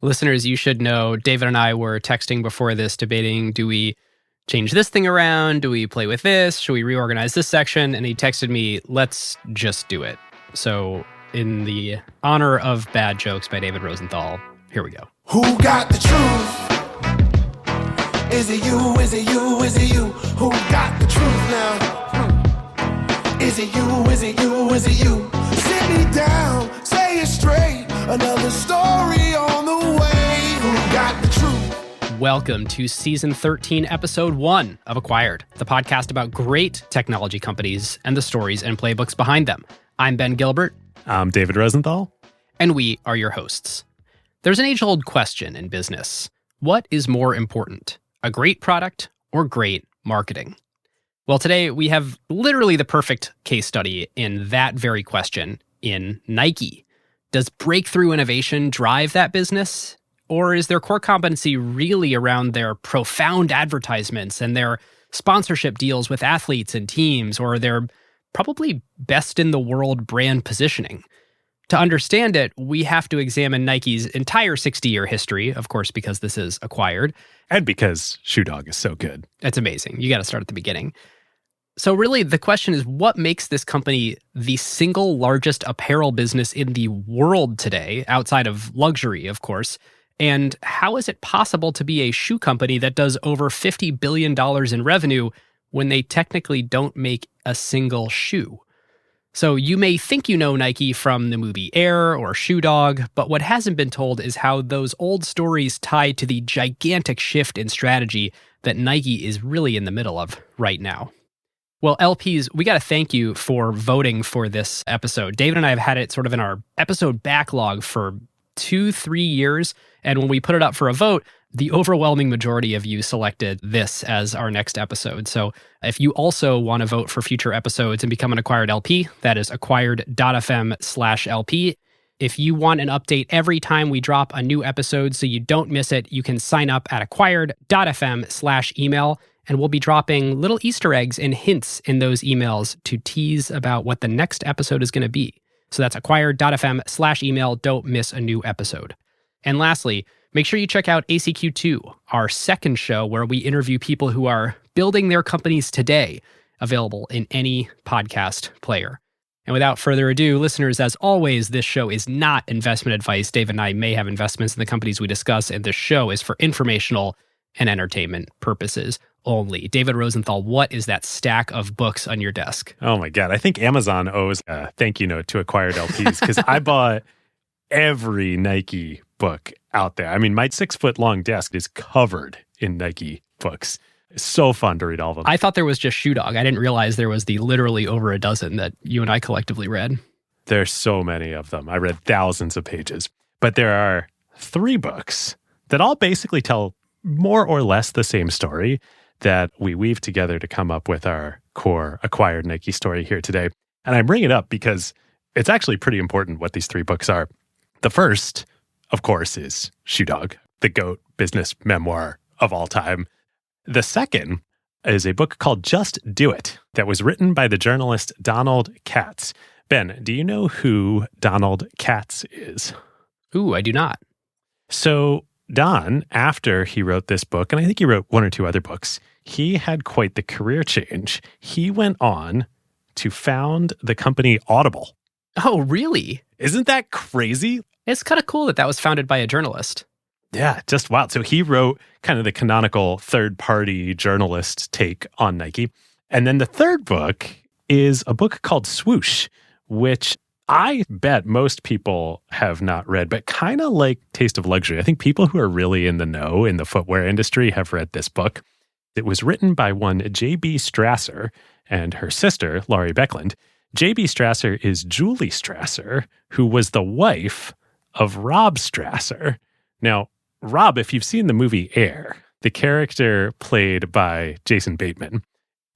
Listeners, you should know David and I were texting before this debating, do we change this thing around? Do we play with this? Should we reorganize this section? And he texted me, let's just do it. So in the honor of bad jokes by David Rosenthal, here we go. Who got the truth? Is it you? Is it you? Is it you? Who got the truth now? Is it you? Is it you? Is it you? Sit me down, say it straight. Another story on the way. Who got the truth? Welcome to Season 13, Episode 1 of Acquired, the podcast about great technology companies and the stories and playbooks behind them. I'm Ben Gilbert. I'm David Rosenthal. And we are your hosts. There's an age-old question in business. What is more important, a great product or great marketing? Well, today we have literally the perfect case study in that very question in Nike. Does breakthrough innovation drive that business? Or is their core competency really around their profound advertisements and their sponsorship deals with athletes and teams, or their probably best in the world brand positioning? To understand it, we have to examine Nike's entire 60-year history, of course, because this is Acquired. And because Shoe Dog is so good. It's amazing. You got to start at the beginning. So really, the question is, what makes this company the single largest apparel business in the world today, outside of luxury, of course? And how is it possible to be a shoe company that does over $50 billion in revenue when they technically don't make a single shoe? So you may think you know Nike from the movie Air or Shoe Dog, but what hasn't been told is how those old stories tie to the gigantic shift in strategy that Nike is really in the middle of right now. Well, LPs, we got to thank you for voting for this episode. David and I have had it sort of in our episode backlog for 2-3 years. And when we put it up for a vote, the overwhelming majority of you selected this as our next episode. So if you also want to vote for future episodes and become an Acquired LP, that is acquired.fm/LP. If you want an update every time we drop a new episode so you don't miss it, you can sign up at acquired.fm/email. And we'll be dropping little Easter eggs and hints in those emails to tease about what the next episode is going to be. So that's acquired.fm/email. Don't miss a new episode. And lastly, make sure you check out ACQ2, our second show where we interview people who are building their companies today, available in any podcast player. And without further ado, listeners, as always, this show is not investment advice. Dave and I may have investments in the companies we discuss, and this show is for informational and entertainment purposes only. David Rosenthal, what is that stack of books on your desk? Oh my God. I think Amazon owes a thank you note to Acquired LPs because I bought every Nike book out there. I mean, my 6-foot-long desk is covered in Nike books. It's so fun to read all of them. I thought there was just Shoe Dog. I didn't realize there was the literally over a dozen that you and I collectively read. There's so many of them. I read thousands of pages. But there are 3 books that all basically tell more or less the same story that we weave together to come up with our core Acquired Nike story here today. And I bring it up because it's actually pretty important what these 3 books are. The first, of course, is Shoe Dog, the GOAT business memoir of all time. The second is a book called Just Do It that was written by the journalist Donald Katz. Ben, do you know who Donald Katz is? Ooh, I do not. So Don, after he wrote this book, and I think he wrote 1 or 2 other books, he had quite the career change. He went on to found the company Audible. Oh, really? Isn't that crazy? It's kind of cool that that was founded by a journalist. Yeah, just wild. So he wrote kind of the canonical third-party journalist take on Nike. And then the third book is a book called Swoosh, which I bet most people have not read, but kind of like Taste of Luxury. I think people who are really in the know in the footwear industry have read this book. It was written by one J.B. Strasser and her sister, Laurie Beckland. J.B. Strasser is Julie Strasser, who was the wife of Rob Strasser. Now, Rob, if you've seen the movie Air, the character played by Jason Bateman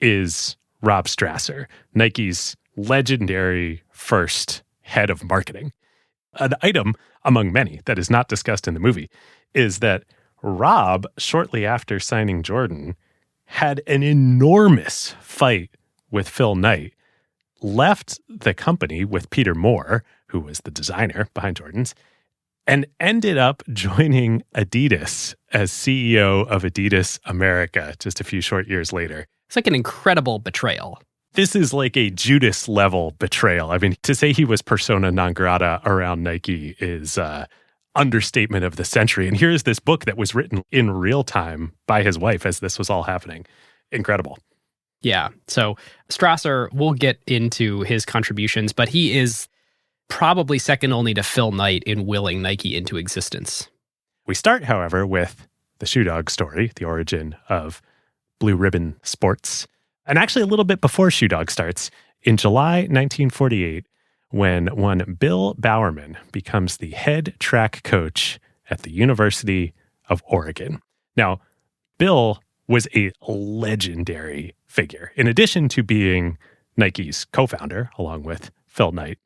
is Rob Strasser, Nike's legendary first head of marketing. An item among many that is not discussed in the movie is that Rob, shortly after signing Jordan, had an enormous fight with Phil Knight, left the company with Peter Moore, who was the designer behind Jordans, and ended up joining Adidas as CEO of Adidas America just a few short years later. It's like an incredible betrayal. This is like a Judas level betrayal. I mean, to say he was persona non grata around Nike is understatement of the century. And here's this book that was written in real time by his wife as this was all happening. Incredible. Yeah. So Strasser, we'll get into his contributions, but he is probably second only to Phil Knight in willing Nike into existence. We start, however, with the Shoe Dog story, the origin of Blue Ribbon Sports. And actually a little bit before Shoe Dog starts, in July 1948, when one Bill Bowerman becomes the head track coach at the University of Oregon. Now, Bill was a legendary figure. In addition to being Nike's co-founder, along with Phil Knight,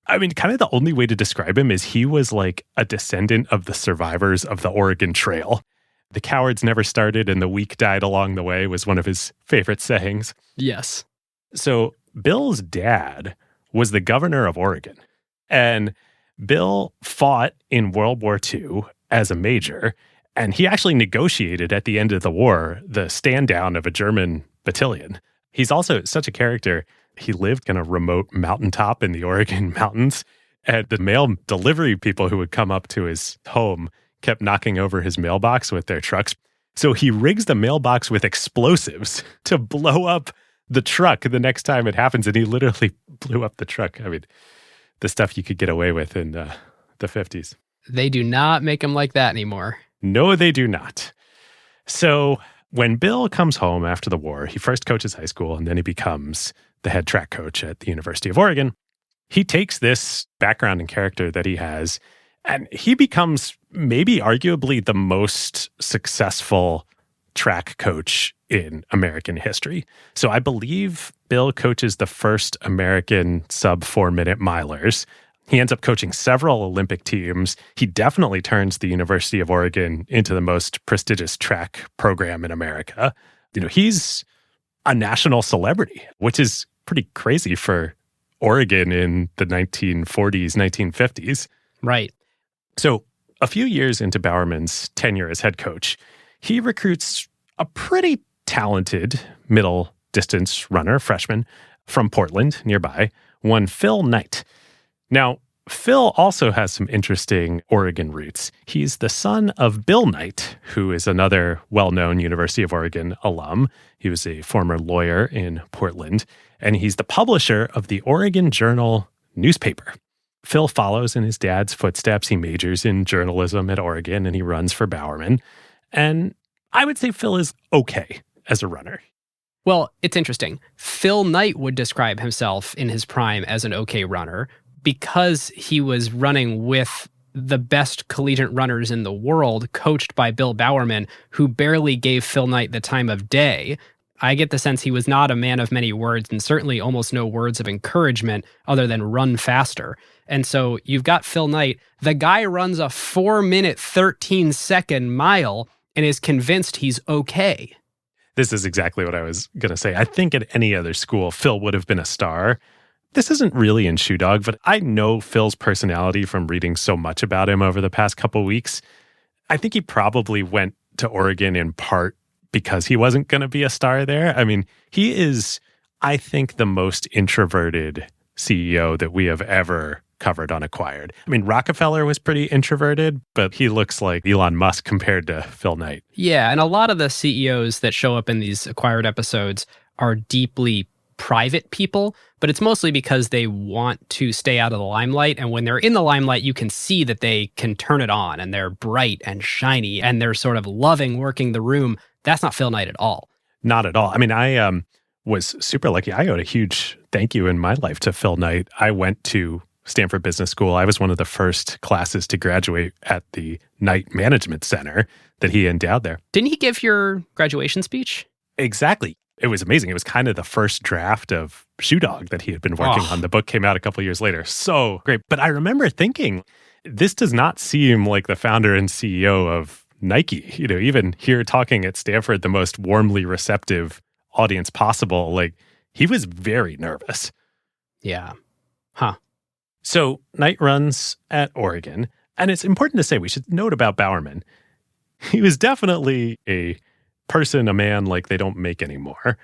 I mean, kind of the only way to describe him is he was like a descendant of the survivors of the Oregon Trail. The cowards never started and the weak died along the way was one of his favorite sayings. Yes. So Bill's dad was the governor of Oregon. And Bill fought in World War II as a major. And he actually negotiated at the end of the war the stand down of a German battalion. He's also such a character. He lived in a remote mountaintop in the Oregon mountains. And the mail delivery people who would come up to his home kept knocking over his mailbox with their trucks. So he rigs the mailbox with explosives to blow up the truck the next time it happens. And he literally blew up the truck. I mean, the stuff you could get away with in the 50s. They do not make them like that anymore. No, they do not. So when Bill comes home after the war, he first coaches high school and then he becomes the head track coach at the University of Oregon. He takes this background and character that he has and he becomes maybe arguably the most successful track coach in American history. So I believe Bill coaches the first American sub 4-minute milers. He ends up coaching several Olympic teams. He definitely turns the University of Oregon into the most prestigious track program in America. You know, he's a national celebrity, which is pretty crazy for Oregon in the 1940s, 1950s. Right. So a few years into Bowerman's tenure as head coach, he recruits a pretty talented middle distance runner, freshman, from Portland nearby, one Phil Knight. Now, Phil also has some interesting Oregon roots. He's the son of Bill Knight, who is another well-known University of Oregon alum. He was a former lawyer in Portland, and he's the publisher of the Oregon Journal newspaper. Phil follows in his dad's footsteps. He majors in journalism at Oregon, and he runs for Bowerman. And I would say Phil is okay as a runner. Well, it's interesting. Phil Knight would describe himself in his prime as an okay runner because he was running with the best collegiate runners in the world, coached by Bill Bowerman, who barely gave Phil Knight the time of day. I get the sense he was not a man of many words and certainly almost no words of encouragement other than run faster. And so you've got Phil Knight. The guy runs a 4-minute, 13-second mile and is convinced he's okay. This is exactly what I was going to say. I think at any other school, Phil would have been a star. This isn't really in Shoe Dog, but I know Phil's personality from reading so much about him over the past couple weeks. I think he probably went to Oregon in part because he wasn't going to be a star there. I mean, he is, I think, the most introverted CEO that we have ever covered on Acquired. I mean, Rockefeller was pretty introverted, but he looks like Elon Musk compared to Phil Knight. Yeah, and a lot of the CEOs that show up in these Acquired episodes are deeply private people, but it's mostly because they want to stay out of the limelight. And when they're in the limelight, you can see that they can turn it on and they're bright and shiny and they're sort of loving working the room. That's not Phil Knight at all. Not at all. I mean, I was super lucky. I owed a huge thank you in my life to Phil Knight. I went to Stanford Business School. I was one of the first classes to graduate at the Knight Management Center that he endowed there. Didn't he give your graduation speech? Exactly. It was amazing. It was kind of the first draft of Shoe Dog that he had been working on. The book came out a couple years later. So great. But I remember thinking, this does not seem like the founder and CEO of Nike. You know, even here talking at Stanford, the most warmly receptive audience possible, like he was very nervous. Yeah. Huh. So Knight runs at Oregon. And it's important to say, we should note about Bowerman, he was definitely a person, a man like they don't make anymore.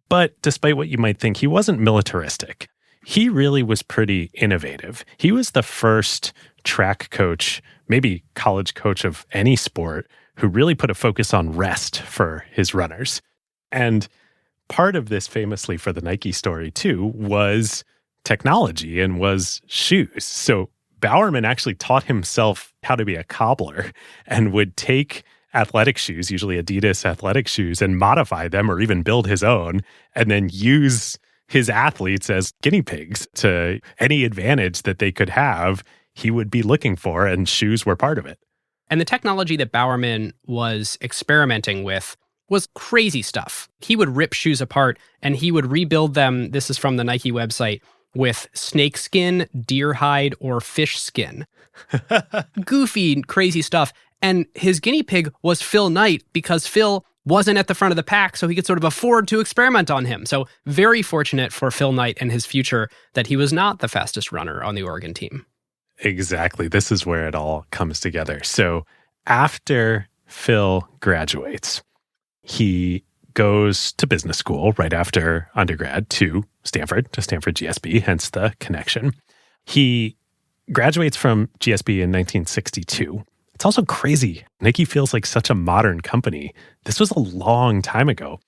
But despite what you might think, he wasn't militaristic. He really was pretty innovative. He was the first track coach, maybe college coach of any sport, who really put a focus on rest for his runners. And part of this, famously for the Nike story too, was technology and was shoes. So Bowerman actually taught himself how to be a cobbler and would take athletic shoes, usually Adidas athletic shoes, and modify them or even build his own, and then use his athletes as guinea pigs to any advantage that they could have, he would be looking for, and shoes were part of it. And the technology that Bowerman was experimenting with was crazy stuff. He would rip shoes apart and he would rebuild them, this is from the Nike website, with snake skin, deer hide, or fish skin. Goofy, crazy stuff. And his guinea pig was Phil Knight because Phil wasn't at the front of the pack, so he could sort of afford to experiment on him. So very fortunate for Phil Knight and his future that he was not the fastest runner on the Oregon team. Exactly. This is where it all comes together. So after Phil graduates, he goes to business school right after undergrad to Stanford GSB, hence the connection. He graduates from GSB in 1962. It's also crazy. Nike feels like such a modern company. This was a long time ago.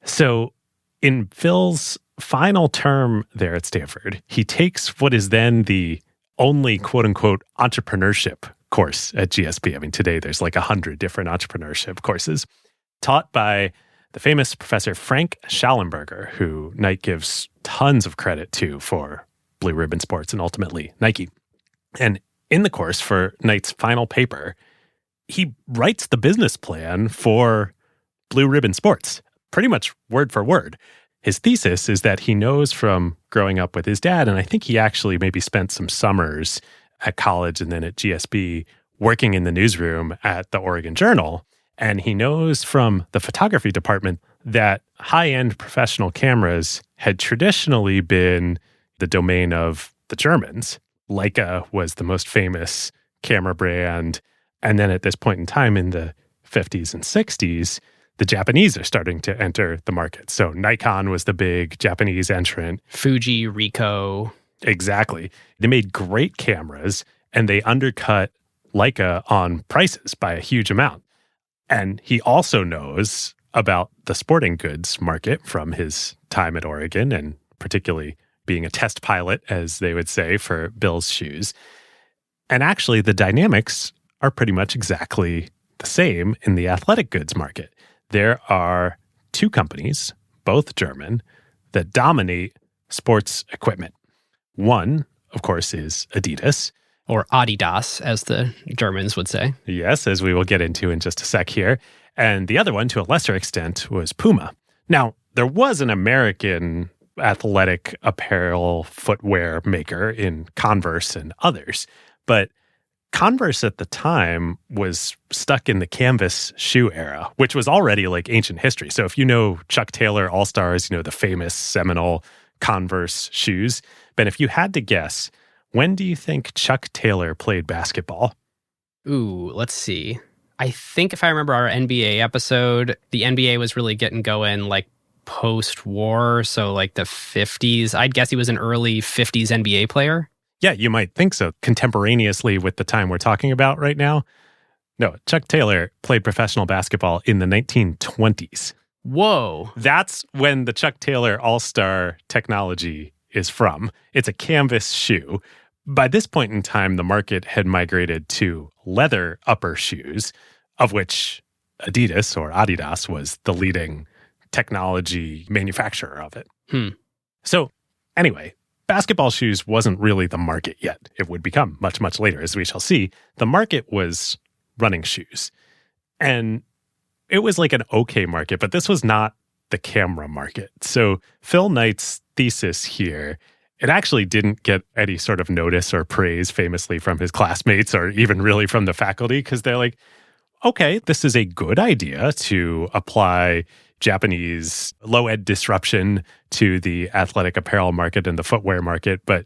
So in Phil's final term there at Stanford, he takes what is then the only quote-unquote entrepreneurship course at GSB. I mean, today there's like 100 different entrepreneurship courses taught by the famous professor Frank Schallenberger, who Nike gives tons of credit to for Blue Ribbon Sports and ultimately Nike. And in the course for Knight's final paper, he writes the business plan for Blue Ribbon Sports, pretty much word for word. His thesis is that he knows from growing up with his dad, and I think he actually maybe spent some summers at college and then at GSB working in the newsroom at the Oregon Journal. And he knows from the photography department that high-end professional cameras had traditionally been the domain of the Germans. Leica was the most famous camera brand. And then at this point in time in the 50s and 60s, the Japanese are starting to enter the market. So Nikon was the big Japanese entrant. Fuji, Ricoh. Exactly. They made great cameras and they undercut Leica on prices by a huge amount. And he also knows about the sporting goods market from his time at Oregon and particularly being a test pilot, as they would say, for Bill's shoes. And actually, the dynamics are pretty much exactly the same in the athletic goods market. There are two companies, both German, that dominate sports equipment. One, of course, is Adidas. Or Adidas, as the Germans would say. Yes, as we will get into in just a sec here. And the other one, to a lesser extent, was Puma. Now, there was an American athletic apparel footwear maker in Converse and others, but Converse at the time was stuck in the canvas shoe era, which was already like ancient history. So if you know Chuck Taylor All-Stars, you know the famous seminal Converse shoes. Ben, if you had to guess, when do you think Chuck Taylor played basketball? Ooh, let's see. I think if I remember our NBA episode, the NBA was really getting going like post-war, so like the 50s. I'd guess he was an early 50s NBA player. Yeah, you might think so, contemporaneously with the time we're talking about right now. No, Chuck Taylor played professional basketball in the 1920s. Whoa. That's when the Chuck Taylor All-Star technology is from. It's a canvas shoe. By this point in time, the market had migrated to leather upper shoes, of which Adidas or Adidas was the leading technology manufacturer of it. So anyway, basketball shoes wasn't really the market yet. It would become much, much later, as we shall see. The market was running shoes. And it was like an okay market, but this was not the camera market. So Phil Knight's thesis here, it actually didn't get any sort of notice or praise famously from his classmates or even really from the faculty, because they're like, okay, this is a good idea to apply Japanese low-ed disruption to the athletic apparel market and the footwear market, but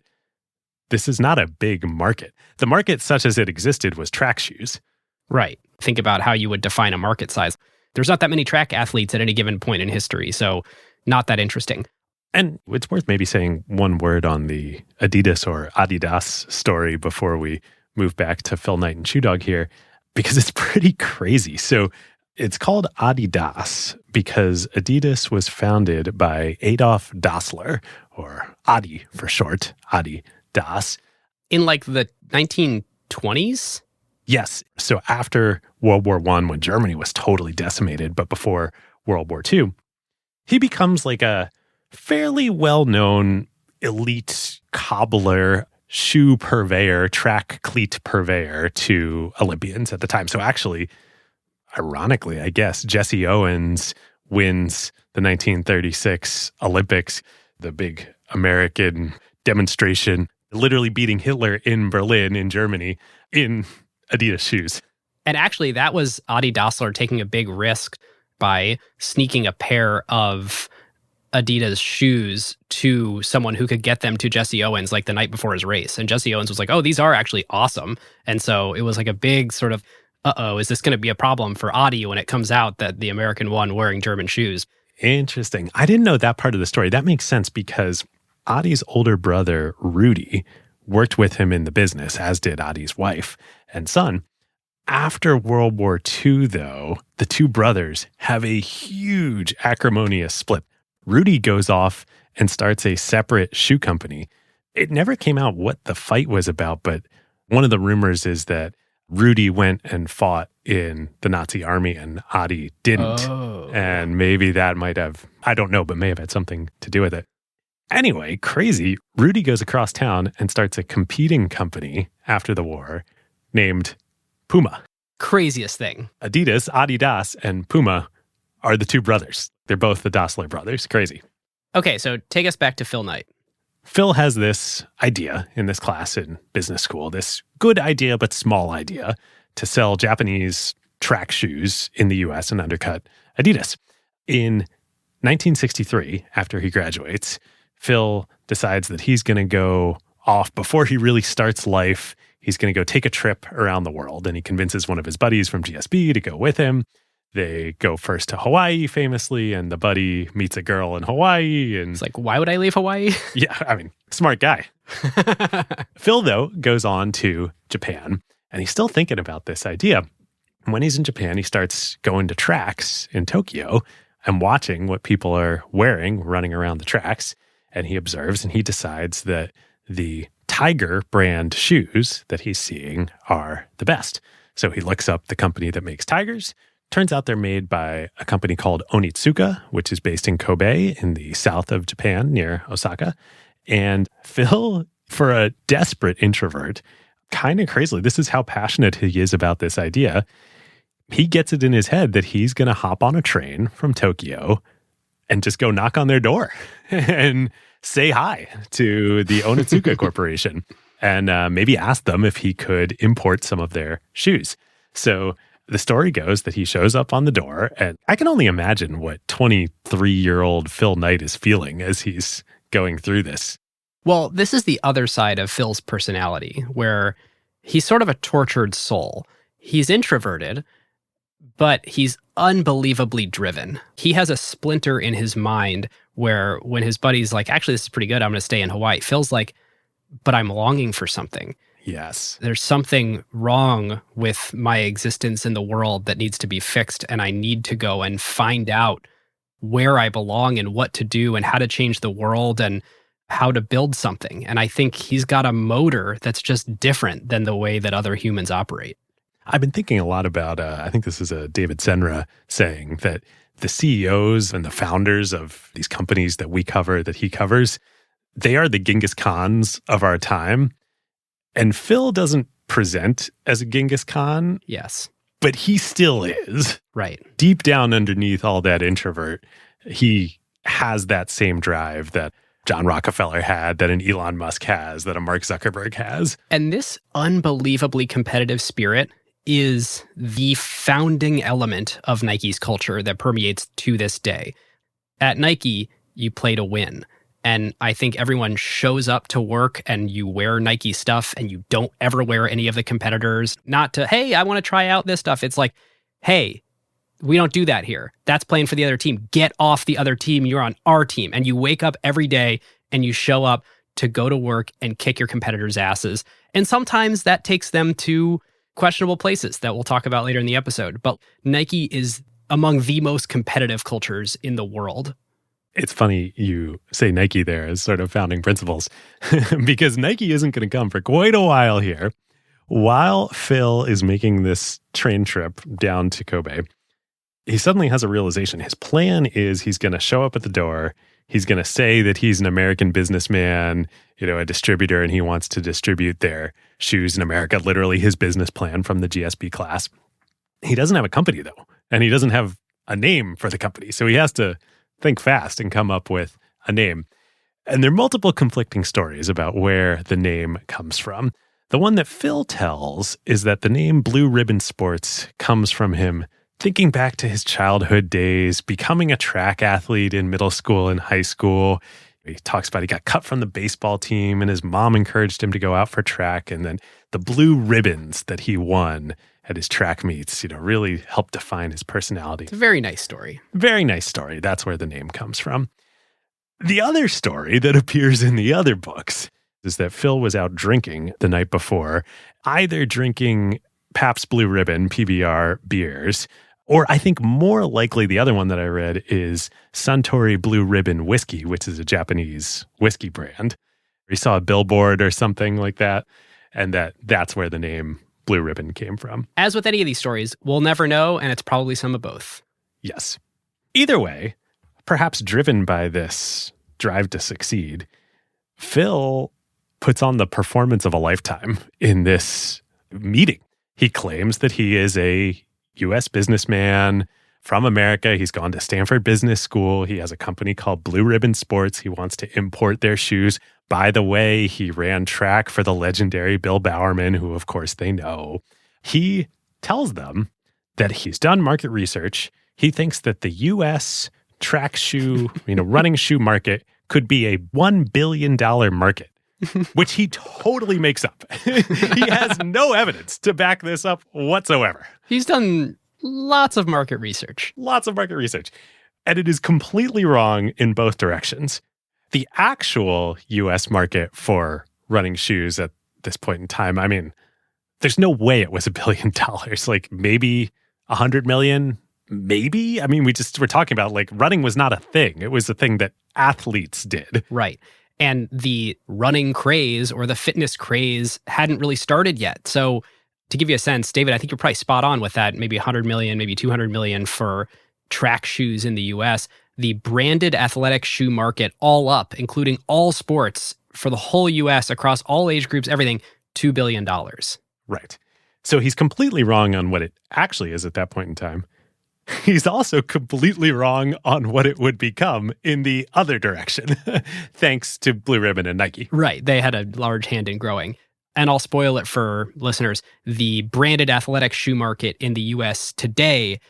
this is not a big market. the market such as it existed was track shoes. Right. Think about how you would define a market size. There's not that many track athletes at any given point in history, so not that interesting. And it's worth maybe saying one word on the Adidas or Adidas story before we move back to Phil Knight and Shoe Dog here, because it's pretty crazy. So it's called Adidas because Adidas was founded by Adolf Dassler, or Adi for short, Adidas. In like the 1920s? Yes. So after World War I, when Germany was totally decimated, but before World War II, he becomes like a fairly well-known elite cobbler, shoe purveyor, track cleat purveyor to Olympians at the time. So actually, ironically, I guess, Jesse Owens wins the 1936 Olympics, the big American demonstration, literally beating Hitler in Berlin, in Germany, in Adidas shoes. And actually, that was Adi Dassler taking a big risk by sneaking a pair of Adidas shoes to someone who could get them to Jesse Owens like the night before his race. And Jesse Owens was like, oh, these are actually awesome. And so it was like a big sort of, is this going to be a problem for Adi when it comes out that the American won wearing German shoes? Interesting. I didn't know that part of the story. That makes sense because Adi's older brother, Rudy, worked with him in the business, as did Adi's wife and son. After World War II, though, the two brothers have a huge acrimonious split. Rudy goes off and starts a separate shoe company. It never came out what the fight was about, but one of the rumors is that Rudy went and fought in the Nazi army and Adi didn't. Oh. And maybe that might have, I don't know, but may have had something to do with it. Anyway, crazy. Rudy goes across town and starts a competing company after the war named Puma. Craziest thing. Adidas, and Puma are the two brothers. They're both the Dassler brothers. Crazy. Okay, so take us back to Phil Knight. Phil has this idea in this class in business school, this good idea but small idea to sell Japanese track shoes in the US and undercut Adidas. In 1963, after he graduates, Phil decides that he's going to go off before he really starts life. He's going to go take a trip around the world, and he convinces one of his buddies from GSB to go with him. They go first to Hawaii, famously, and the buddy meets a girl in Hawaii. And It's like, why would I leave Hawaii? yeah, I mean, smart guy. Phil, though, goes on to Japan, and he's still thinking about this idea. When he's in Japan, he starts going to tracks in Tokyo and watching what people are wearing, running around the tracks. And he observes and he decides that the Tiger brand shoes that he's seeing are the best. So he looks up the company that makes Tigers. Turns out they're made by a company called Onitsuka, which is based in Kobe in the south of Japan near Osaka. And Phil, for a desperate introvert, kind of crazily, this is how passionate he is about this idea. He gets it in his head that he's going to hop on a train from Tokyo and just go knock on their door and say hi to the Onitsuka Corporation and maybe ask them if he could import some of their shoes. So the story goes that he shows up on the door, and I can only imagine what 23-year-old Phil Knight is feeling as he's going through this. Well, this is the other side of Phil's personality, where he's sort of a tortured soul. He's introverted, but he's unbelievably driven. He has a splinter in his mind where when his buddy's like, actually, this is pretty good, I'm going to stay in Hawaii, Phil's like, but I'm longing for something. Yes. There's something wrong with my existence in the world that needs to be fixed, and I need to go and find out where I belong and what to do and how to change the world and how to build something. And I think he's got a motor that's just different than the way that other humans operate. I've been thinking a lot about, I think this is a David Senra saying that the CEOs and the founders of these companies that we cover, that he covers, they are the Genghis Khans of our time. And Phil doesn't present as a Genghis Khan. Yes. But he still is. Right. Deep down underneath all that introvert, he has that same drive that John Rockefeller had, that an Elon Musk has, that a Mark Zuckerberg has. And this unbelievably competitive spirit is the founding element of Nike's culture that permeates to this day. At Nike, you play to win. And I think everyone shows up to work and you wear Nike stuff and you don't ever wear any of the competitors. Not to, hey, I want to try out this stuff. It's like, hey, we don't do that here. That's playing for the other team. Get off the other team. You're on our team. And you wake up every day and you show up to go to work and kick your competitors' asses. And sometimes that takes them to questionable places that we'll talk about later in the episode. But Nike is among the most competitive cultures in the world. It's funny you say Nike there as sort of founding principles because Nike isn't going to come for quite a while here. While Phil is making this train trip down to Kobe, he suddenly has a realization. His plan is he's going to show up at the door. He's going to say that he's an American businessman, a distributor, and he wants to distribute their shoes in America, literally his business plan from the GSB class. He doesn't have a company, though, and he doesn't have a name for the company. So he has to think fast and come up with a name. And there are multiple conflicting stories about where the name comes from. The one that Phil tells is that the name Blue Ribbon Sports comes from him thinking back to his childhood days, becoming a track athlete in middle school and high school. He talks about he got cut from the baseball team and his mom encouraged him to go out for track. And then the blue ribbons that he won at his track meets, really helped define his personality. It's a very nice story. Very nice story. That's where the name comes from. The other story that appears in the other books is that Phil was out drinking the night before, either drinking Pabst Blue Ribbon, PBR beers, or I think more likely the other one that I read is Suntory Blue Ribbon Whiskey, which is a Japanese whiskey brand. He saw a billboard or something like that, and that's where the name Blue Ribbon came from. As with any of these stories, we'll never know, and it's probably some of both. Yes. Either way, perhaps driven by this drive to succeed, Phil puts on the performance of a lifetime in this meeting. He claims that he is a U.S. businessman from America. He's gone to Stanford Business School. He has a company called Blue Ribbon Sports. He wants to import their shoes. By the way, he ran track for the legendary Bill Bowerman, who of course they know. He tells them that he's done market research. He thinks that the U.S. track shoe, running shoe market could be a $1 billion market, which he totally makes up. He has no evidence to back this up whatsoever. He's done lots of market research. Lots of market research. And it is completely wrong in both directions. The actual U.S. market for running shoes at this point in time, there's no way it was $1 billion. Like maybe 100 million, maybe. We're talking about running was not a thing. It was a thing that athletes did. Right. And the running craze or the fitness craze hadn't really started yet. So to give you a sense, David, I think you're probably spot on with that. Maybe 100 million, maybe 200 million for track shoes in the US. The branded athletic shoe market all up, including all sports for the whole US across all age groups, everything, $2 billion. Right. So he's completely wrong on what it actually is at that point in time. He's also completely wrong on what it would become in the other direction, thanks to Blue Ribbon and Nike. Right. They had a large hand in growing. And I'll spoil it for listeners. The branded athletic shoe market in the US today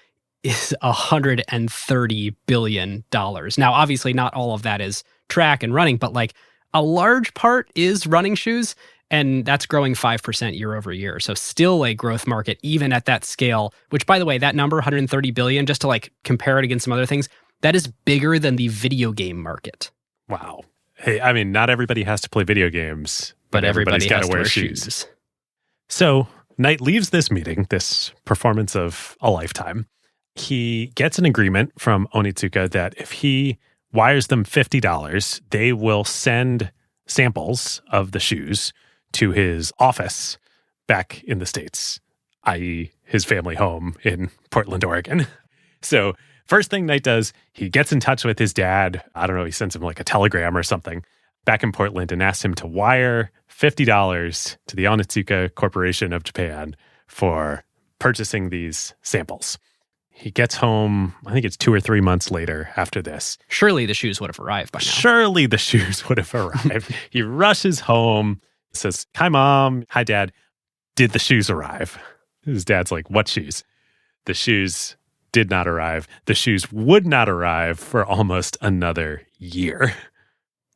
is $130 billion. Now, obviously, not all of that is track and running, but a large part is running shoes. And that's growing 5% year over year. So still a growth market, even at that scale, which, by the way, that number, 130 billion, just to compare it against some other things, that is bigger than the video game market. Wow. Hey, not everybody has to play video games, but everybody's got to wear shoes. So Knight leaves this meeting, this performance of a lifetime. He gets an agreement from Onitsuka that if he wires them $50, they will send samples of the shoes to his office back in the States, i.e. his family home in Portland, Oregon. So first thing Knight does, he gets in touch with his dad. I don't know, he sends him a telegram or something back in Portland and asks him to wire $50 to the Onitsuka Corporation of Japan for purchasing these samples. He gets home, I think it's 2 or 3 months later after this. Surely the shoes would have arrived by now. Surely the shoes would have arrived. He rushes home, says, "Hi, Mom. Hi, Dad. Did the shoes arrive?" His dad's like, "What shoes?" The shoes did not arrive. The shoes would not arrive for almost another year.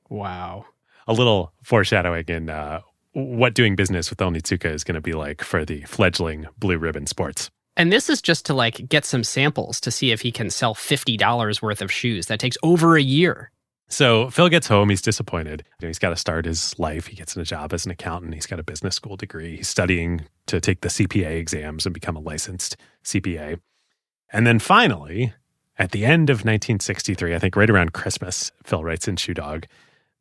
Wow. A little foreshadowing in what doing business with Onitsuka is going to be like for the fledgling Blue Ribbon Sports. And this is just to like get some samples to see if he can sell $50 worth of shoes. That takes over a year. So Phil gets home. He's disappointed. He's got to start his life. He gets a job as an accountant. He's got a business school degree. He's studying to take the CPA exams and become a licensed CPA. And then finally, at the end of 1963, I think right around Christmas, Phil writes in Shoe Dog,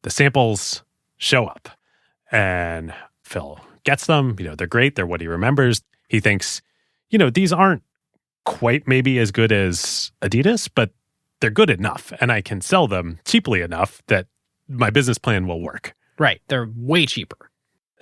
the samples show up. And Phil gets them. They're great. They're what he remembers. He thinks, these aren't quite maybe as good as Adidas, but they're good enough. And I can sell them cheaply enough that my business plan will work. Right. They're way cheaper.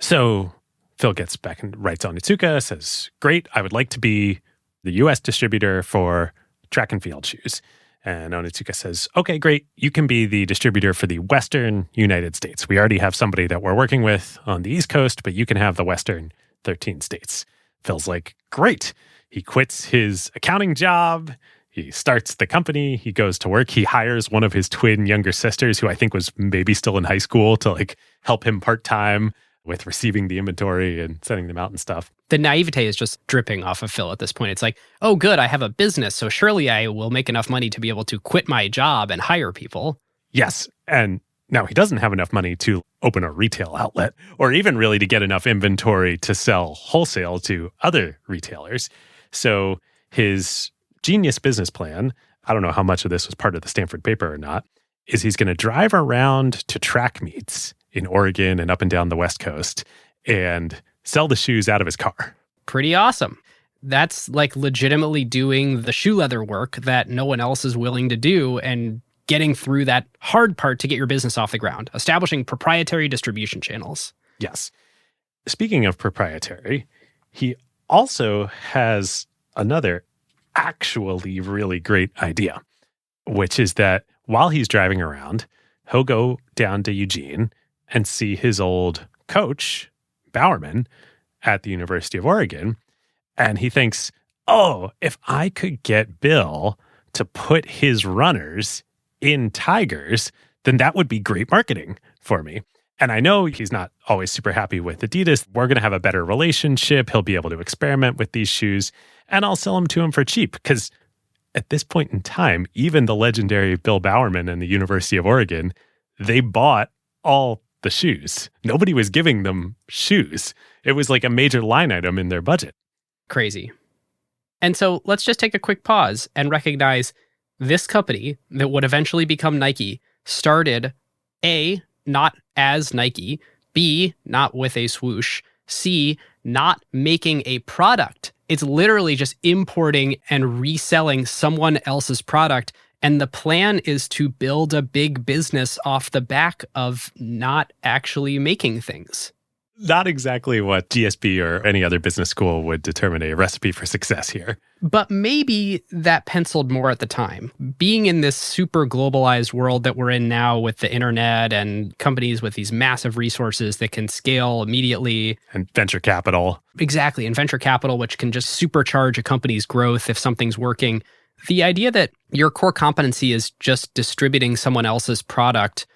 So Phil gets back and writes Onitsuka, says, great, I would like to be the U.S. distributor for track and field shoes. And Onitsuka says, okay, great. You can be the distributor for the Western United States. We already have somebody that we're working with on the East Coast, but you can have the Western 13 states. Phil's like, great. He quits his accounting job. He starts the company. He goes to work. He hires one of his twin younger sisters, who I think was maybe still in high school, to like help him part-time with receiving the inventory and sending them out and stuff. The naivete is just dripping off of Phil at this point. It's like, oh, good, I have a business, so surely I will make enough money to be able to quit my job and hire people. Yes. And now he doesn't have enough money to open a retail outlet or even really to get enough inventory to sell wholesale to other retailers. So his genius business plan, I don't know how much of this was part of the Stanford paper or not, is he's going to drive around to track meets in Oregon and up and down the West Coast and sell the shoes out of his car. Pretty awesome. That's like legitimately doing the shoe leather work that no one else is willing to do and getting through that hard part to get your business off the ground, establishing proprietary distribution channels. Yes. Speaking of proprietary, he also has another actually really great idea, which is that while he's driving around, he'll go down to Eugene and see his old coach, Bowerman, at the University of Oregon. And he thinks, oh, if I could get Bill to put his runners in Tigers, then that would be great marketing for me. And I know he's not always super happy with Adidas. We're going to have a better relationship. He'll be able to experiment with these shoes, and I'll sell them to him for cheap. Because at this point in time, even the legendary Bill Bowerman and the University of Oregon, they bought all the shoes. Nobody was giving them shoes. It was like a major line item in their budget. Crazy. And so let's just take a quick pause and recognize this company that would eventually become Nike started A, not as Nike, B, not with a swoosh, C, not making a product. It's literally just importing and reselling someone else's product. And the plan is to build a big business off the back of not actually making things. Not exactly what GSB or any other business school would determine a recipe for success here. But maybe that penciled more at the time. Being in this super globalized world that we're in now with the internet and companies with these massive resources that can scale immediately. And venture capital. Exactly. And venture capital, which can just supercharge a company's growth if something's working. The idea that your core competency is just distributing someone else's product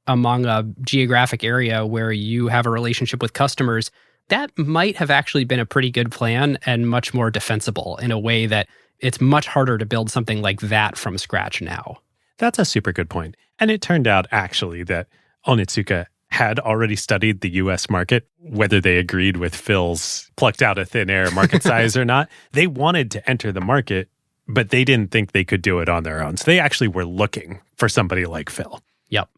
among a geographic area where you have a relationship with customers, that might have actually been a pretty good plan and much more defensible in a way that it's much harder to build something like that from scratch now. That's a super good point. And it turned out actually that Onitsuka had already studied the US market, whether they agreed with Phil's plucked out of thin air market size or not. They wanted to enter the market, but they didn't think they could do it on their own. So they actually were looking for somebody like Phil. Yep.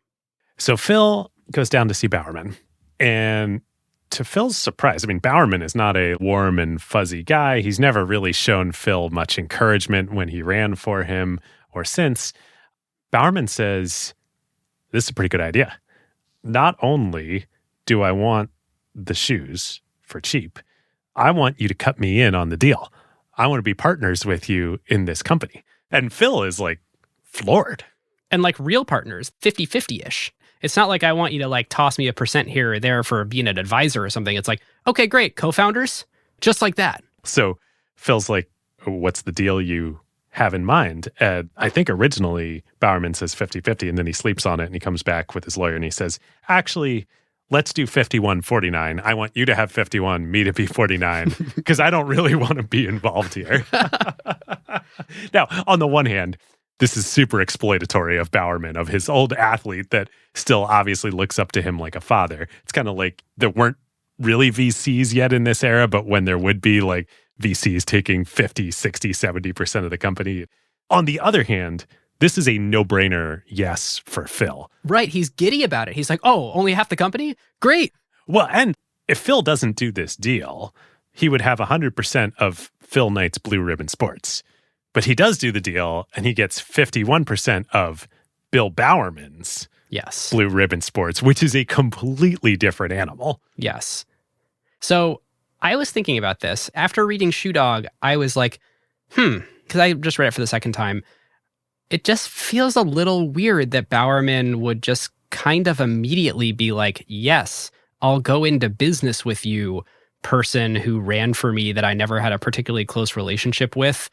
So Phil goes down to see Bowerman. And to Phil's surprise, I mean, Bowerman is not a warm and fuzzy guy. He's never really shown Phil much encouragement when he ran for him or since. Bowerman says, this is a pretty good idea. Not only do I want the shoes for cheap, I want you to cut me in on the deal. I want to be partners with you in this company. And Phil is like floored. And like real partners, 50-50-ish. It's not like I want you to like toss me a percent here or there for being an advisor or something. It's like, okay, great, co-founders, just like that. So Phil's like, what's the deal you have in mind. I think originally Bowerman says 50-50, and then he sleeps on it and he comes back with his lawyer and he says, actually, let's do 51-49. I want you to have 51, me to be 49, because I don't really want to be involved here. Now, on the one hand, this is super exploitatory of Bowerman, of his old athlete that still obviously looks up to him like a father. It's kind of like there weren't really VCs yet in this era, but when there would be, like, VCs taking 50, 60, 70% of the company. On the other hand, this is a no-brainer yes for Phil. Right. He's giddy about it. He's like, oh, only half the company? Great. Well, and if Phil doesn't do this deal, he would have 100% of Phil Knight's Blue Ribbon Sports. But he does do the deal, and he gets 51% of Bill Bowerman's Yes. Blue Ribbon Sports, which is a completely different animal. Yes. So I was thinking about this. After reading Shoe Dog, I was like, because I just read it for the second time. It just feels a little weird that Bowerman would just kind of immediately be like, yes, I'll go into business with you, person who ran for me that I never had a particularly close relationship with.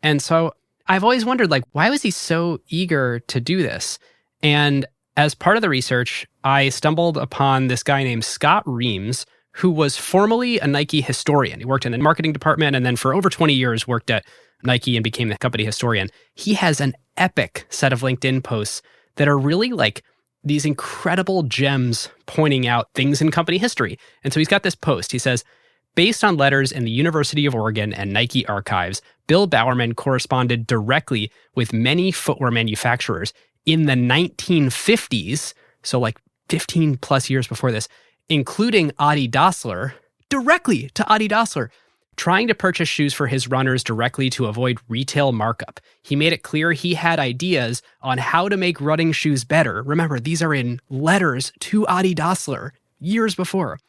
And so I've always wondered, like, why was he so eager to do this? And as part of the research, I stumbled upon this guy named Scott Reams, who was formerly a Nike historian. He worked in the marketing department and then for over 20 years worked at Nike and became the company historian. He has an epic set of LinkedIn posts that are really like these incredible gems pointing out things in company history. And so he's got this post. He says, based on letters in the University of Oregon and Nike archives, Bill Bowerman corresponded directly with many footwear manufacturers in the 1950s, so like 15 plus years before this, including Adi Dassler, directly to Adi Dassler, trying to purchase shoes for his runners directly to avoid retail markup. He made it clear he had ideas on how to make running shoes better. Remember, these are in letters to Adi Dassler years before.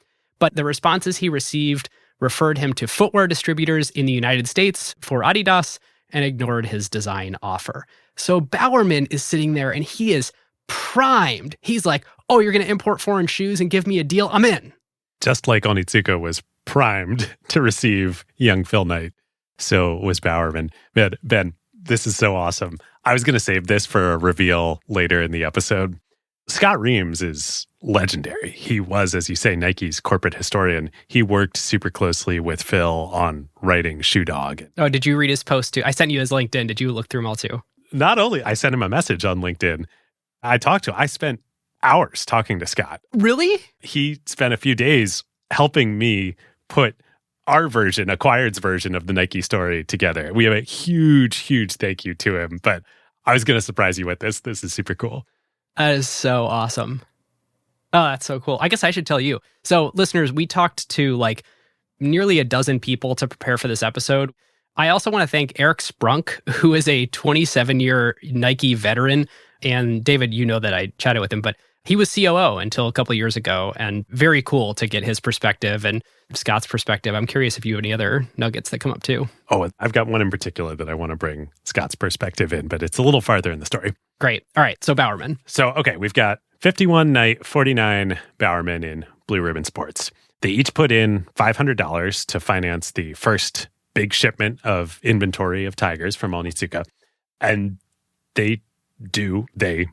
But the responses he received referred him to footwear distributors in the United States for Adidas and ignored his design offer. So Bowerman is sitting there and he is primed. He's like, oh, you're going to import foreign shoes and give me a deal? I'm in. Just like Onitsuka was primed to receive young Phil Knight, so was Bowerman. Ben, this is so awesome. I was going to save this for a reveal later in the episode. Scott Reams is legendary. He was, as you say, Nike's corporate historian. He worked super closely with Phil on writing Shoe Dog. Oh, did you read his post too? I sent you his LinkedIn. Did you look through them all too? Not only, I sent him a message on LinkedIn. I talked to him. I spent hours talking to Scott. Really? He spent a few days helping me put our version, Acquired's version of the Nike story together. We have a huge, huge thank you to him. But I was going to surprise you with this. This is super cool. That is so awesome. Oh, that's so cool. I guess I should tell you. So, listeners, we talked to like nearly a dozen people to prepare for this episode. I also want to thank Eric Sprunk, who is a 27-year Nike veteran. And David, you know that I chatted with him, but he was COO until a couple of years ago, and very cool to get his perspective and Scott's perspective. I'm curious if you have any other nuggets that come up too. Oh, I've got one in particular that I want to bring Scott's perspective in, but it's a little farther in the story. Great. All right. So Bowerman. So, okay, we've got 51 Knight, 49 Bowerman in Blue Ribbon Sports. They each put in $500 to finance the first big shipment of inventory of Tigers from Onitsuka. And they,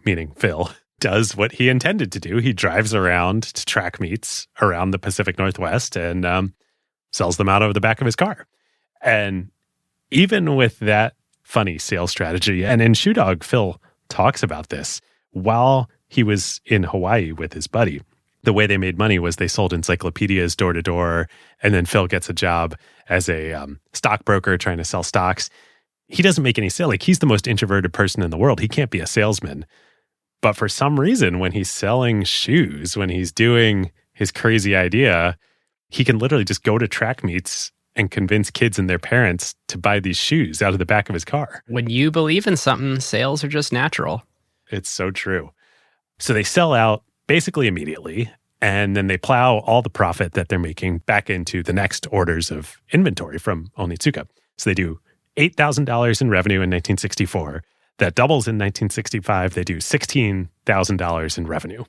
meaning Phil, does what he intended to do. He drives around to track meets around the Pacific Northwest and sells them out of the back of his car. And even with that funny sales strategy, and in Shoe Dog, Phil talks about this, while he was in Hawaii with his buddy, the way they made money was they sold encyclopedias door to door, and then Phil gets a job as a stockbroker trying to sell stocks. He doesn't make any sale. Like, he's the most introverted person in the world. He can't be a salesman. But for some reason, when he's selling shoes, when he's doing his crazy idea, he can literally just go to track meets and convince kids and their parents to buy these shoes out of the back of his car. When you believe in something, sales are just natural. It's so true. So they sell out basically immediately, and then they plow all the profit that they're making back into the next orders of inventory from Onitsuka. So they do $8,000 in revenue in 1964. That doubles in 1965. They do $16,000 in revenue.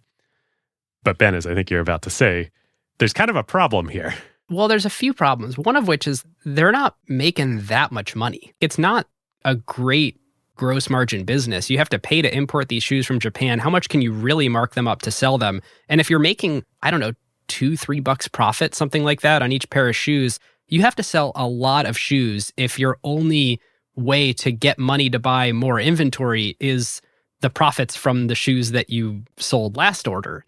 But Ben, as I think you're about to say, there's kind of a problem here. Well, there's a few problems. One of which is they're not making that much money. It's not a great gross margin business. You have to pay to import these shoes from Japan. How much can you really mark them up to sell them? And if you're making, I don't know, $2-3 profit, something like that on each pair of shoes, you have to sell a lot of shoes if your only way to get money to buy more inventory is the profits from the shoes that you sold last order.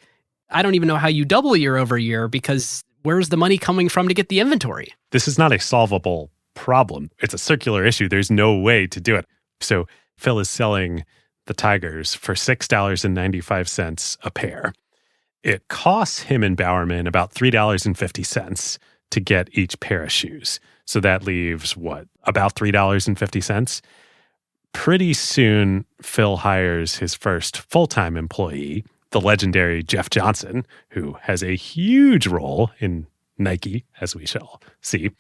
I don't even know how you double year over year because where's the money coming from to get the inventory? This is not a solvable problem. It's a circular issue. There's no way to do it. So Phil is selling the Tigers for $6.95 a pair. It costs him and Bowerman about $3.50 to get each pair of shoes. So that leaves what? About $3.50? Pretty soon, Phil hires his first full-time employee, the legendary Jeff Johnson, who has a huge role in Nike, as we shall see.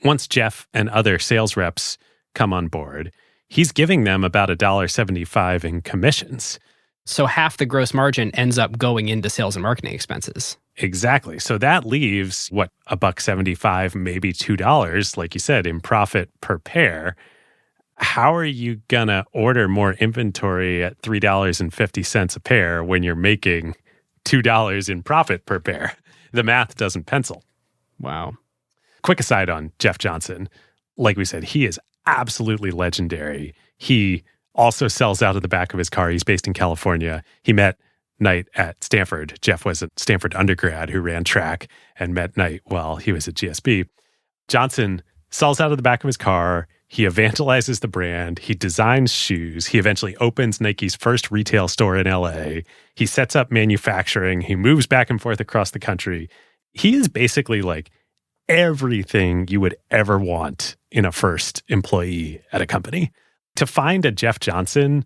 Once Jeff and other sales reps come on board, he's giving them about $1.75 in commissions. So half the gross margin ends up going into sales and marketing expenses. Exactly. So that leaves, what, $1.75, maybe $2, like you said, in profit per pair. How are you going to order more inventory at $3.50 a pair when you're making $2 in profit per pair? The math doesn't pencil. Wow. Quick aside on Jeff Johnson. Like we said, he is absolutely legendary. He also sells out of the back of his car. He's based in California. He met Knight at Stanford. Jeff was a Stanford undergrad who ran track and met Knight while he was at GSB. Johnson sells out of the back of his car. He evangelizes the brand. He designs shoes. He eventually opens Nike's first retail store in LA. He sets up manufacturing. He moves back and forth across the country. He is basically like everything you would ever want in a first employee at a company. To find a Jeff Johnson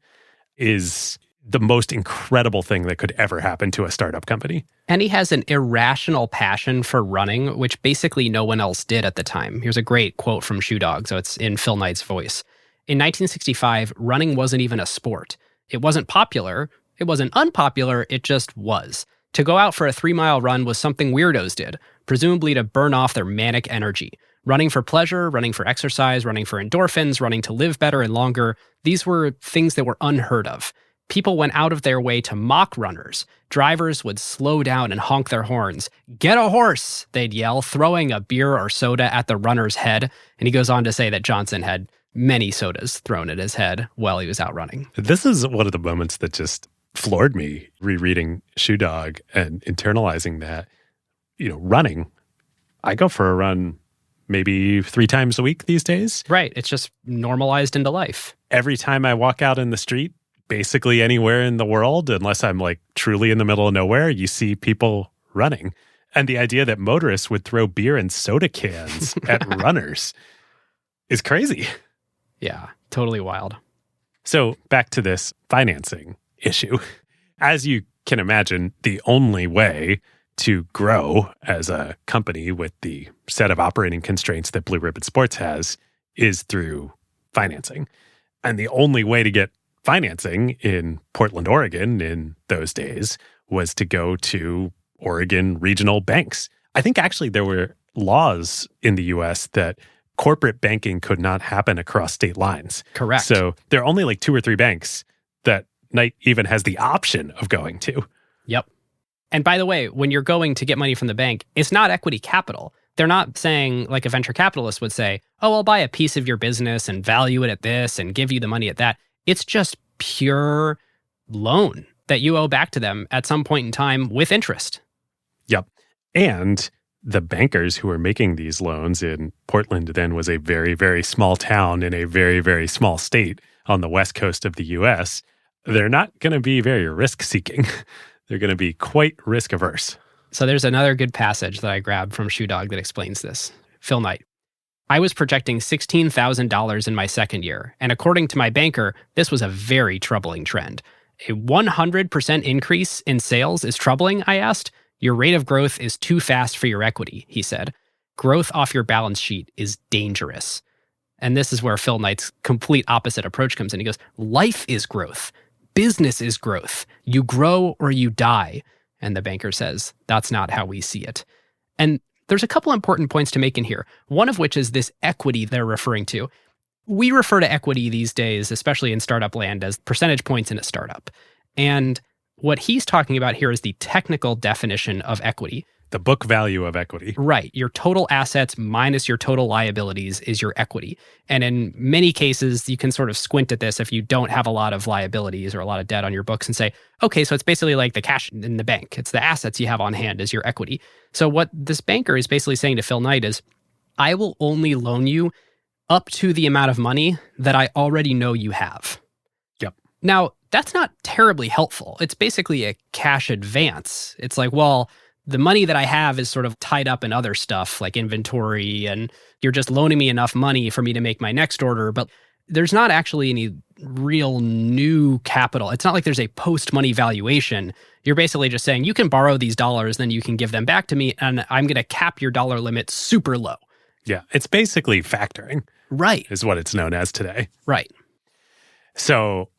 is the most incredible thing that could ever happen to a startup company. And he has an irrational passion for running, which basically no one else did at the time. Here's a great quote from Shoe Dog, so it's in Phil Knight's voice. In 1965, running wasn't even a sport. It wasn't popular. It wasn't unpopular. It just was. To go out for a 3-mile run was something weirdos did, presumably to burn off their manic energy. Running for pleasure, running for exercise, running for endorphins, running to live better and longer. These were things that were unheard of. People went out of their way to mock runners. Drivers would slow down and honk their horns. "Get a horse," they'd yell, throwing a beer or soda at the runner's head. And he goes on to say that Johnson had many sodas thrown at his head while he was out running. This is one of the moments that just floored me, rereading Shoe Dog and internalizing that, running. I go for a run maybe 3 times a week these days. Right. It's just normalized into life. Every time I walk out in the street, basically anywhere in the world, unless I'm like truly in the middle of nowhere, you see people running. And the idea that motorists would throw beer and soda cans at runners is crazy. Yeah, totally wild. So back to this financing issue. As you can imagine, the only way to grow as a company with the set of operating constraints that Blue Ribbon Sports has is through financing. And the only way to get financing in Portland, Oregon in those days was to go to Oregon regional banks. I think actually there were laws in the US that corporate banking could not happen across state lines. Correct. So there are only like 2 or 3 banks that Knight even has the option of going to. Yep. And by the way, when you're going to get money from the bank, it's not equity capital. They're not saying, like a venture capitalist would say, "Oh, I'll buy a piece of your business and value it at this and give you the money at that." It's just pure loan that you owe back to them at some point in time with interest. Yep. And the bankers who were making these loans in Portland then was a very, very small town in a very, very small state on the west coast of the US. They're not going to be very risk-seeking. They're going to be quite risk-averse. So there's another good passage that I grabbed from Shoe Dog that explains this. Phil Knight. "I was projecting $16,000 in my second year, and according to my banker, this was a very troubling trend. A 100% increase in sales is troubling, I asked. Your rate of growth is too fast for your equity, he said. Growth off your balance sheet is dangerous." And this is where Phil Knight's complete opposite approach comes in. He goes, life is growth. Business is growth. You grow or you die. And the banker says, that's not how we see it. And there's a couple important points to make in here, one of which is this equity they're referring to. We refer to equity these days, especially in startup land, as percentage points in a startup. And what he's talking about here is the technical definition of equity. The book value of equity. Right. Your total assets minus your total liabilities is your equity. And in many cases, you can sort of squint at this if you don't have a lot of liabilities or a lot of debt on your books and say, okay, so it's basically like the cash in the bank. It's the assets you have on hand is your equity. So what this banker is basically saying to Phil Knight is, I will only loan you up to the amount of money that I already know you have. Yep. Now, that's not terribly helpful. It's basically a cash advance. It's like, well, the money that I have is sort of tied up in other stuff like inventory, and you're just loaning me enough money for me to make my next order. But there's not actually any real new capital. It's not like there's a post-money valuation. You're basically just saying you can borrow these dollars, then you can give them back to me, and I'm going to cap your dollar limit super low. Yeah, it's basically factoring. Right. Is what it's known as today. Right. So,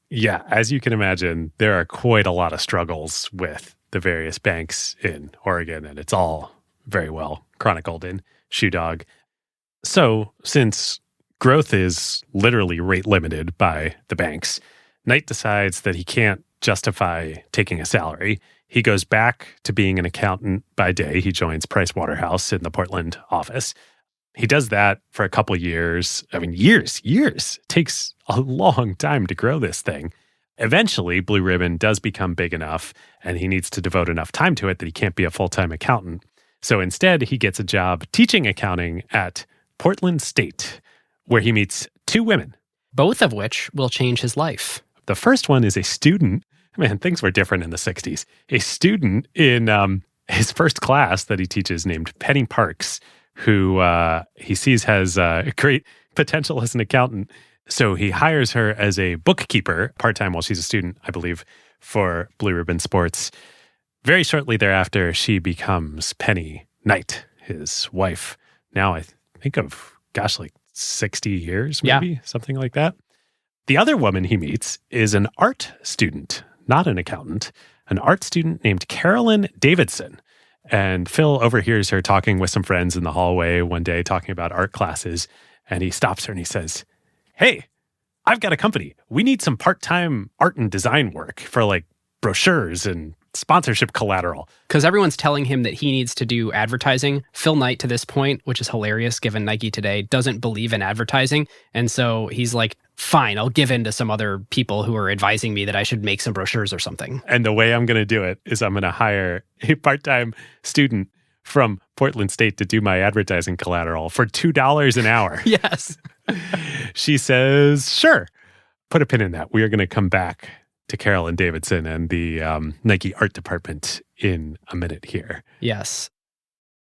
yeah, as you can imagine, there are quite a lot of struggles with the various banks in Oregon, and it's all very well chronicled in Shoe Dog. So, since growth is literally rate limited by the banks, Knight decides that he can't justify taking a salary. He goes back to being an accountant by day. He joins Price Waterhouse in the Portland office. He does that for a couple of years. I mean, years. It takes a long time to grow this thing. Eventually, Blue Ribbon does become big enough, and he needs to devote enough time to it that he can't be a full-time accountant. So instead, he gets a job teaching accounting at Portland State, where he meets two women. Both of which will change his life. The first one is a student. Man, things were different in the 60s. A student in his first class that he teaches named Penny Parks, who he sees has great potential as an accountant. So he hires her as a bookkeeper part-time while she's a student, I believe, for Blue Ribbon Sports. Very shortly thereafter, she becomes Penny Knight, his wife. Now I think of, like 60 years, maybe, something like that. The other woman he meets is an art student, not an accountant, an art student named Carolyn Davidson. And Phil overhears her talking with some friends in the hallway one day, talking about art classes. And he stops her and he says, hey, I've got a company. We need some part-time art and design work for like brochures and sponsorship collateral. Because everyone's telling him that he needs to do advertising. Phil Knight, to this point, which is hilarious given Nike today, doesn't believe in advertising. And so he's like, fine, I'll give in to some other people who are advising me that I should make some brochures or something. And the way I'm going to do it is I'm going to hire a part-time student from Portland State to do my advertising collateral for $2 an hour. Yes. She says, sure. Put a pin in that. We are going to come back to Carolyn Davidson and the Nike art department in a minute here. Yes.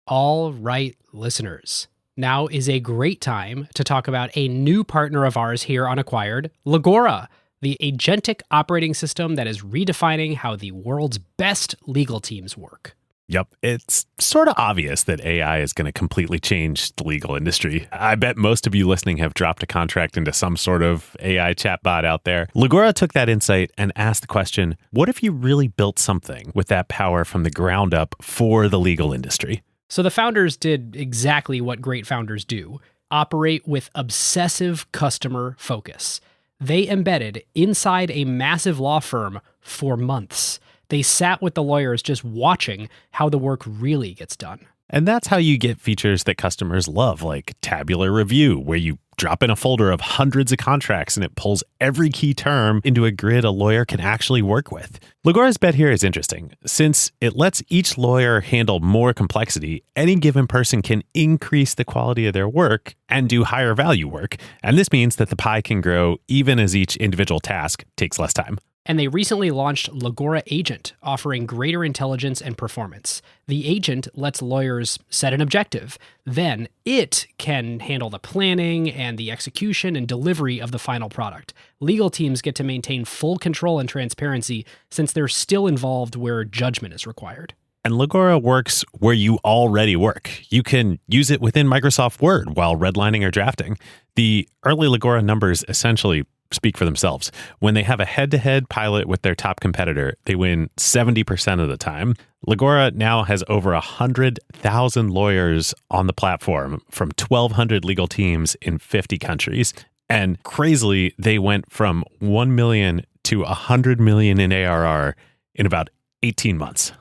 All right, listeners. Now is a great time to talk about a new partner of ours here on Acquired, Legora, the agentic operating system that is redefining how the world's best legal teams work. Yep. It's sort of obvious that AI is going to completely change the legal industry. I bet most of you listening have dropped a contract into some sort of AI chatbot out there. Legora took that insight and asked the question, what if you really built something with that power from the ground up for the legal industry? So the founders did exactly what great founders do, operate with obsessive customer focus. They embedded inside a massive law firm for months. They sat with the lawyers just watching how the work really gets done. And that's how you get features that customers love, like Tabular Review, where you drop in a folder of hundreds of contracts and it pulls every key term into a grid a lawyer can actually work with. Legora's bet here is interesting. Since it lets each lawyer handle more complexity, any given person can increase the quality of their work and do higher value work. And this means that the pie can grow even as each individual task takes less time. And they recently launched Legora Agent, offering greater intelligence and performance. The agent lets lawyers set an objective. Then it can handle the planning and the execution and delivery of the final product. Legal teams get to maintain full control and transparency since they're still involved where judgment is required. And Legora works where you already work. You can use it within Microsoft Word while redlining or drafting. The early Legora numbers essentially speak for themselves. When they have a head-to-head pilot with their top competitor, they win 70% of the time. Legora now has over 100,000 lawyers on the platform from 1,200 legal teams in 50 countries. And crazily, they went from 1 million to 100 million in ARR in about 18 months.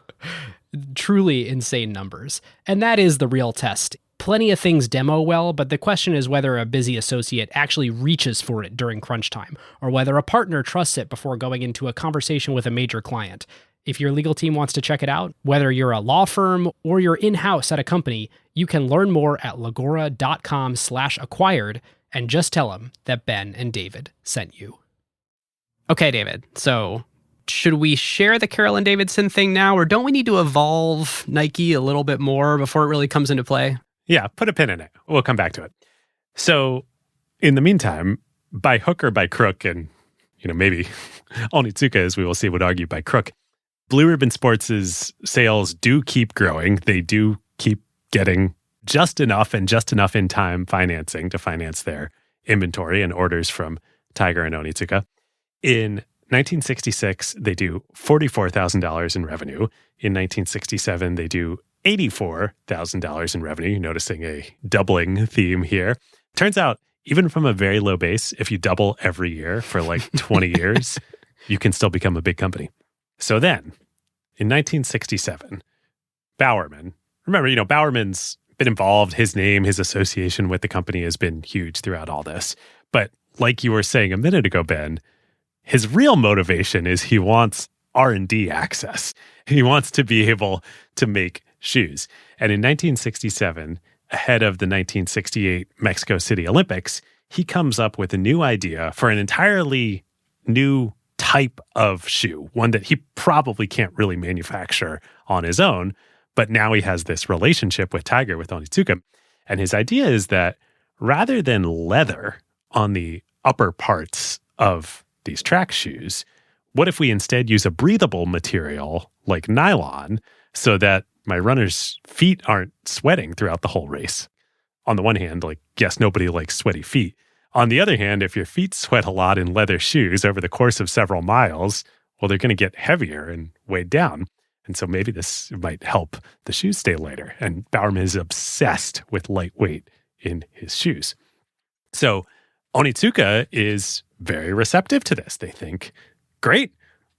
Truly insane numbers. And that is the real test. Plenty of things demo well, but the question is whether a busy associate actually reaches for it during crunch time, or whether a partner trusts it before going into a conversation with a major client. If your legal team wants to check it out, whether you're a law firm or you're in-house at a company, you can learn more at legora.com/acquired and just tell them that Ben and David sent you. Okay, David, so should we share the Carolyn Davidson thing now, or don't we need to evolve Nike a little bit more before it really comes into play? Yeah, put a pin in it. We'll come back to it. So in the meantime, by hook or by crook, and maybe Onitsuka, as we will see, would argue by crook, Blue Ribbon Sports' sales do keep growing. They do keep getting just enough and just enough in time financing to finance their inventory and orders from Tiger and Onitsuka. In 1966, they do $44,000 in revenue. In 1967, they do $84,000 in revenue. You're noticing a doubling theme here. Turns out, even from a very low base, if you double every year for like 20 years, you can still become a big company. So then, in 1967, Bowerman, remember, Bowerman's been involved. His name, his association with the company has been huge throughout all this. But like you were saying a minute ago, Ben, his real motivation is he wants R&D access. He wants to be able to make shoes. And in 1967, ahead of the 1968 Mexico City Olympics, he comes up with a new idea for an entirely new type of shoe, one that he probably can't really manufacture on his own. But now he has this relationship with Tiger, with Onitsuka. And his idea is that rather than leather on the upper parts of these track shoes, what if we instead use a breathable material like nylon so that my runner's feet aren't sweating throughout the whole race? On the one hand, yes, nobody likes sweaty feet. On the other hand, if your feet sweat a lot in leather shoes over the course of several miles, well, they're going to get heavier and weighed down. And so maybe this might help the shoes stay lighter. And Bowerman is obsessed with lightweight in his shoes. So Onitsuka is very receptive to this. They think, great,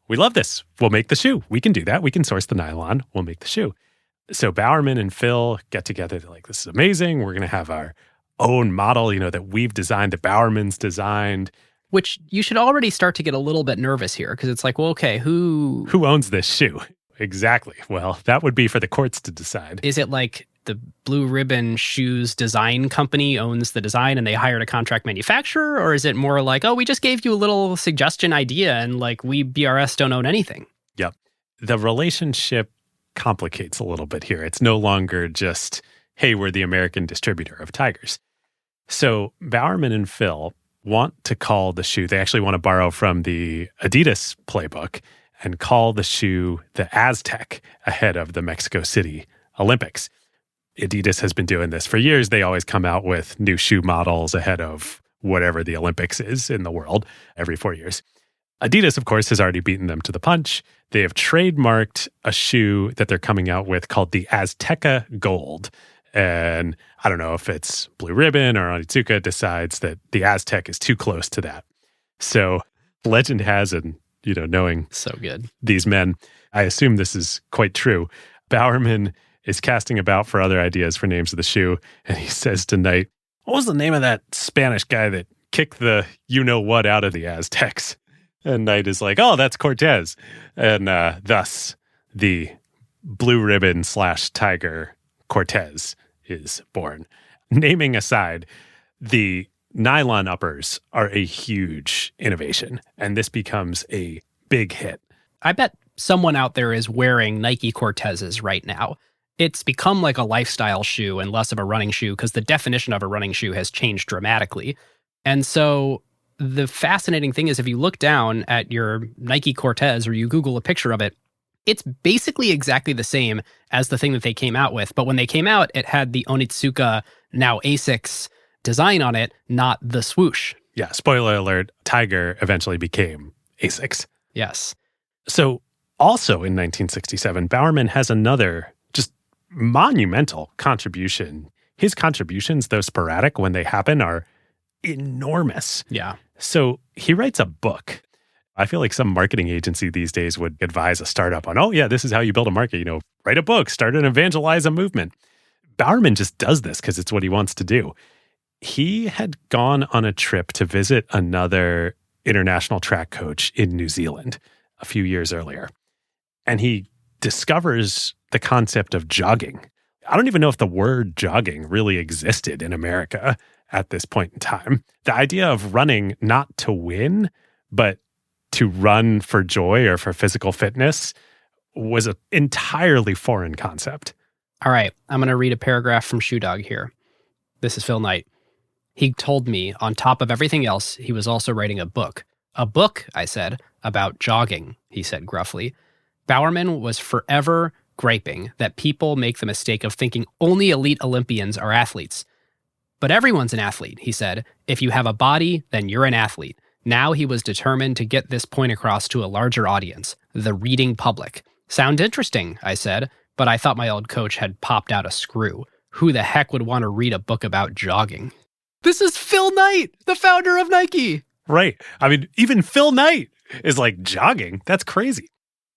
we love this. We'll make the shoe. We can do that. We can source the nylon. We'll make the shoe. So Bowerman and Phil get together. They're like, this is amazing. We're going to have our own model, that we've designed, that Bowerman's designed. Which you should already start to get a little bit nervous here, because it's like, well, okay, who owns this shoe? Exactly. Well, that would be for the courts to decide. Is it like the Blue Ribbon Shoes design company owns the design and they hired a contract manufacturer? Or is it more like, oh, we just gave you a little suggestion idea and we BRS don't own anything? Yep. The relationship complicates a little bit here. It's no longer just, hey, we're the American distributor of Tigers. So Bowerman and Phil want to call the shoe, they actually want to borrow from the Adidas playbook and call the shoe the Aztec ahead of the Mexico City Olympics. Adidas has been doing this for years. They always come out with new shoe models ahead of whatever the Olympics is in the world every 4 years. Adidas, of course, has already beaten them to the punch. They have trademarked a shoe that they're coming out with called the Azteca Gold. And I don't know if it's Blue Ribbon or Onitsuka decides that the Aztec is too close to that. So legend has it, knowing so good these men, I assume this is quite true. Bowerman is casting about for other ideas for names of the shoe. And he says to Knight, what was the name of that Spanish guy that kicked the you-know-what out of the Aztecs? And Knight is like, oh, that's Cortez. And thus, the Blue Ribbon / Tiger Cortez is born. Naming aside, the nylon uppers are a huge innovation, and this becomes a big hit. I bet someone out there is wearing Nike Cortezes right now. It's become like a lifestyle shoe and less of a running shoe because the definition of a running shoe has changed dramatically. And so the fascinating thing is if you look down at your Nike Cortez or you Google a picture of it, it's basically exactly the same as the thing that they came out with. But when they came out, it had the Onitsuka, now Asics design on it, not the swoosh Yeah, spoiler alert, Tiger eventually became Asics. Yes. So also in 1967, Bowerman has another just monumental contribution. His contributions, though sporadic when they happen, are enormous. Yeah. So he writes a book. I feel like some marketing agency these days would advise a startup on, oh yeah, this is how you build a market. Write a book, start and evangelize a movement. Bowerman just does this because it's what he wants to do. He had gone on a trip to visit another international track coach in New Zealand a few years earlier. And he discovers the concept of jogging. I don't even know if the word jogging really existed in America at this point in time. The idea of running not to win, but to run for joy or for physical fitness was an entirely foreign concept. All right, I'm going to read a paragraph from Shoe Dog here. This is Phil Knight. He told me, on top of everything else, he was also writing a book. A book, I said, about jogging, he said gruffly. Bowerman was forever griping that people make the mistake of thinking only elite Olympians are athletes. But everyone's an athlete, he said. If you have a body, then you're an athlete. Now he was determined to get this point across to a larger audience, the reading public. Sound interesting, I said, but I thought my old coach had popped out a screw. Who the heck would want to read a book about jogging? This is Phil Knight, the founder of Nike. Right. I mean, even Phil Knight is like, jogging? That's crazy.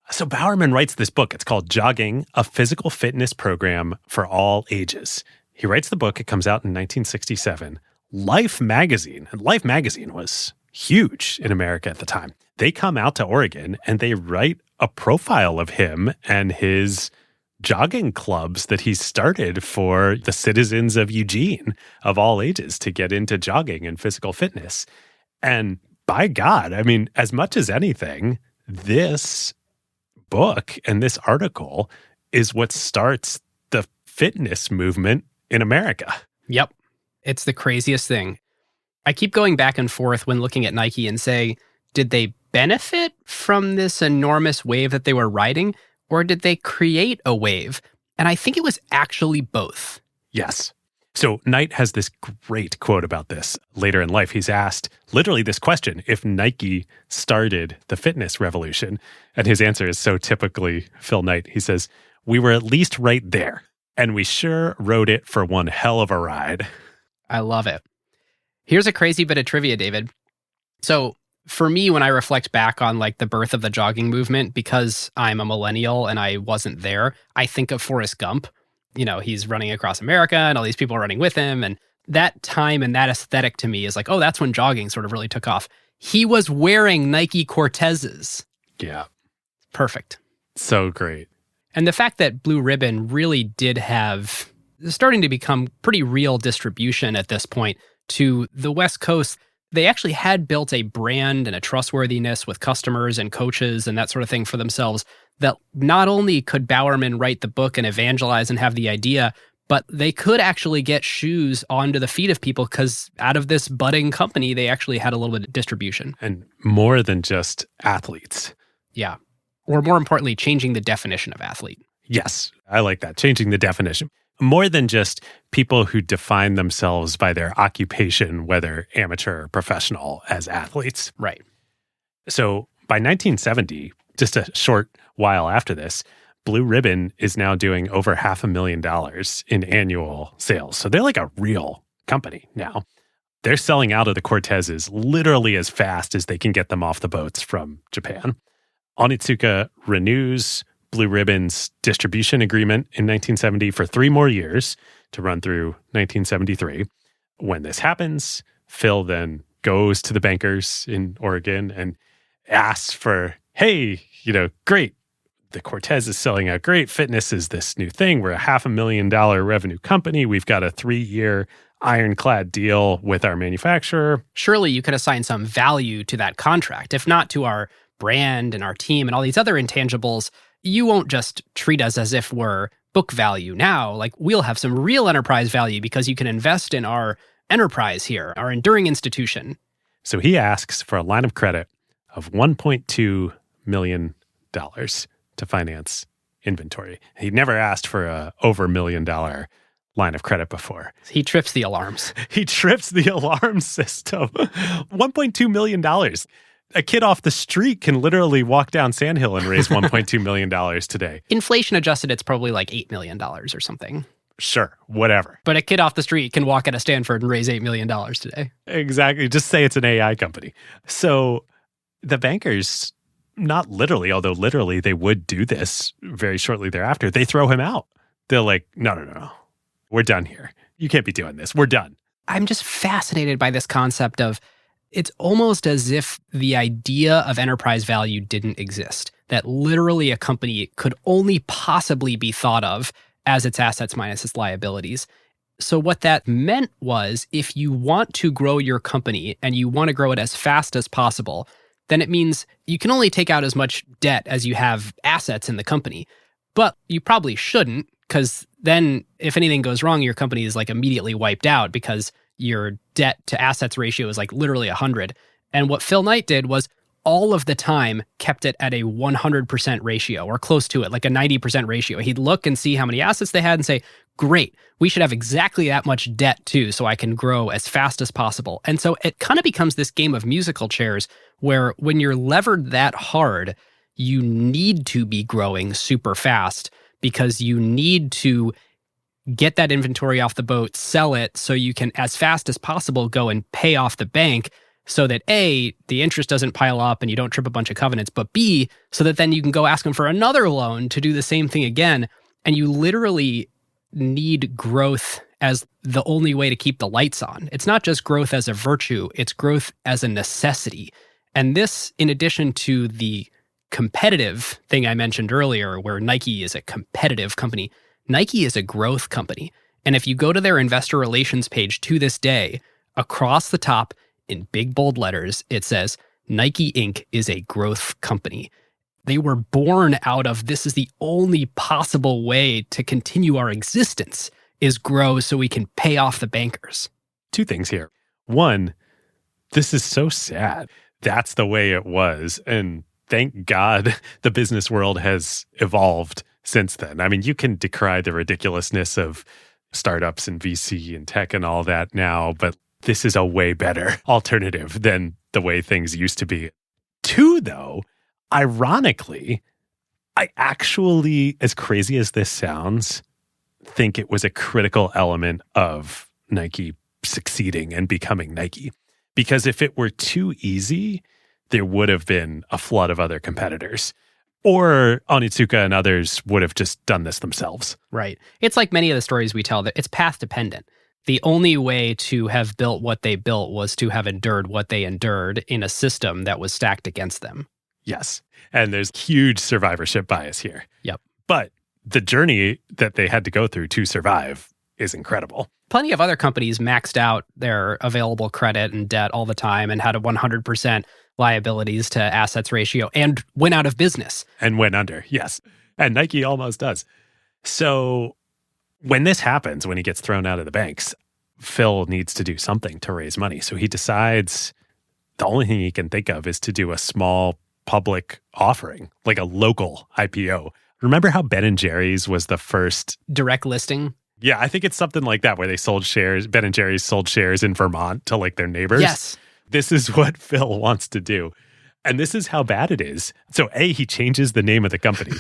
So Bowerman writes this book. It's called Jogging, a Physical Fitness Program for All Ages. He writes the book. It comes out in 1967. Life magazine, and Life magazine was huge in America at the time. They come out to Oregon and they write a profile of him and his jogging clubs that he started for the citizens of Eugene of all ages to get into jogging and physical fitness. And by God, I mean, as much as anything, this book and this article is what starts the fitness movement in America. Yep. It's the craziest thing. I keep going back and forth when looking at Nike and say, did they benefit from this enormous wave that they were riding, or did they create a wave? And I think it was actually both. Yes. So Knight has this great quote about this later in life. He's asked literally this question, if Nike started the fitness revolution. And his answer is so typically Phil Knight. He says, we were at least right there, and we sure rode it for one hell of a ride. I love it. Here's a crazy bit of trivia, David. So for me, when I reflect back on like the birth of the jogging movement, because I'm a millennial and I wasn't there, I think of Forrest Gump. You know, he's running across America and all these people are running with him. And that time and that aesthetic to me is like, oh, that's when jogging sort of really took off. He was wearing Nike Cortezes. Yeah. Perfect. So great. And the fact that Blue Ribbon really did have starting to become pretty real distribution at this point to the West Coast. They actually had built a brand and a trustworthiness with customers and coaches and that sort of thing for themselves that not only could Bowerman write the book and evangelize and have the idea, but they could actually get shoes onto the feet of people because out of this budding company, they actually had a little bit of distribution. And more than just athletes. Yeah. Or more importantly, changing the definition of athlete. Yes, I like that. Changing the definition. More than just people who define themselves by their occupation, whether amateur or professional, as athletes. Right. So by 1970, just a short while after this, Blue Ribbon is now doing over $500,000 in annual sales. So they're like a real company now. They're selling out of the Cortezes literally as fast as they can get them off the boats from Japan. Onitsuka renews Blue Ribbon's distribution agreement in 1970 for 3 more years to run through 1973. When this happens, Phil then goes to the bankers in Oregon and asks for, hey, great. The Cortez is selling out great. Fitness is this new thing. We're a $500,000 revenue company. We've got a 3-year ironclad deal with our manufacturer. Surely you could assign some value to that contract, if not to our brand and our team and all these other intangibles. You won't just treat us as if we're book value now. Like, we'll have some real enterprise value because you can invest in our enterprise here, our enduring institution. So he asks for a line of credit of $1.2 million to finance inventory. He never asked for a over $1 million line of credit before. He trips the alarms. He trips the alarm system. $1.2 million. A kid off the street can literally walk down Sandhill and raise $1.2 million today. Inflation adjusted, it's probably like $8 million or something. Sure, whatever. But a kid off the street can walk out of Stanford and raise $8 million today. Exactly. Just say it's an AI company. So the bankers, not literally, although literally they would do this very shortly thereafter, they throw him out. They're like, no. We're done here. You can't be doing this. We're done. I'm just fascinated by this concept of it's almost as if the idea of enterprise value didn't exist, that literally a company could only possibly be thought of as its assets minus its liabilities. So what that meant was if you want to grow your company and you want to grow it as fast as possible, then it means you can only take out as much debt as you have assets in the company. But you probably shouldn't, because then if anything goes wrong, your company is like immediately wiped out because your debt to assets ratio is like literally 100. And what Phil Knight did was all of the time kept it at a 100% ratio or close to it, like a 90% ratio. He'd look and see how many assets they had and say, great, we should have exactly that much debt too, so I can grow as fast as possible. And so it kind of becomes this game of musical chairs where when you're levered that hard, you need to be growing super fast because you need to get that inventory off the boat, sell it so you can, as fast as possible, go and pay off the bank so that A, the interest doesn't pile up and you don't trip a bunch of covenants, but B, so that then you can go ask them for another loan to do the same thing again. And you literally need growth as the only way to keep the lights on. It's not just growth as a virtue, it's growth as a necessity. And this, in addition to the competitive thing I mentioned earlier, where Nike is a competitive company, Nike is a growth company. And if you go to their investor relations page to this day, across the top in big bold letters, it says, Nike Inc. is a growth company. They were born out of this is the only possible way to continue our existence is grow so we can pay off the bankers. Two things here. One, this is so sad. That's the way it was. And thank God the business world has evolved since then. I mean, you can decry the ridiculousness of startups and VC and tech and all that now, but this is a way better alternative than the way things used to be. Two, though, ironically, I actually, as crazy as this sounds, think it was a critical element of Nike succeeding and becoming Nike. Because if it were too easy, there would have been a flood of other competitors. Or Onitsuka and others would have just done this themselves. Right. It's like many of the stories we tell, that it's path dependent. The only way to have built what they built was to have endured what they endured in a system that was stacked against them. Yes. And there's huge survivorship bias here. Yep. But the journey that they had to go through to survive is incredible. Plenty of other companies maxed out their available credit and debt all the time and had a 100% liabilities to assets ratio and went out of business. And went under, yes. And Nike almost does. So when this happens, when he gets thrown out of the banks, Phil needs to do something to raise money. So he decides the only thing he can think of is to do a small public offering, like a local IPO. Remember how Ben & Jerry's was the first direct listing? Yeah, I think it's something like that where they sold shares, Ben & Jerry's sold shares in Vermont to like their neighbors. Yes. This is what Phil wants to do. And this is how bad it is. So A, he changes the name of the company.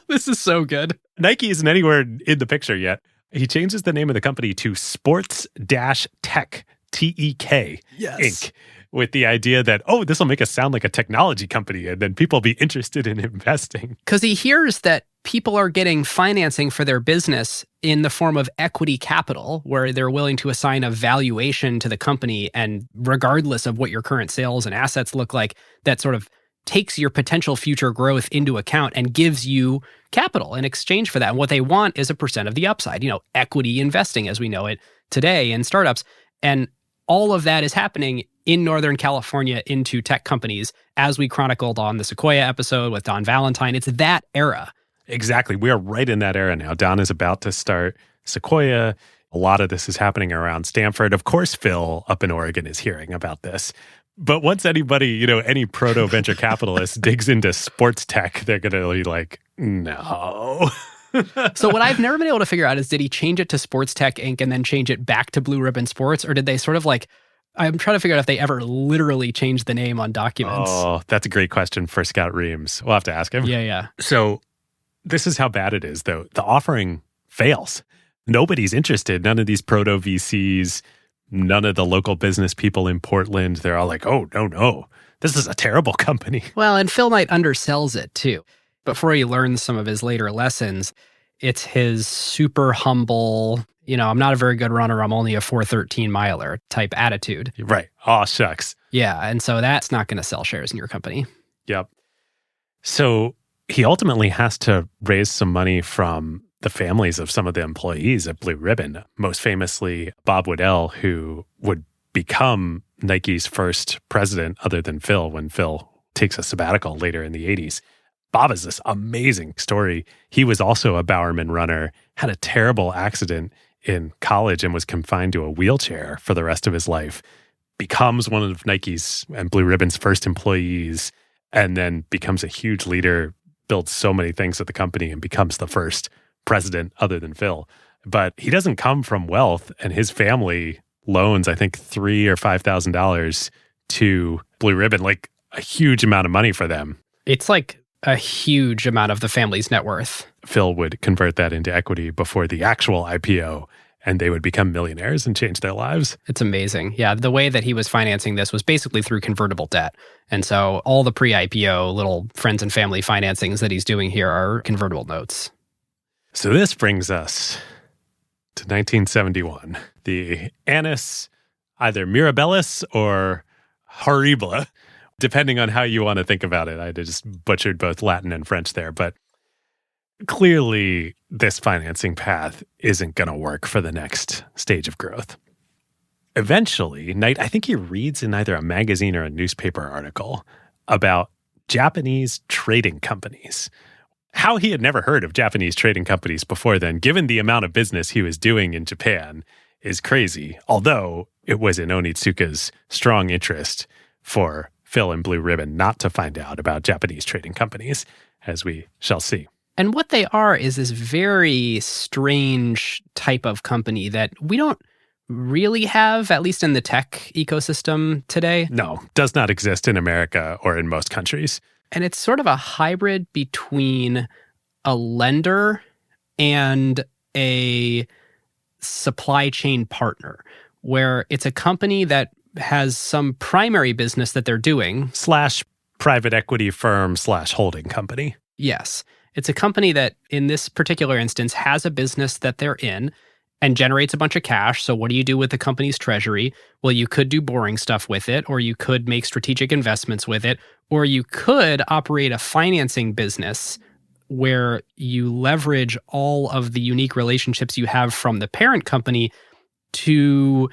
This is so good. Nike isn't anywhere in the picture yet. He changes the name of the company to Sports-Tech, T-E-K, Yes. Inc., with the idea that, oh, this will make us sound like a technology company, and then people will be interested in investing. Because he hears that people are getting financing for their business in the form of equity capital, where they're willing to assign a valuation to the company, and regardless of what your current sales and assets look like, that sort of takes your potential future growth into account and gives you capital in exchange for that. And what they want is a percent of the upside, equity investing as we know it today in startups. And all of that is happening in Northern California into tech companies, as we chronicled on the Sequoia episode with Don Valentine. It's that era. Exactly. We are right in that era now. Don is about to start Sequoia. A lot of this is happening around Stanford. Of course, Phil up in Oregon is hearing about this. But once anybody, any proto-venture capitalist digs into sports tech, they're going to be like, no. So what I've never been able to figure out is, did he change it to Sports Tech Inc. and then change it back to Blue Ribbon Sports? Or did they sort of like, I'm trying to figure out if they ever literally changed the name on documents. Oh, that's a great question for Scott Reams. We'll have to ask him. Yeah. So this is how bad it is, though. The offering fails. Nobody's interested. None of these proto VCs, none of the local business people in Portland. They're all like, oh, no. This is a terrible company. Well, and Phil Knight undersells it too. Before he learns some of his later lessons, it's his super humble, I'm not a very good runner, I'm only a 4:13 miler type attitude. Right. Oh, shucks. Yeah. And so that's not going to sell shares in your company. Yep. So he ultimately has to raise some money from the families of some of the employees at Blue Ribbon, most famously Bob Woodell, who would become Nike's first president other than Phil when Phil takes a sabbatical later in the 80s. Bob has this amazing story. He was also a Bowerman runner, had a terrible accident in college and was confined to a wheelchair for the rest of his life, becomes one of Nike's and Blue Ribbon's first employees, and then becomes a huge leader, builds so many things at the company, and becomes the first president other than Phil. But he doesn't come from wealth, and his family loans, I think, $3,000 or $5,000 to Blue Ribbon, like a huge amount of money for them. It's like a huge amount of the family's net worth. Phil would convert that into equity before the actual IPO, and they would become millionaires and change their lives. It's amazing. Yeah, the way that he was financing this was basically through convertible debt. And so all the pre-IPO little friends and family financings that he's doing here are convertible notes. So this brings us to 1971. The Annus, either Mirabilis or Horribla, depending on how you want to think about it. I just butchered both Latin and French there, but clearly this financing path isn't going to work for the next stage of growth. Eventually, Knight, I think he reads in either a magazine or a newspaper article about Japanese trading companies. How he had never heard of Japanese trading companies before then, given the amount of business he was doing in Japan, is crazy. Although it was in Onitsuka's strong interest for Phil and Blue Ribbon not to find out about Japanese trading companies, as we shall see. And what they are is this very strange type of company that we don't really have, at least in the tech ecosystem today. No, does not exist in America or in most countries. And it's sort of a hybrid between a lender and a supply chain partner, where it's a company that has some primary business that they're doing. / private equity firm / holding company. Yes. It's a company that, in this particular instance, has a business that they're in and generates a bunch of cash. So what do you do with the company's treasury? Well, you could do boring stuff with it, or you could make strategic investments with it, or you could operate a financing business where you leverage all of the unique relationships you have from the parent company to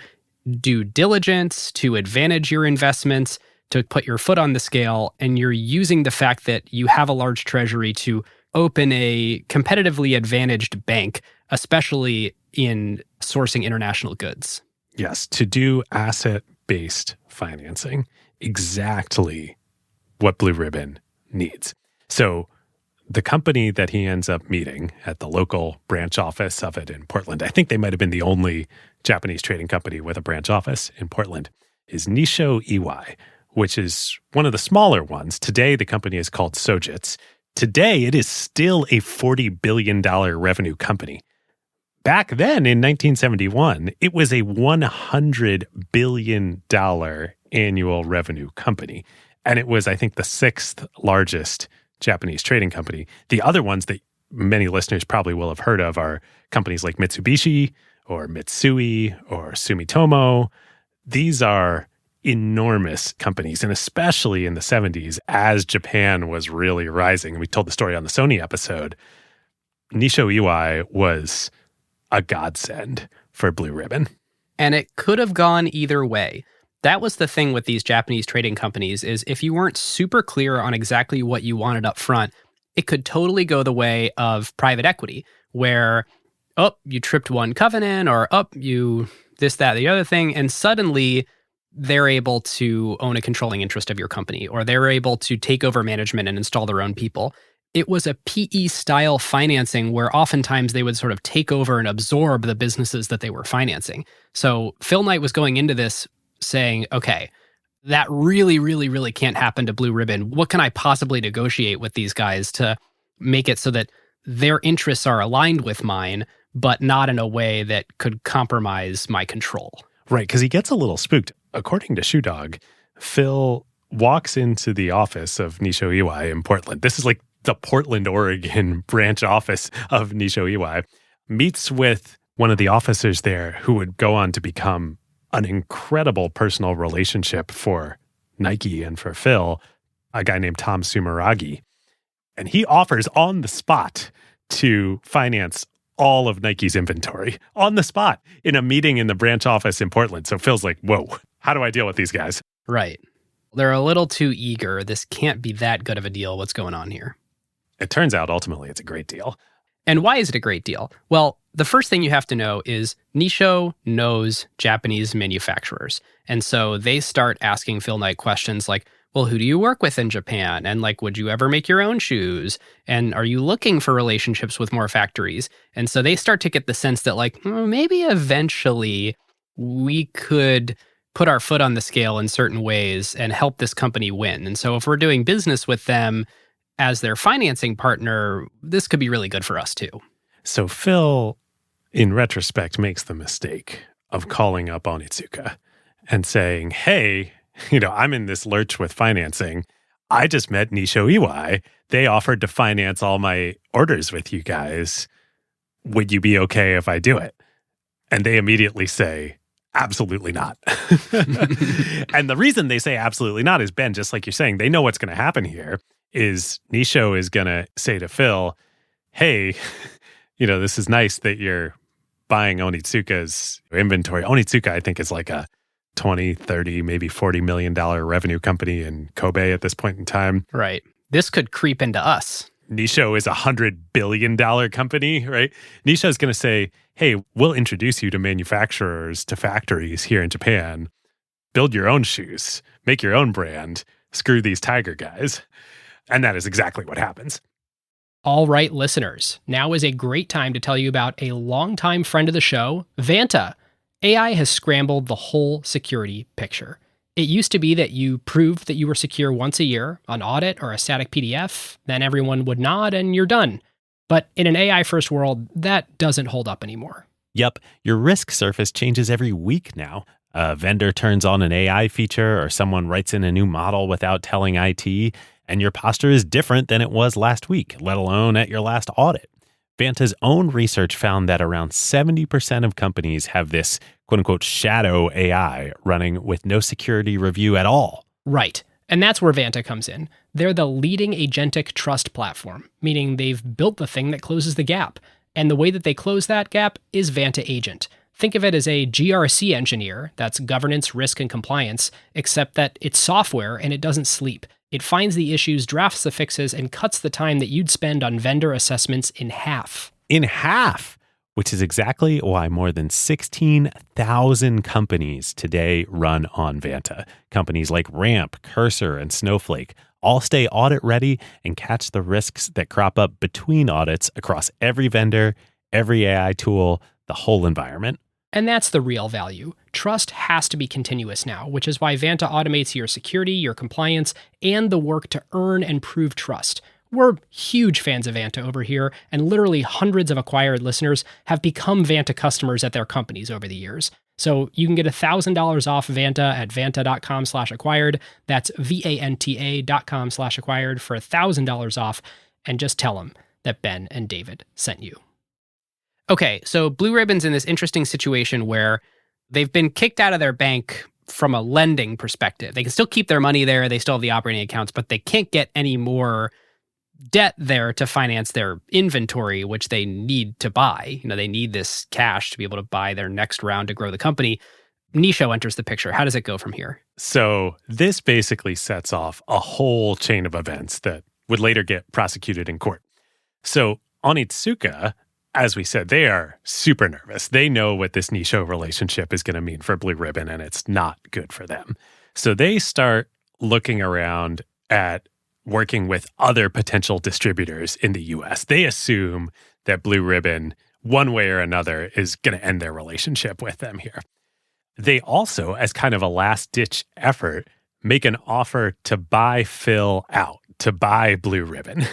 due diligence, to advantage your investments, to put your foot on the scale, and you're using the fact that you have a large treasury to open a competitively advantaged bank, especially in sourcing international goods. Yes, to do asset-based financing, exactly what Blue Ribbon needs. So the company that he ends up meeting at the local branch office of it in Portland, I think they might have been the only Japanese trading company with a branch office in Portland, is Nisho Iwai, which is one of the smaller ones. Today, the company is called Sojitz. Today, it is still a $40 billion revenue company. Back then, in 1971, it was a $100 billion annual revenue company. And it was, I think, the 6th largest Japanese trading company. The other ones that many listeners probably will have heard of are companies like Mitsubishi or Mitsui or Sumitomo. These are enormous companies, and especially in the 70s, as Japan was really rising. We told the story on the Sony episode. Nisho Iwai was a godsend for Blue Ribbon. And it could have gone either way. That was the thing with these Japanese trading companies, is if you weren't super clear on exactly what you wanted up front, it could totally go the way of private equity, where, you tripped one covenant, or you this, that, the other thing, and suddenly they're able to own a controlling interest of your company, or they're able to take over management and install their own people. It was a PE-style financing where oftentimes they would sort of take over and absorb the businesses that they were financing. So Phil Knight was going into this saying, okay, that really, really, really can't happen to Blue Ribbon. What can I possibly negotiate with these guys to make it so that their interests are aligned with mine, but not in a way that could compromise my control? Right, because he gets a little spooked. According to Shoe Dog, Phil walks into the office of Nisho Iwai in Portland. This is like the Portland, Oregon branch office of Nisho Iwai, meets with one of the officers there who would go on to become an incredible personal relationship for Nike and for Phil, a guy named Tom Sumeragi. And he offers on the spot to finance all of Nike's inventory on the spot in a meeting in the branch office in Portland. So Phil's like, whoa, how do I deal with these guys? Right. They're a little too eager. This can't be that good of a deal. What's going on here? It turns out ultimately it's a great deal. And why is it a great deal? Well, the first thing you have to know is Nisho knows Japanese manufacturers. And so they start asking Phil Knight questions like, well, who do you work with in Japan? And like, would you ever make your own shoes? And are you looking for relationships with more factories? And so they start to get the sense that like, maybe eventually we could put our foot on the scale in certain ways and help this company win. And so if we're doing business with them as their financing partner, this could be really good for us too. So Phil, in retrospect, makes the mistake of calling up Onitsuka and saying, hey, I'm in this lurch with financing. I just met Nisho Iwai. They offered to finance all my orders with you guys. Would you be okay if I do it? And they immediately say, absolutely not. And the reason they say absolutely not is, Ben, just like you're saying, they know what's going to happen here is Nisho is going to say to Phil, hey, this is nice that you're buying Onitsuka's inventory. Onitsuka, I think, is like a 20, 30, maybe $40 million revenue company in Kobe at this point in time. Right. This could creep into us. Nisho is a $100 billion company, right? Nisho is going to say, hey, we'll introduce you to manufacturers, to factories here in Japan. Build your own shoes. Make your own brand. Screw these Tiger guys. And that is exactly what happens. All right, listeners. Now is a great time to tell you about a longtime friend of the show, Vanta. AI has scrambled the whole security picture. It used to be that you proved that you were secure once a year, an audit or a static PDF, then everyone would nod and you're done. But in an AI-first world, that doesn't hold up anymore. Yep, your risk surface changes every week now. A vendor turns on an AI feature or someone writes in a new model without telling IT, and your posture is different than it was last week, let alone at your last audit. Vanta's own research found that around 70% of companies have this quote-unquote shadow AI running with no security review at all. Right. And that's where Vanta comes in. They're the leading agentic trust platform, meaning they've built the thing that closes the gap. And the way that they close that gap is Vanta Agent. Think of it as a GRC engineer, that's governance, risk, and compliance, except that it's software and it doesn't sleep. It finds the issues, drafts the fixes, and cuts the time that you'd spend on vendor assessments in half. In half! Which is exactly why more than 16,000 companies today run on Vanta. Companies like Ramp, Cursor, and Snowflake all stay audit ready and catch the risks that crop up between audits across every vendor, every AI tool, the whole environment. And that's the real value. Trust has to be continuous now, which is why Vanta automates your security, your compliance, and the work to earn and prove trust. We're huge fans of Vanta over here, and literally hundreds of acquired listeners have become Vanta customers at their companies over the years. So you can get $1,000 off Vanta at vanta.com/acquired. That's VANTA.com/acquired for $1,000 off, and just tell them that Ben and David sent you. Okay, so Blue Ribbon's in this interesting situation where they've been kicked out of their bank from a lending perspective. They can still keep their money there, they still have the operating accounts, but they can't get any more debt there to finance their inventory, which they need to buy. They need this cash to be able to buy their next round to grow the company. Nisho enters the picture. How does it go from here? So this basically sets off a whole chain of events that would later get prosecuted in court. So Onitsuka, as we said, they are super nervous. They know what this Nisho relationship is going to mean for Blue Ribbon, and it's not good for them. So they start looking around at working with other potential distributors in the US. They assume that Blue Ribbon, one way or another, is going to end their relationship with them here. They also, as kind of a last-ditch effort, make an offer to buy Phil out, to buy Blue Ribbon.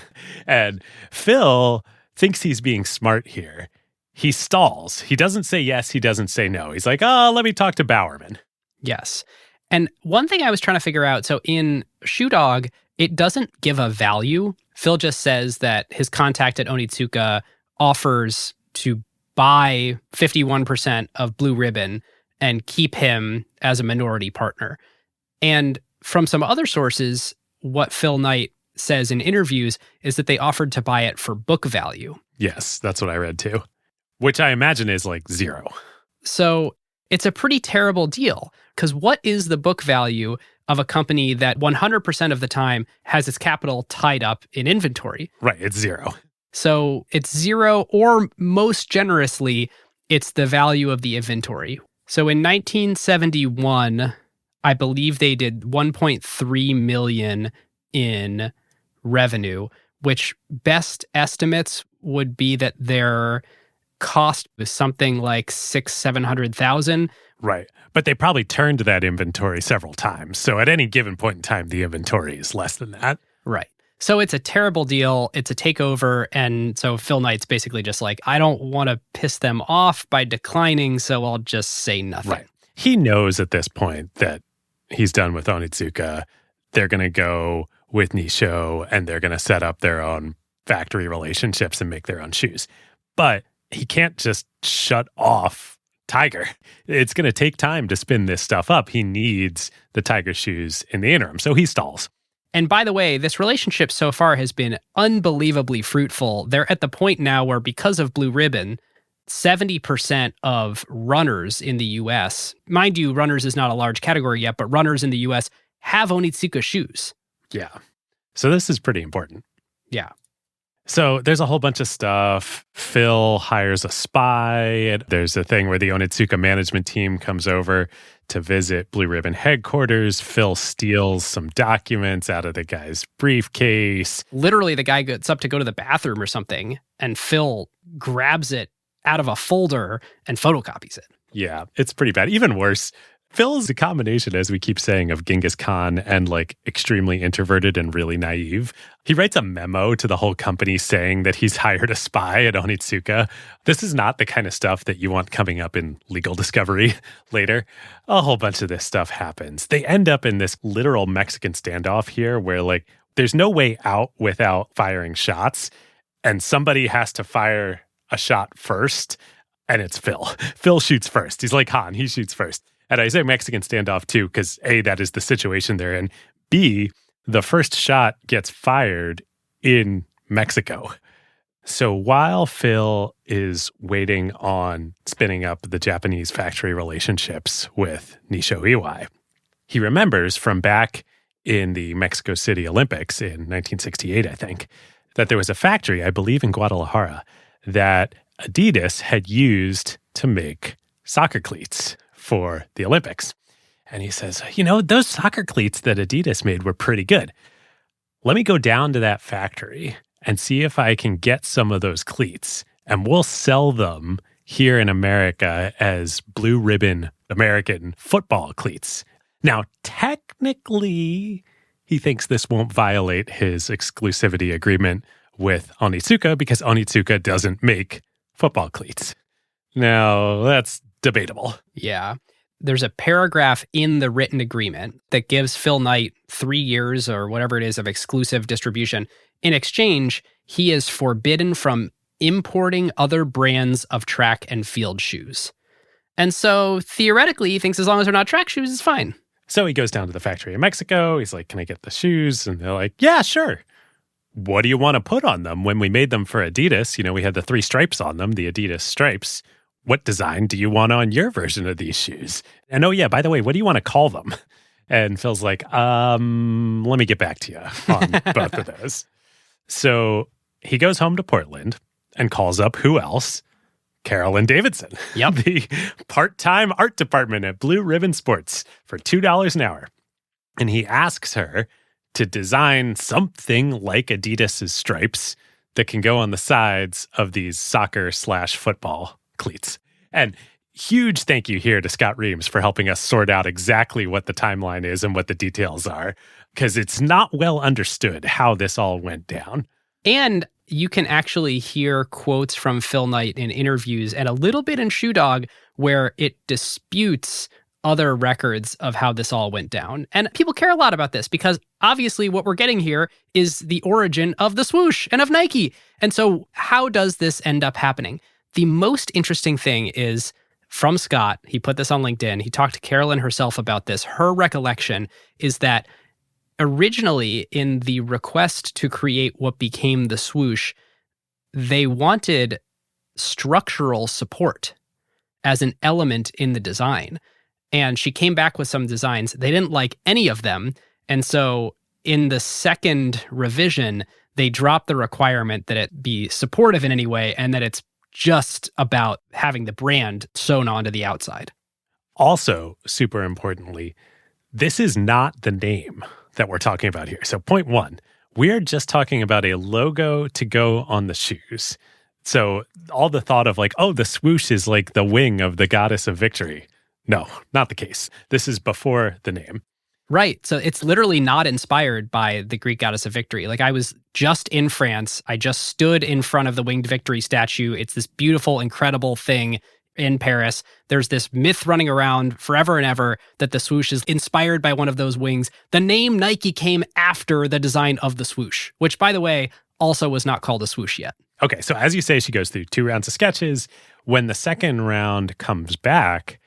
And Phil thinks he's being smart here. He stalls. He doesn't say yes. He doesn't say no. He's like, oh, let me talk to Bowerman. Yes. And one thing I was trying to figure out, so in Shoe Dog, it doesn't give a value. Phil just says that his contact at Onitsuka offers to buy 51% of Blue Ribbon and keep him as a minority partner. And from some other sources, what Phil Knight says in interviews is that they offered to buy it for book value. Yes, that's what I read too, which I imagine is like 0. So it's a pretty terrible deal, because what is the book value of a company that 100% of the time has its capital tied up in inventory? Right, it's 0. So it's 0, or most generously, it's the value of the inventory. So in 1971, I believe they did 1.3 million in revenue, which best estimates would be that their cost was something like 600,000-700,000. Right. But they probably turned that inventory several times. So at any given point in time, the inventory is less than that. Right. So it's a terrible deal. It's a takeover. And so Phil Knight's basically just like, I don't want to piss them off by declining, so I'll just say nothing. Right. He knows at this point that he's done with Onitsuka. They're going to go with Nisho, and they're going to set up their own factory relationships and make their own shoes. But he can't just shut off Tiger. It's going to take time to spin this stuff up. He needs the Tiger shoes in the interim, so he stalls. And by the way, this relationship so far has been unbelievably fruitful. They're at the point now where, because of Blue Ribbon, 70% of runners in the US, mind you, runners is not a large category yet, but runners in the US have Onitsuka shoes. Yeah. So this is pretty important. Yeah. So there's a whole bunch of stuff. Phil hires a spy. There's a thing where the Onitsuka management team comes over to visit Blue Ribbon headquarters. Phil steals some documents out of the guy's briefcase. Literally, the guy gets up to go to the bathroom or something, and Phil grabs it out of a folder and photocopies it. Yeah, it's pretty bad. Even worse, Phil is a combination, as we keep saying, of Genghis Khan and like extremely introverted and really naive. He writes a memo to the whole company saying that he's hired a spy at Onitsuka. This is not the kind of stuff that you want coming up in Legal Discovery later. A whole bunch of this stuff happens. They end up in this literal Mexican standoff here where like there's no way out without firing shots, and somebody has to fire a shot first, and it's Phil. Phil shoots first. He's like Han. He shoots first. And I say Mexican standoff too, because A, that is the situation they're in. B, the first shot gets fired in Mexico. So while Phil is waiting on spinning up the Japanese factory relationships with Nisho Iwai, he remembers from back in the Mexico City Olympics in 1968, I think, that there was a factory, I believe in Guadalajara, that Adidas had used to make soccer cleats for the Olympics. And he says, you know, those soccer cleats that Adidas made were pretty good. Let me go down to that factory and see if I can get some of those cleats, and we'll sell them here in America as Blue Ribbon American football cleats. Now, technically, he thinks this won't violate his exclusivity agreement with Onitsuka because Onitsuka doesn't make football cleats. Now, that's debatable. Yeah. There's a paragraph in the written agreement that gives Phil Knight 3 years or whatever it is of exclusive distribution. In exchange, he is forbidden from importing other brands of track and field shoes. And so theoretically, he thinks as long as they're not track shoes, it's fine. So he goes down to the factory in Mexico. He's like, can I get the shoes? And they're like, yeah, sure. What do you want to put on them? When we made them for Adidas, you know, we had the 3 stripes on them, the Adidas stripes. What design do you want on your version of these shoes? And oh yeah, by the way, what do you want to call them? And Phil's like, let me get back to you on both of those. So he goes home to Portland and calls up who else? Carolyn Davidson. Yep. The part-time art department at Blue Ribbon Sports for $2 an hour. And he asks her to design something like Adidas's stripes that can go on the sides of these soccer/football cleats. And huge thank you here to Scott Reams for helping us sort out exactly what the timeline is and what the details are, because it's not well understood how this all went down. And you can actually hear quotes from Phil Knight in interviews and a little bit in Shoe Dog where it disputes other records of how this all went down. And people care a lot about this because obviously what we're getting here is the origin of the swoosh and of Nike. And so how does this end up happening? The most interesting thing is from Scott, he put this on LinkedIn, he talked to Carolyn herself about this. Her recollection is that originally in the request to create what became the swoosh, they wanted structural support as an element in the design. And she came back with some designs. They didn't like any of them. And so in the second revision, they dropped the requirement that it be supportive in any way and that it's just about having the brand sewn onto the outside. Also, super importantly, this is not the name that we're talking about here. So point one, we're just talking about a logo to go on the shoes. So all the thought of like, oh, the swoosh is like the wing of the goddess of victory. No, not the case. This is before the name. Right. So it's literally not inspired by the Greek goddess of victory. Like I was just in France. I just stood in front of the winged victory statue. It's this beautiful, incredible thing in Paris. There's this myth running around forever and ever that the swoosh is inspired by one of those wings. The name Nike came after the design of the swoosh, which, by the way, also was not called a swoosh yet. Okay, so as you say, she goes through 2 rounds of sketches. When the second round comes back,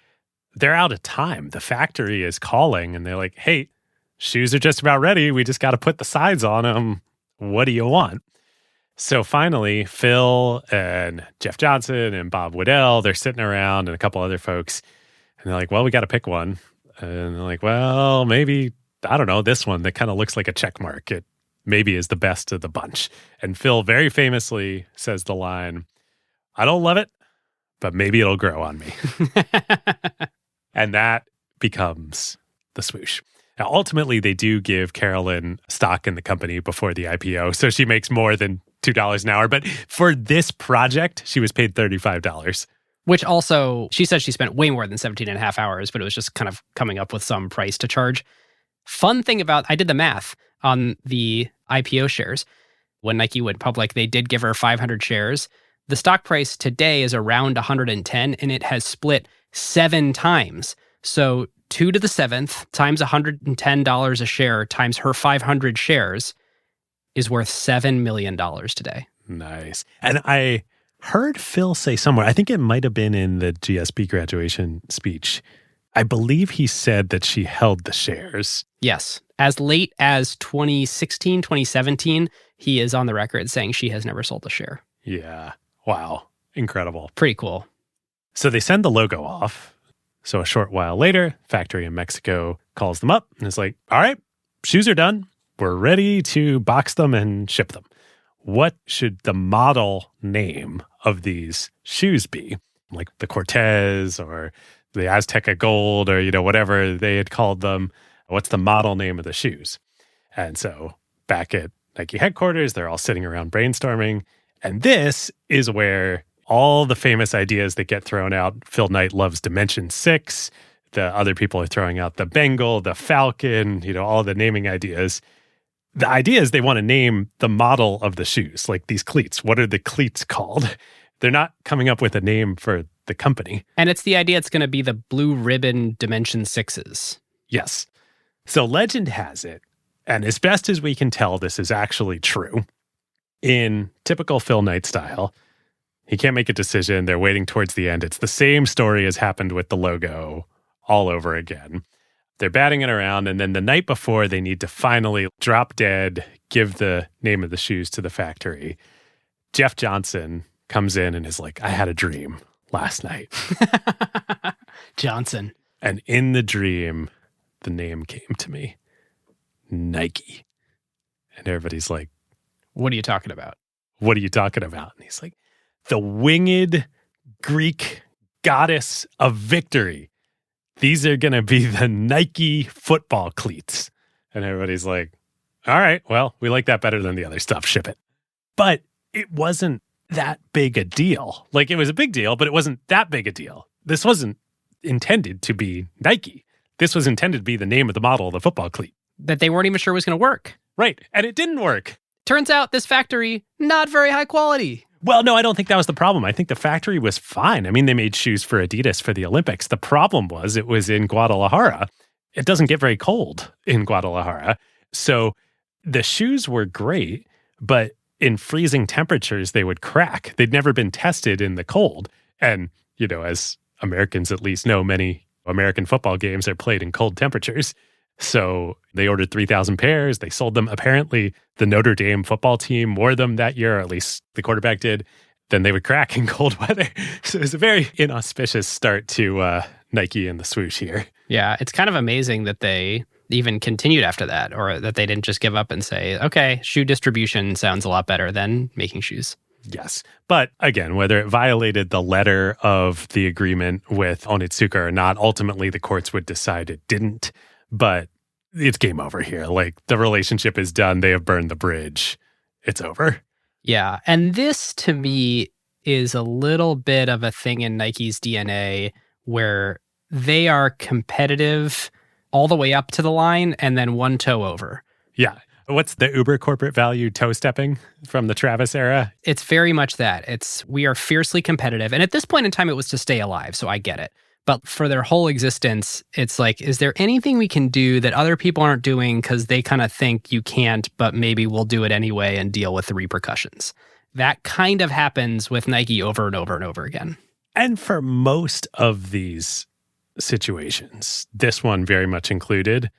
they're out of time. The factory is calling and they're like, hey, shoes are just about ready. We just got to put the sides on them. What do you want? So finally, Phil and Jeff Johnson and Bob Waddell, they're sitting around and a couple other folks. And they're like, well, we got to pick one. And they're like, well, maybe, I don't know, this one that kind of looks like a check mark. It maybe is the best of the bunch. And Phil very famously says the line, I don't love it, but maybe it'll grow on me. And that becomes the swoosh. Now, ultimately, they do give Carolyn stock in the company before the IPO, so she makes more than $2 an hour. But for this project, she was paid $35. Which also, she said she spent way more than 17 and a half hours, but it was just kind of coming up with some price to charge. Fun thing about, I did the math on the IPO shares. When Nike went public, they did give her 500 shares. The stock price today is around 110, and it has split 7 times. So 2 to the 7th times $110 a share times her 500 shares is worth $7 million today. Nice. And I heard Phil say somewhere, I think it might have been in the GSB graduation speech, I believe he said that she held the shares. Yes. As late as 2016, 2017, he is on the record saying she has never sold a share. Yeah. Wow. Incredible. Pretty cool. So they send the logo off. So a short while later, factory in Mexico calls them up and is like, all right, shoes are done. We're ready to box them and ship them. What should the model name of these shoes be? Like the Cortez or the Azteca Gold or, whatever they had called them. What's the model name of the shoes? And so back at Nike headquarters, they're all sitting around brainstorming. And this is where all the famous ideas that get thrown out. Phil Knight loves Dimension 6. The other people are throwing out the Bengal, the Falcon, all the naming ideas. The idea is they want to name the model of the shoes, like these cleats. What are the cleats called? They're not coming up with a name for the company. And it's the idea it's going to be the Blue Ribbon Dimension 6s. Yes. So legend has it, and as best as we can tell, this is actually true. In typical Phil Knight style, he can't make a decision. They're waiting towards the end. It's the same story as happened with the logo all over again. They're batting it around, and then the night before, they need to finally drop dead, give the name of the shoes to the factory. Jeff Johnson comes in and is like, I had a dream last night. Johnson. And in the dream, the name came to me. Nike. And everybody's like, what are you talking about? What are you talking about? And he's like, the winged Greek goddess of victory. These are going to be the Nike football cleats. And everybody's like, All right, well, we like that better than the other stuff. Ship it. But it wasn't that big a deal. Like, it was a big deal, but it wasn't that big a deal. This wasn't intended to be Nike. This was intended to be the name of the model of the football cleat. That they weren't even sure was going to work. Right. And it didn't work. Turns out this factory, not very high quality. Well, no, I don't think that was the problem. I think the factory was fine. I mean, they made shoes for Adidas for the Olympics. The problem was it was in Guadalajara. It doesn't get very cold in Guadalajara. So the shoes were great, but in freezing temperatures, they would crack. They'd never been tested in the cold. And, as Americans at least know, many American football games are played in cold temperatures. So they ordered 3,000 pairs. They sold them. Apparently, the Notre Dame football team wore them that year, or at least the quarterback did. Then they would crack in cold weather. So it was a very inauspicious start to Nike and the swoosh here. Yeah, it's kind of amazing that they even continued after that, or that they didn't just give up and say, okay, shoe distribution sounds a lot better than making shoes. Yes. But again, whether it violated the letter of the agreement with Onitsuka or not, ultimately the courts would decide it didn't. But it's game over here. Like, the relationship is done. They have burned the bridge. It's over. Yeah. And this, to me, is a little bit of a thing in Nike's DNA where they are competitive all the way up to the line and then one toe over. Yeah. What's the uber corporate value toe stepping from the Travis era? It's very much that. We are fiercely competitive. And at this point in time, it was to stay alive. So I get it. But for their whole existence, it's like, is there anything we can do that other people aren't doing because they kind of think you can't, but maybe we'll do it anyway and deal with the repercussions? That kind of happens with Nike over and over and over again. And for most of these situations, this one very much included,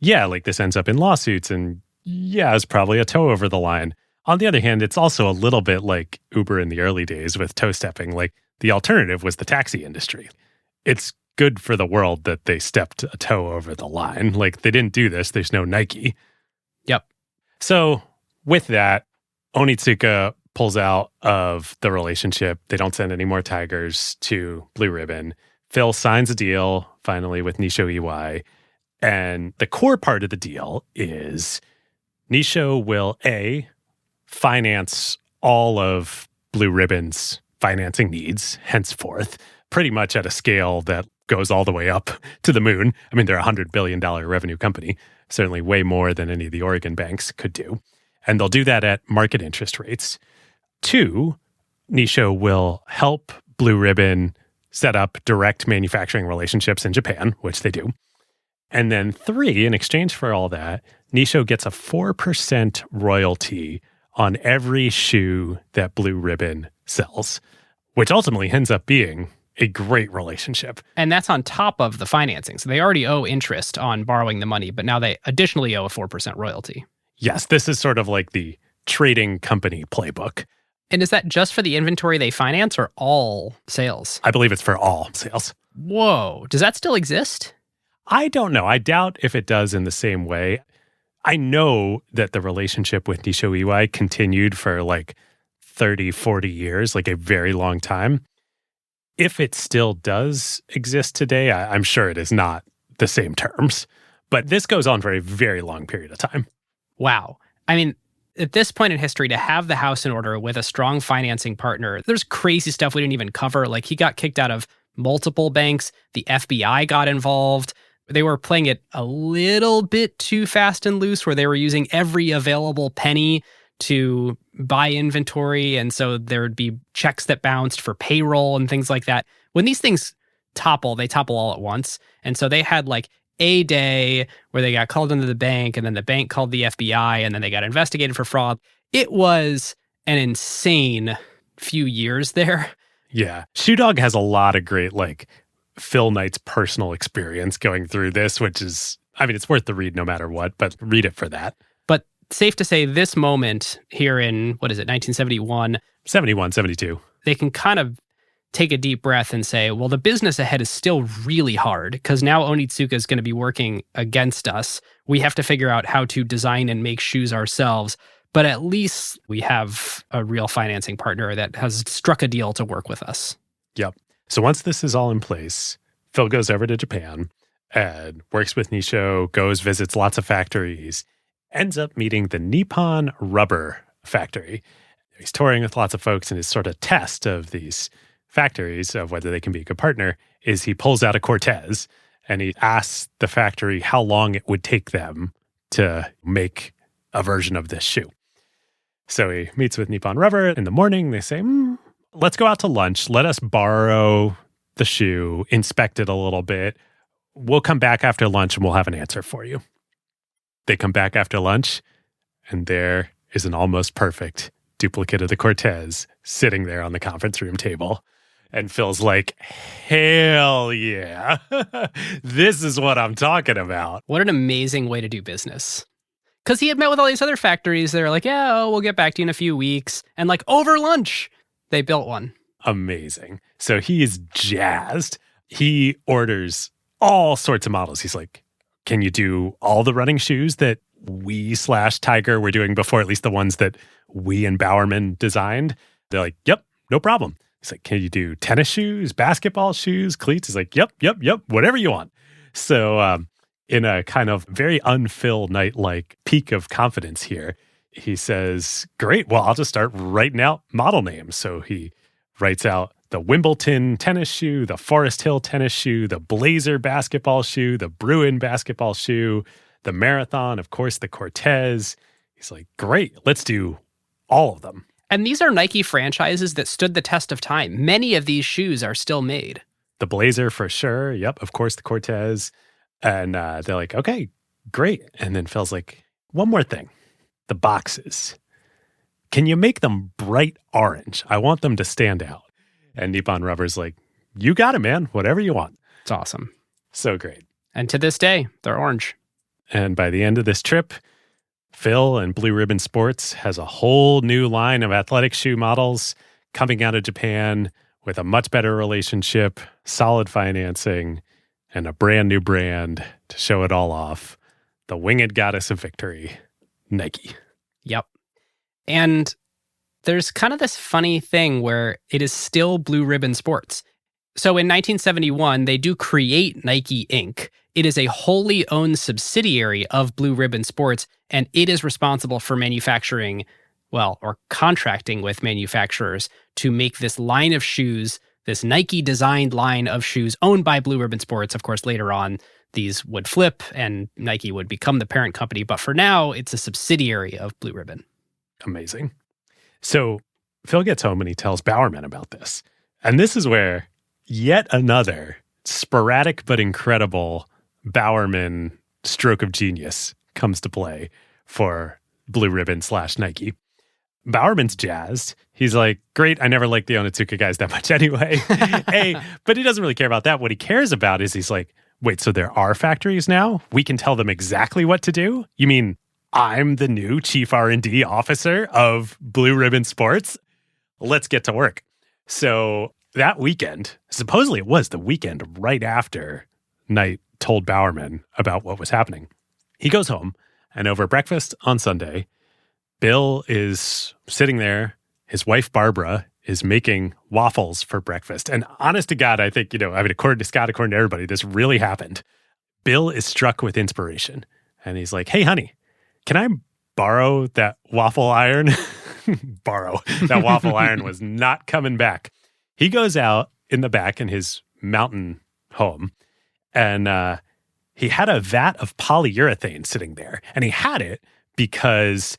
like this ends up in lawsuits and it's probably a toe over the line. On the other hand, it's also a little bit like Uber in the early days with toe stepping. Like, the alternative was the taxi industry. It's good for the world that they stepped a toe over the line. Like, they didn't do this. There's no Nike. Yep. So with that, Onitsuka pulls out of the relationship. They don't send any more Tigers to Blue Ribbon. Phil signs a deal finally with Nisho Iwai. And the core part of the deal is Nisho will finance all of Blue Ribbon's financing needs henceforth, pretty much at a scale that goes all the way up to the moon. I mean, they're a $100 billion revenue company, certainly way more than any of the Oregon banks could do. And they'll do that at market interest rates. 2, Nisho will help Blue Ribbon set up direct manufacturing relationships in Japan, which they do. And then 3, in exchange for all that, Nisho gets a 4% royalty on every shoe that Blue Ribbon sells, which ultimately ends up being a great relationship. And that's on top of the financing. So they already owe interest on borrowing the money, but now they additionally owe a 4% royalty. Yes, this is sort of like the trading company playbook. And is that just for the inventory they finance or all sales? I believe it's for all sales. Whoa. Does that still exist? I don't know. I doubt if it does in the same way. I know that the relationship with Nisho Iwai continued for like 30, 40 years, like a very long time. If it still does exist today, I'm sure it is not the same terms. But this goes on for a very long period of time. Wow. I mean, at this point in history, to have the house in order with a strong financing partner, there's crazy stuff we didn't even cover. Like, he got kicked out of multiple banks. The FBI got involved. They were playing it a little bit too fast and loose, where they were using every available penny to buy inventory. And so there would be checks that bounced for payroll and things like that. When these things topple, they topple all at once. And so they had like a day where they got called into the bank, and then the bank called the FBI, and then they got investigated for fraud. It was an insane few years there. Yeah. Shoe Dog has a lot of great, like, Phil Knight's personal experience going through this, which is, I mean, it's worth the read no matter what, but read it for that. But safe to say, this moment here in, 1971? 71, 72. They can kind of take a deep breath and say, well, the business ahead is still really hard, because now Onitsuka is going to be working against us. We have to figure out how to design and make shoes ourselves. But at least we have a real financing partner that has struck a deal to work with us. Yep. So once this is all in place, Phil goes over to Japan and works with Nisho, visits lots of factories. ends up meeting the Nippon Rubber Factory. He's touring with lots of folks, and his sort of test of these factories of whether they can be a good partner is he pulls out a Cortez and he asks the factory how long it would take them to make a version of this shoe. So he meets with Nippon Rubber in the morning. They say, let's go out to lunch. Let us borrow the shoe, inspect it a little bit. We'll come back after lunch and we'll have an answer for you. They come back after lunch, and there is an almost perfect duplicate of the Cortez sitting there on the conference room table. And Phil's like, hell yeah. This is what I'm talking about. What an amazing way to do business. Because he had met with all these other factories. They were like, we'll get back to you in a few weeks. And like over lunch, they built one. Amazing. So he is jazzed. He orders all sorts of models. He's like, can you do all the running shoes that we/Tiger were doing before, at least the ones that we and Bowerman designed? They're like, yep, no problem. He's like, can you do tennis shoes, basketball shoes, cleats? He's like, yep, whatever you want. So in a kind of very un-Phil Knight-like peak of confidence here, he says, great, well, I'll just start writing out model names. So he writes out the Wimbledon tennis shoe, the Forest Hill tennis shoe, the Blazer basketball shoe, the Bruin basketball shoe, the Marathon, of course, the Cortez. He's like, great, let's do all of them. And these are Nike franchises that stood the test of time. Many of these shoes are still made. The Blazer for sure. Yep, of course, the Cortez. And they're like, okay, great. And then Phil's like, one more thing. The boxes. Can you make them bright orange? I want them to stand out. And Nippon Rubber's like, you got it, man. Whatever you want. It's awesome. So great. And to this day, they're orange. And by the end of this trip, Phil and Blue Ribbon Sports has a whole new line of athletic shoe models coming out of Japan with a much better relationship, solid financing, and a brand new brand to show it all off. The winged goddess of victory, Nike. Yep. And there's kind of this funny thing where it is still Blue Ribbon Sports. So in 1971, they do create Nike Inc. It is a wholly owned subsidiary of Blue Ribbon Sports, and it is responsible for manufacturing, or contracting with manufacturers to make this line of shoes, this Nike-designed line of shoes owned by Blue Ribbon Sports. Of course, later on, these would flip and Nike would become the parent company. But for now, it's a subsidiary of Blue Ribbon. Amazing. So Phil gets home and he tells Bowerman about this. And this is where yet another sporadic but incredible Bowerman stroke of genius comes to play for Blue Ribbon/Nike. Bowerman's jazzed. He's like, great, I never liked the Onitsuka guys that much anyway. But he doesn't really care about that. What he cares about is he's like, wait, so there are factories now? We can tell them exactly what to do? You mean I'm the new chief R&D officer of Blue Ribbon Sports? Let's get to work. So that weekend, supposedly it was the weekend right after Knight told Bowerman about what was happening. He goes home, and over breakfast on Sunday, Bill is sitting there. His wife, Barbara, is making waffles for breakfast. And honest to God, I think, according to Scott, according to everybody, this really happened. Bill is struck with inspiration. And he's like, hey, honey, can I borrow that waffle iron? Borrow. That waffle iron was not coming back. He goes out in the back in his mountain home, and he had a vat of polyurethane sitting there. And he had it because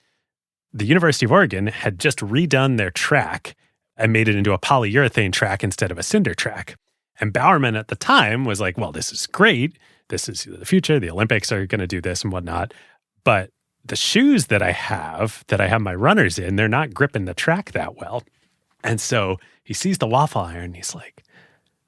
the University of Oregon had just redone their track and made it into a polyurethane track instead of a cinder track. And Bowerman at the time was like, well, this is great. This is the future. The Olympics are going to do this and whatnot. But the shoes that I have my runners in, they're not gripping the track that well. And so he sees the waffle iron. He's like,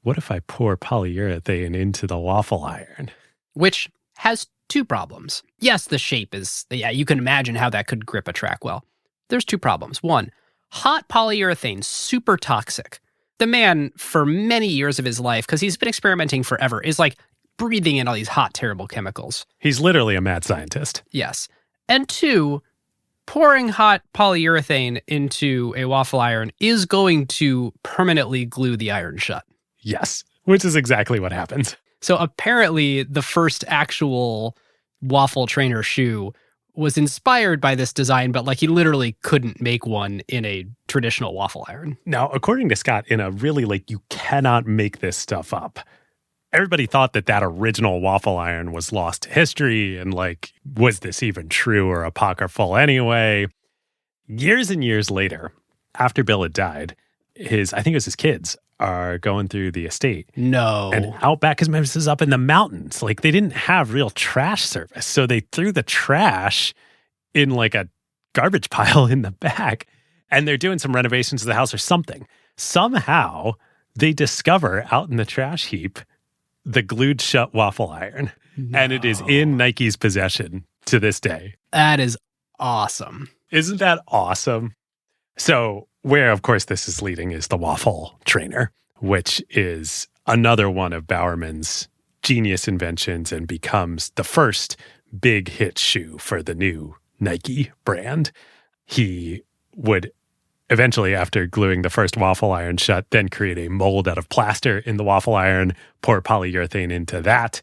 what if I pour polyurethane into the waffle iron? Which has two problems. Yes, the shape is, you can imagine how that could grip a track well. There's two problems. One, hot polyurethane, super toxic. The man, for many years of his life, because he's been experimenting forever, is like breathing in all these hot, terrible chemicals. He's literally a mad scientist. Yes. And two, pouring hot polyurethane into a waffle iron is going to permanently glue the iron shut. Yes, which is exactly what happens. So apparently the first actual waffle trainer shoe was inspired by this design, but like he literally couldn't make one in a traditional waffle iron. Now, according to Scott, in a really you cannot make this stuff up. Everybody thought that original waffle iron was lost to history and was this even true or apocryphal anyway? Years and years later, after Bill had died, I think it was his kids are going through the estate. No. And out back, because this is up in the mountains. They didn't have real trash service. So they threw the trash in a garbage pile in the back. And they're doing some renovations to the house or something. Somehow, they discover out in the trash heap the glued shut waffle iron. No. And it is in Nike's possession to this day. That is awesome. Isn't that awesome? So where, of course, this is leading is the waffle trainer, which is another one of Bowerman's genius inventions and becomes the first big hit shoe for the new Nike brand. He would eventually, after gluing the first waffle iron shut, then create a mold out of plaster in the waffle iron, pour polyurethane into that,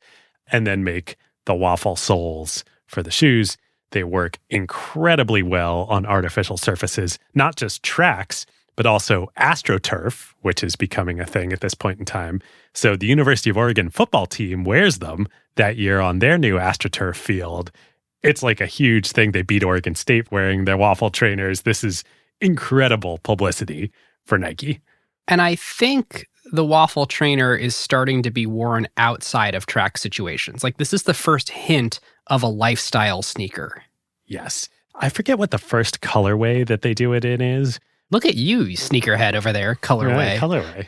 and then make the waffle soles for the shoes. They work incredibly well on artificial surfaces, not just tracks, but also AstroTurf, which is becoming a thing at this point in time. So the University of Oregon football team wears them that year on their new AstroTurf field. It's a huge thing. They beat Oregon State wearing their waffle trainers. This is incredible publicity for Nike. And I think the waffle trainer is starting to be worn outside of track situations. This is the first hint of a lifestyle sneaker. Yes. I forget what the first colorway that they do it in is. Look at you sneakerhead over there, colorway. Right, colorway.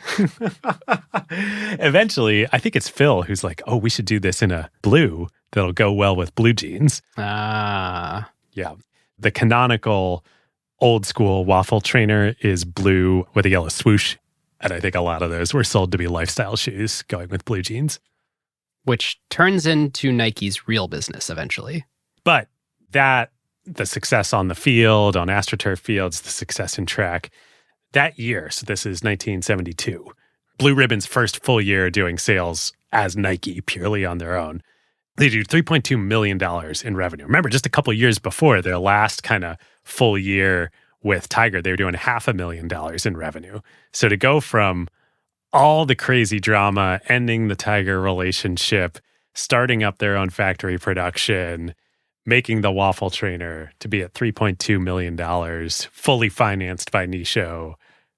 Eventually, I think it's Phil who's oh, we should do this in a blue that'll go well with blue jeans. Ah. Yeah. The canonical old school waffle trainer is blue with a yellow swoosh. And I think a lot of those were sold to be lifestyle shoes going with blue jeans. Which turns into Nike's real business eventually. But the success on the field, on AstroTurf fields, the success in track, that year, so this is 1972, Blue Ribbon's first full year doing sales as Nike purely on their own. They do $3.2 million in revenue. Remember, just a couple of years before, their last kind of full year with Tiger, they were doing $500,000 in revenue. So to go from all the crazy drama, ending the Tiger relationship, starting up their own factory production, making the waffle trainer to be at $3.2 million, fully financed by Nisho.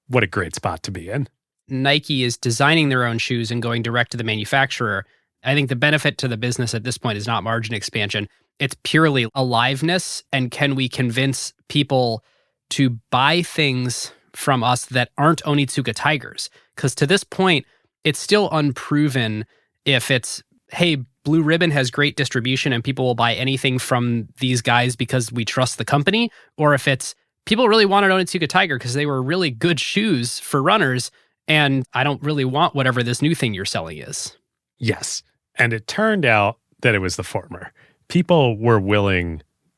What a great spot to be in. Nike is designing their own shoes and going direct to the manufacturer. I think the benefit to the business at this point is not margin expansion. It's purely aliveness. And can we convince people to buy things from us that aren't Onitsuka Tigers? Because to this point, it's still unproven if it's, hey, Blue Ribbon has great distribution and people will buy anything from these guys because we trust the company, or if it's people really wanted Onitsuka Tiger because they were really good shoes for runners, and I don't really want whatever this new thing you're selling is. Yes. And it turned out that it was the former. People were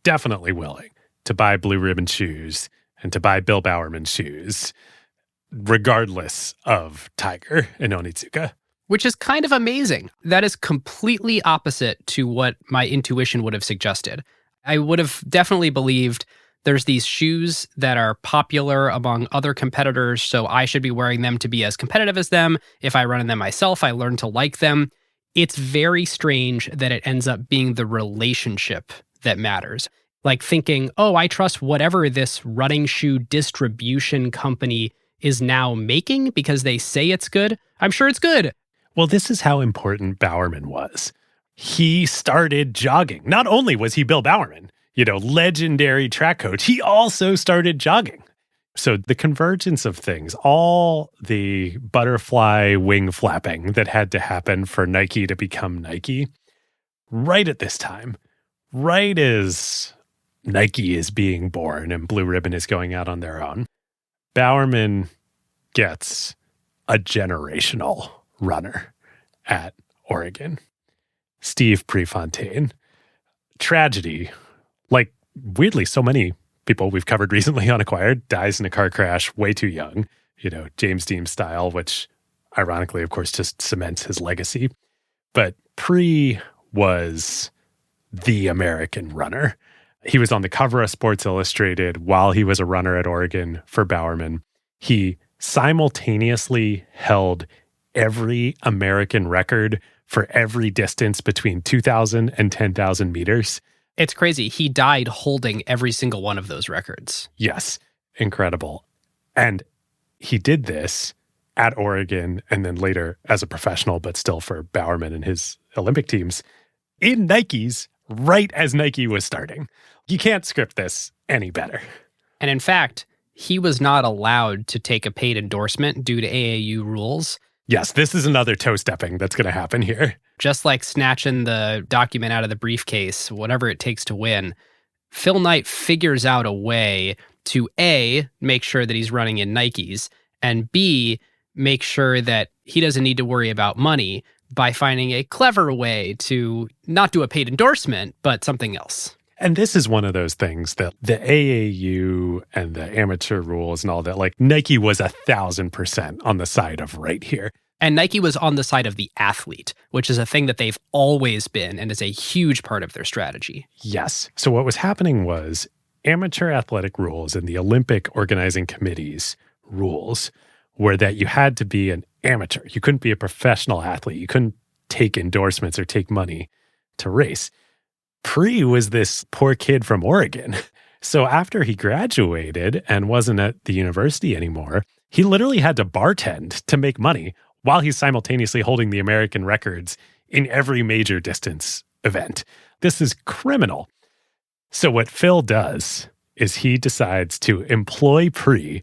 definitely willing, to buy Blue Ribbon shoes and to buy Bill Bowerman shoes, regardless of Tiger and Onitsuka. Which is kind of amazing. That is completely opposite to what my intuition would have suggested. I would have definitely believed there's these shoes that are popular among other competitors, so I should be wearing them to be as competitive as them. If I run in them myself, I learn to like them. It's very strange that it ends up being the relationship that matters. Thinking, oh, I trust whatever this running shoe distribution company is now making because they say it's good. I'm sure it's good. Well, this is how important Bowerman was. He started jogging. Not only was he Bill Bowerman, legendary track coach, he also started jogging. So the convergence of things, all the butterfly wing flapping that had to happen for Nike to become Nike, right at this time, right as Nike is being born and Blue Ribbon is going out on their own, Bowerman gets a generational runner at Oregon. Steve Prefontaine. Tragedy. Weirdly, so many people we've covered recently on Acquired dies in a car crash way too young, James Dean style, which ironically, of course, just cements his legacy. But Pre was the American runner. He was on the cover of Sports Illustrated while he was a runner at Oregon for Bowerman. He simultaneously held every American record for every distance between 2,000 and 10,000 meters. It's crazy. He died holding every single one of those records. Yes, incredible. And he did this at Oregon and then later as a professional, but still for Bowerman and his Olympic teams in Nikes right as Nike was starting. You can't script this any better. And in fact, he was not allowed to take a paid endorsement due to AAU rules. Yes, this is another toe stepping that's going to happen here. Just like snatching the document out of the briefcase, whatever it takes to win, Phil Knight figures out a way to A, make sure that he's running in Nikes, and B, make sure that he doesn't need to worry about money by finding a clever way to not do a paid endorsement, but something else. And this is one of those things that the AAU and the amateur rules and all that, like Nike was 1,000% on the side of right here. And Nike was on the side of the athlete, which is a thing that they've always been and is a huge part of their strategy. Yes. So what was happening was amateur athletic rules and the Olympic organizing committee's rules were that you had to be an amateur. You couldn't be a professional athlete. You couldn't take endorsements or take money to race. Pre was this poor kid from Oregon. So after he graduated and wasn't at the university anymore, he literally had to bartend to make money while he's simultaneously holding the American records in every major distance event. This is criminal. So what Phil does is he decides to employ Pre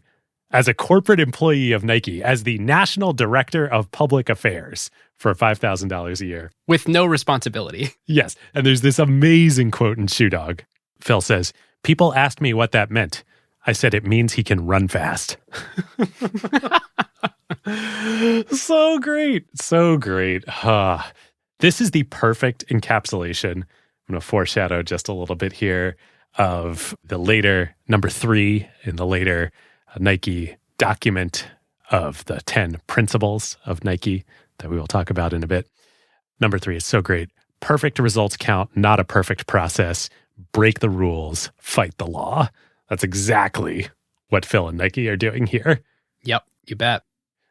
as a corporate employee of Nike as the National Director of Public Affairs for $5,000 a year. With no responsibility. Yes. And there's this amazing quote in Shoe Dog. Phil says, "People asked me what that meant. I said it means he can run fast." So great. So great. This is the perfect encapsulation. I'm going to foreshadow just a little bit here of the later number 3 in the later Nike document of the 10 principles of Nike that we will talk about in a bit. Number 3 is so great. Perfect results count, not a perfect process. Break the rules, fight the law. That's exactly what Phil and Nike are doing here. Yep, you bet.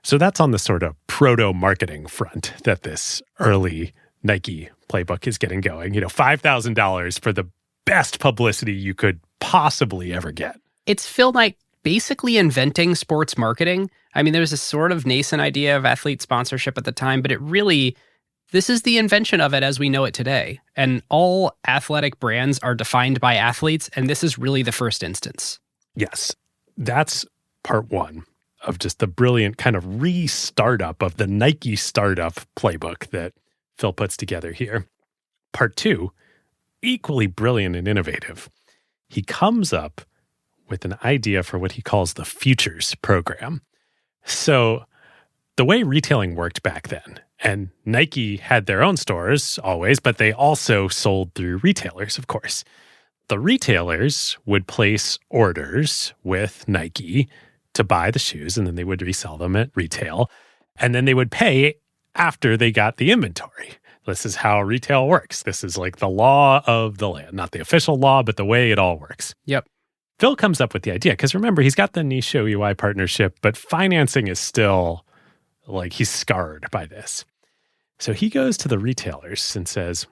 So that's on the sort of proto-marketing front that this early Nike playbook is getting going. $5,000 for the best publicity you could possibly ever get. It's Phil Knight basically inventing sports marketing. I mean, there was a sort of nascent idea of athlete sponsorship at the time, but this is the invention of it as we know it today. And all athletic brands are defined by athletes, and this is really the first instance. Yes, that's part 1 of just the brilliant kind of re-startup of the Nike startup playbook that Phil puts together here. Part 2, equally brilliant and innovative. He comes up with an idea for what he calls the futures program. So the way retailing worked back then, and Nike had their own stores always, but they also sold through retailers, of course. The retailers would place orders with Nike to buy the shoes, and then they would resell them at retail, and then they would pay after they got the inventory. This is how retail works. This is like the law of the land, not the official law, but the way it all works. Yep. Phil comes up with the idea, because remember, he's got the Nisho UI partnership, but financing is still like he's scarred by this. So he goes to the retailers and says,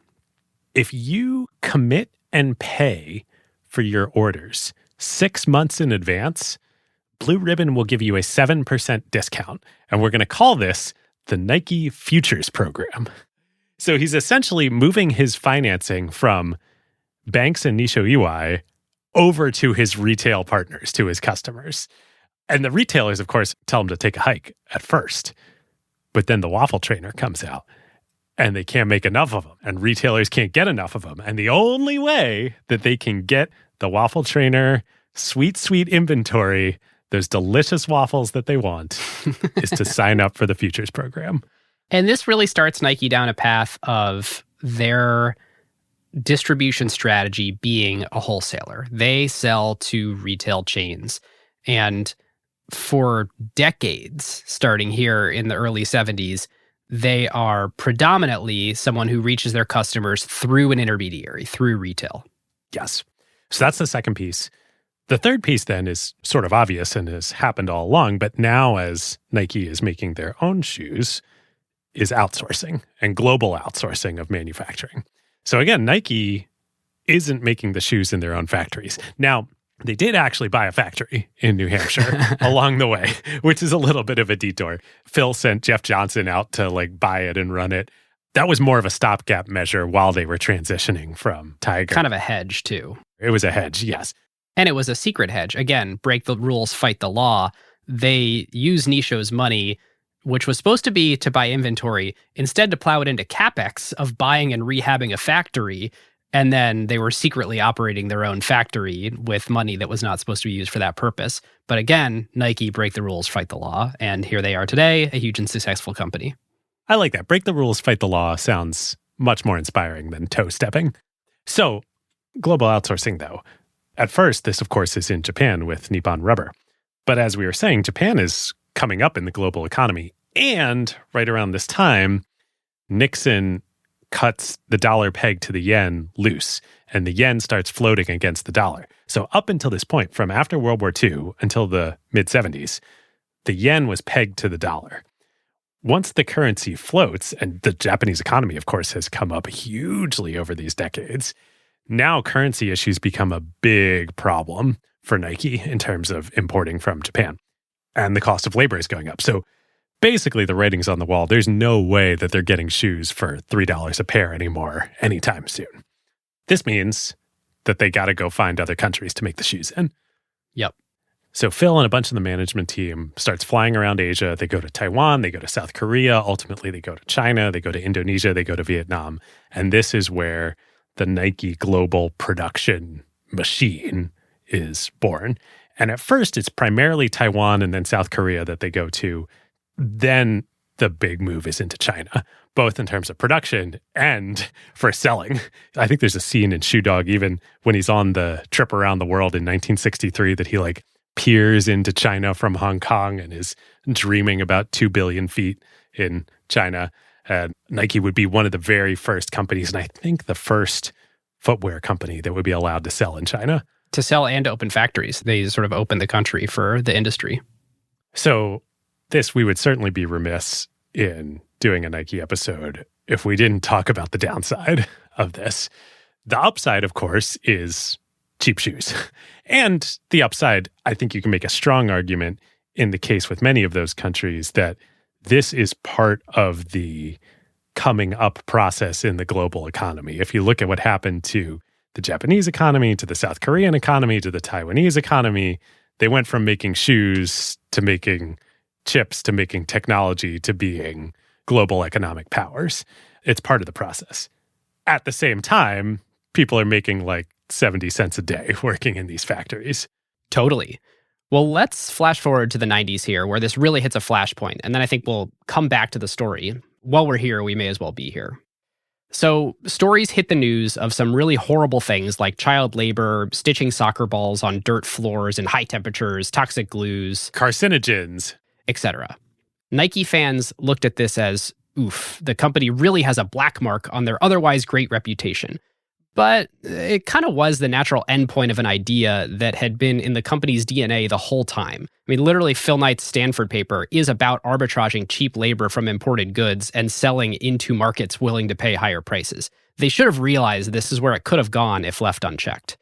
if you commit and pay for your orders 6 months in advance, Blue Ribbon will give you a 7% discount. And we're going to call this the Nike Futures Program. So he's essentially moving his financing from banks and Nisho UI over to his retail partners, to his customers. And the retailers, of course, tell him to take a hike at first. But then the waffle trainer comes out and they can't make enough of them. And retailers can't get enough of them. And the only way that they can get the waffle trainer sweet, sweet inventory, those delicious waffles that they want, is to sign up for the Futures Program. And this really starts Nike down a path of their distribution strategy being a wholesaler. They sell to retail chains. And for decades, starting here in the early 70s, they are predominantly someone who reaches their customers through an intermediary, through retail. Yes. So that's the second piece. The third piece then is sort of obvious and has happened all along, but now as Nike is making their own shoes, is outsourcing and global outsourcing of manufacturing. So again, Nike isn't making the shoes in their own factories. Now, they did actually buy a factory in New Hampshire along the way, which is a little bit of a detour. Phil sent Jeff Johnson out to like buy it and run it. That was more of a stopgap measure while they were transitioning from Tiger. Kind of a hedge, too. It was a hedge, yes. And it was a secret hedge. Again, break the rules, fight the law. They use Nisho's money, which was supposed to be to buy inventory, instead to plow it into CapEx of buying and rehabbing a factory. And then they were secretly operating their own factory with money that was not supposed to be used for that purpose. But again, Nike, break the rules, fight the law. And here they are today, a huge and successful company. I like that. Break the rules, fight the law sounds much more inspiring than toe stepping. So, global outsourcing, though. At first, this, of course, is in Japan with Nippon Rubber. But as we were saying, Japan is coming up in the global economy. And right around this time, Nixon cuts the dollar peg to the yen loose, and the yen starts floating against the dollar. So up until this point, from after World War II until the mid-70s, the yen was pegged to the dollar. Once the currency floats, and the Japanese economy, of course, has come up hugely over these decades, now currency issues become a big problem for Nike in terms of importing from Japan. And the cost of labor is going up. So basically the writing's on the wall. There's no way that they're getting shoes for $3 a pair anymore anytime soon. This means that they got to go find other countries to make the shoes in. Yep. So Phil and a bunch of the management team starts flying around Asia. They go to Taiwan, they go to South Korea, ultimately they go to China, they go to Indonesia, they go to Vietnam. And this is where the Nike global production machine is born. And at first, it's primarily Taiwan and then South Korea that they go to. Then the big move is into China, both in terms of production and for selling. I think there's a scene in Shoe Dog, even when he's on the trip around the world in 1963, that he like peers into China from Hong Kong and is dreaming about 2 billion feet in China. And Nike would be one of the very first companies, and I think the first footwear company that would be allowed to sell in China. To sell and to open factories. They sort of opened the country for the industry. So this, we would certainly be remiss in doing a Nike episode if we didn't talk about the downside of this. The upside, of course, is cheap shoes. And the upside, I think you can make a strong argument in the case with many of those countries that this is part of the coming up process in the global economy. If you look at what happened to the Japanese economy, to the South Korean economy, to the Taiwanese economy, they went from making shoes to making chips to making technology to being global economic powers. It's part of the process. At the same time, people are making like 70 cents a day working in these factories. Totally. Well, let's flash forward to the 90s here, where this really hits a flashpoint. And then I think we'll come back to the story. While we're here, we may as well be here. So stories hit the news of some really horrible things like child labor, stitching soccer balls on dirt floors in high temperatures, toxic glues, Carcinogens. etc. Nike fans looked at this as, oof, the company really has a black mark on their otherwise great reputation. But it kind of was the natural endpoint of an idea that had been in the company's DNA the whole time. I mean, literally, Phil Knight's Stanford paper is about arbitraging cheap labor from imported goods and selling into markets willing to pay higher prices. They should have realized this is where it could have gone if left unchecked.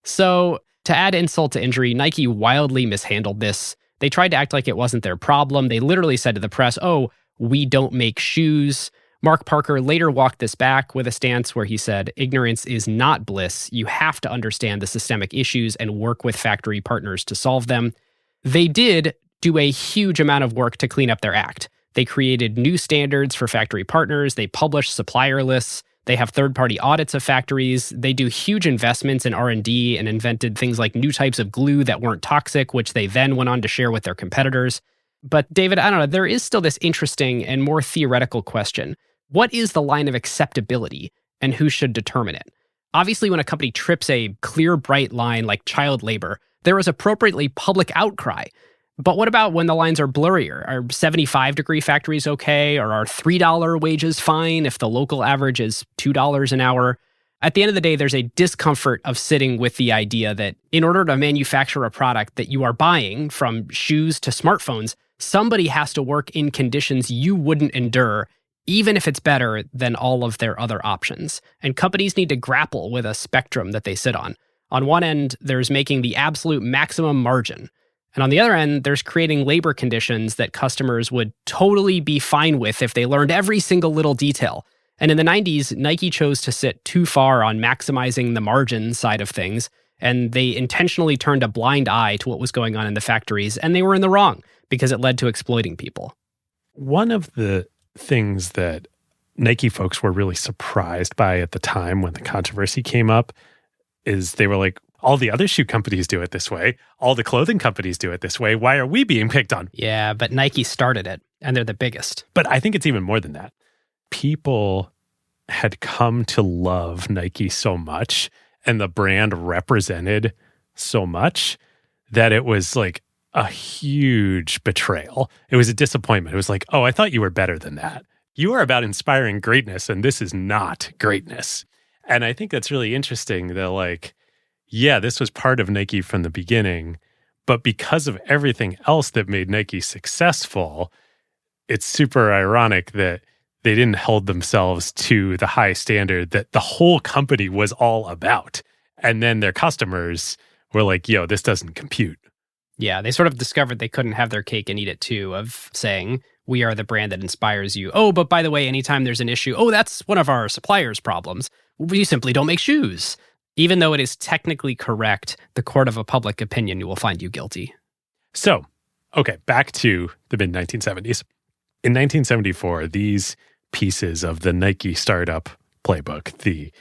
So, to add insult to injury, Nike wildly mishandled this. They tried to act like it wasn't their problem. They literally said to the press, oh, we don't make shoes. Mark Parker later walked this back with a stance where he said, ignorance is not bliss. You have to understand the systemic issues and work with factory partners to solve them. They did do a huge amount of work to clean up their act. They created new standards for factory partners. They published supplier lists. They have third-party audits of factories. They do huge investments in R&D and invented things like new types of glue that weren't toxic, which they then went on to share with their competitors. But David, I don't know, there is still this interesting and more theoretical question. What is the line of acceptability and who should determine it? Obviously, when a company trips a clear, bright line like child labor, there is appropriately public outcry. But what about when the lines are blurrier? Are 75-degree factories okay? Or are $3 wages fine if the local average is $2 an hour? At the end of the day, there's a discomfort of sitting with the idea that in order to manufacture a product that you are buying, from shoes to smartphones, somebody has to work in conditions you wouldn't endure, even if it's better than all of their other options. And companies need to grapple with a spectrum that they sit on. On one end, there's making the absolute maximum margin. And on the other end, there's creating labor conditions that customers would totally be fine with if they learned every single little detail. And in the 90s, Nike chose to sit too far on maximizing the margin side of things, and they intentionally turned a blind eye to what was going on in the factories, and they were in the wrong because it led to exploiting people. One of the things that Nike folks were really surprised by at the time when the controversy came up is they were like, all the other shoe companies do it this way. All the clothing companies do it this way. Why are we being picked on? Yeah, but Nike started it, and they're the biggest. But I think it's even more than that. People had come to love Nike so much, and the brand represented so much, that it was like a huge betrayal. It was a disappointment. It was like, oh, I thought you were better than that. You are about inspiring greatness, and this is not greatness. And I think that's really interesting that, like, yeah, this was part of Nike from the beginning, but because of everything else that made Nike successful, it's super ironic that they didn't hold themselves to the high standard that the whole company was all about. And then their customers were like, yo, this doesn't compute. Yeah, they sort of discovered they couldn't have their cake and eat it too, of saying, we are the brand that inspires you. Oh, but by the way, anytime there's an issue, oh, that's one of our suppliers' problems. We simply don't make shoes. Even though it is technically correct, the court of a public opinion will find you guilty. So, okay, back to the mid-1970s. In 1974, these pieces of the Nike startup playbook, the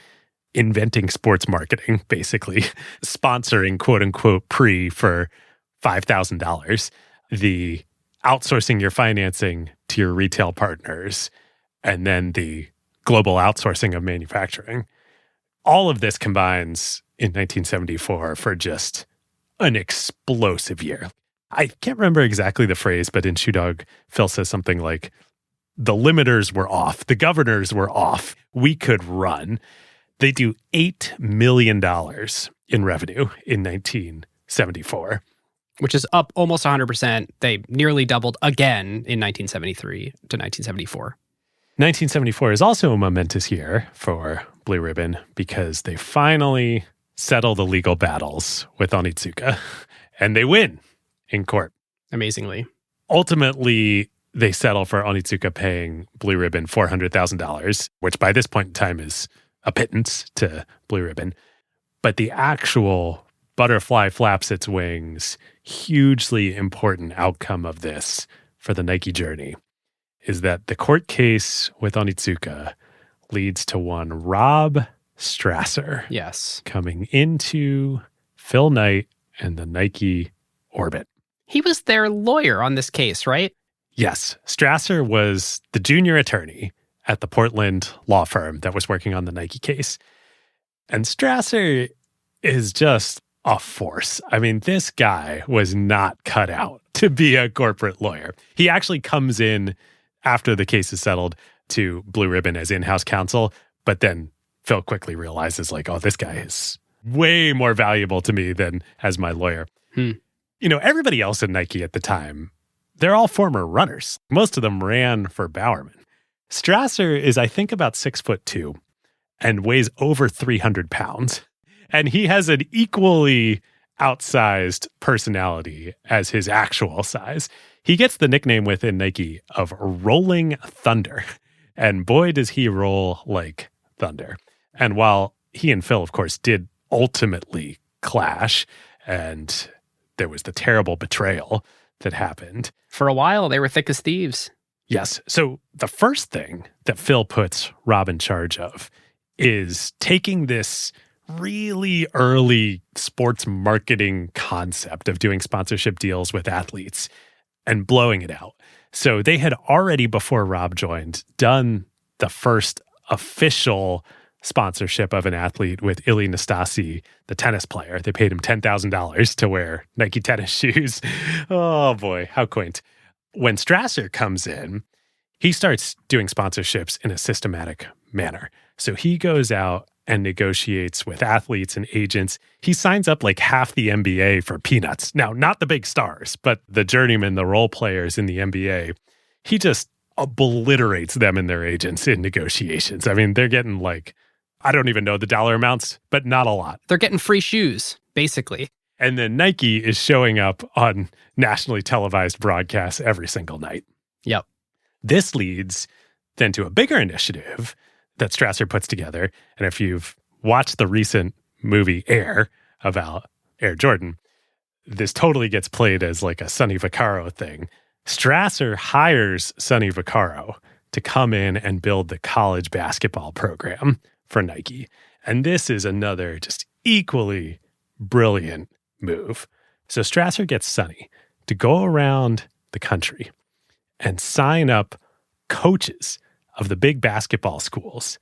inventing sports marketing, basically, sponsoring quote-unquote pre for $5,000, the outsourcing your financing to your retail partners, and then the global outsourcing of manufacturing. All of this combines in 1974 for just an explosive year. I can't remember exactly the phrase, but in Shoe Dog, Phil says something like, the limiters were off. The governors were off. We could run. They do $8 million in revenue in 1974. Which is up almost 100%. They nearly doubled again in 1973 to 1974. 1974 is also a momentous year for Blue Ribbon because they finally settle the legal battles with Onitsuka, and they win in court. Amazingly. Ultimately, they settle for Onitsuka paying Blue Ribbon $400,000, which by this point in time is a pittance to Blue Ribbon. But the actual butterfly flaps its wings, hugely important outcome of this for the Nike journey is that the court case with Onitsuka leads to one Rob Strasser. Yes. Coming into Phil Knight and the Nike orbit. He was their lawyer on this case, right? Yes. Strasser was the junior attorney at the Portland law firm that was working on the Nike case. And Strasser is just a force. I mean, this guy was not cut out to be a corporate lawyer. He actually comes in after the case is settled to Blue Ribbon as in-house counsel, but then Phil quickly realizes, like, oh, this guy is way more valuable to me than as my lawyer. You know, everybody else in Nike at the time, they're all former runners. Most of them ran for Bowerman. Strasser is, I think, about 6'2" and weighs over 300 pounds. And he has an equally outsized personality as his actual size. He gets the nickname within Nike of Rolling Thunder. And boy, does he roll like thunder. And while he and Phil, of course, did ultimately clash, and there was the terrible betrayal that happened. For a while, they were thick as thieves. Yes. So the first thing that Phil puts Rob in charge of is taking this really early sports marketing concept of doing sponsorship deals with athletes and blowing it out. So they had already, before Rob joined, done the first official sponsorship of an athlete with Ilie Nastase, the tennis player. They paid him $10,000 to wear Nike tennis shoes. Oh boy, how quaint. When Strasser comes in, he starts doing sponsorships in a systematic manner. So he goes out and negotiates with athletes and agents. He signs up like half the NBA for peanuts. Now, not the big stars, but the journeymen, the role players in the NBA. He just obliterates them and their agents in negotiations. I mean, they're getting like, I don't even know the dollar amounts, but not a lot. They're getting free shoes, basically. And then Nike is showing up on nationally televised broadcasts every single night. Yep. This leads then to a bigger initiative that Strasser puts together. And if you've watched the recent movie Air about Air Jordan, this totally gets played as like a Sonny Vaccaro thing. Strasser hires Sonny Vaccaro to come in and build the college basketball program for Nike. And this is another just equally brilliant move. So Strasser gets Sonny to go around the country and sign up coaches of the big basketball schools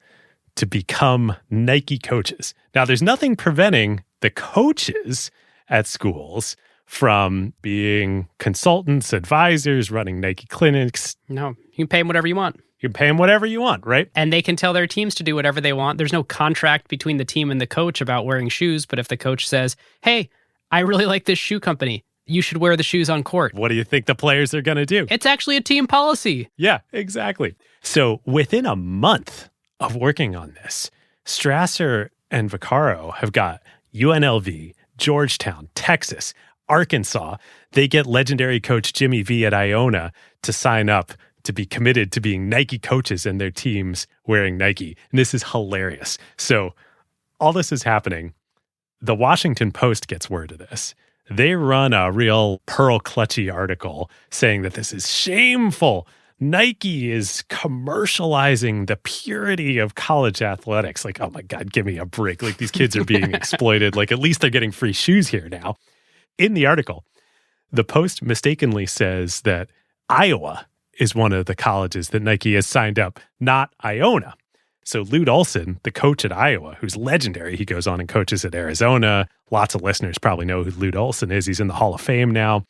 to become Nike coaches. Now, there's nothing preventing the coaches at schools from being consultants, advisors, running Nike clinics. No, you can pay them whatever you want. You can pay them whatever you want, right? And they can tell their teams to do whatever they want. There's no contract between the team and the coach about wearing shoes. But if the coach says, hey, I really like this shoe company, you should wear the shoes on court. What do you think the players are going to do? It's actually a team policy. Yeah, exactly. So within a month of working on this, Strasser and Vaccaro have got UNLV, Georgetown, Texas, Arkansas. They get legendary coach Jimmy V at Iona to sign up to be committed to being Nike coaches and their teams wearing Nike. And this is hilarious. So all this is happening. The Washington Post gets word of this. They run a real pearl clutchy article saying that this is shameful. Nike is commercializing the purity of college athletics. Like, oh my God, give me a break. Like, these kids are being exploited. Like, at least they're getting free shoes here now. In the article, the Post mistakenly says that Iowa is one of the colleges that Nike has signed up, not Iona. So Lute Olson, the coach at Iowa, who's legendary, he goes on and coaches at Arizona. Lots of listeners probably know who Lute Olson is. He's in the Hall of Fame now.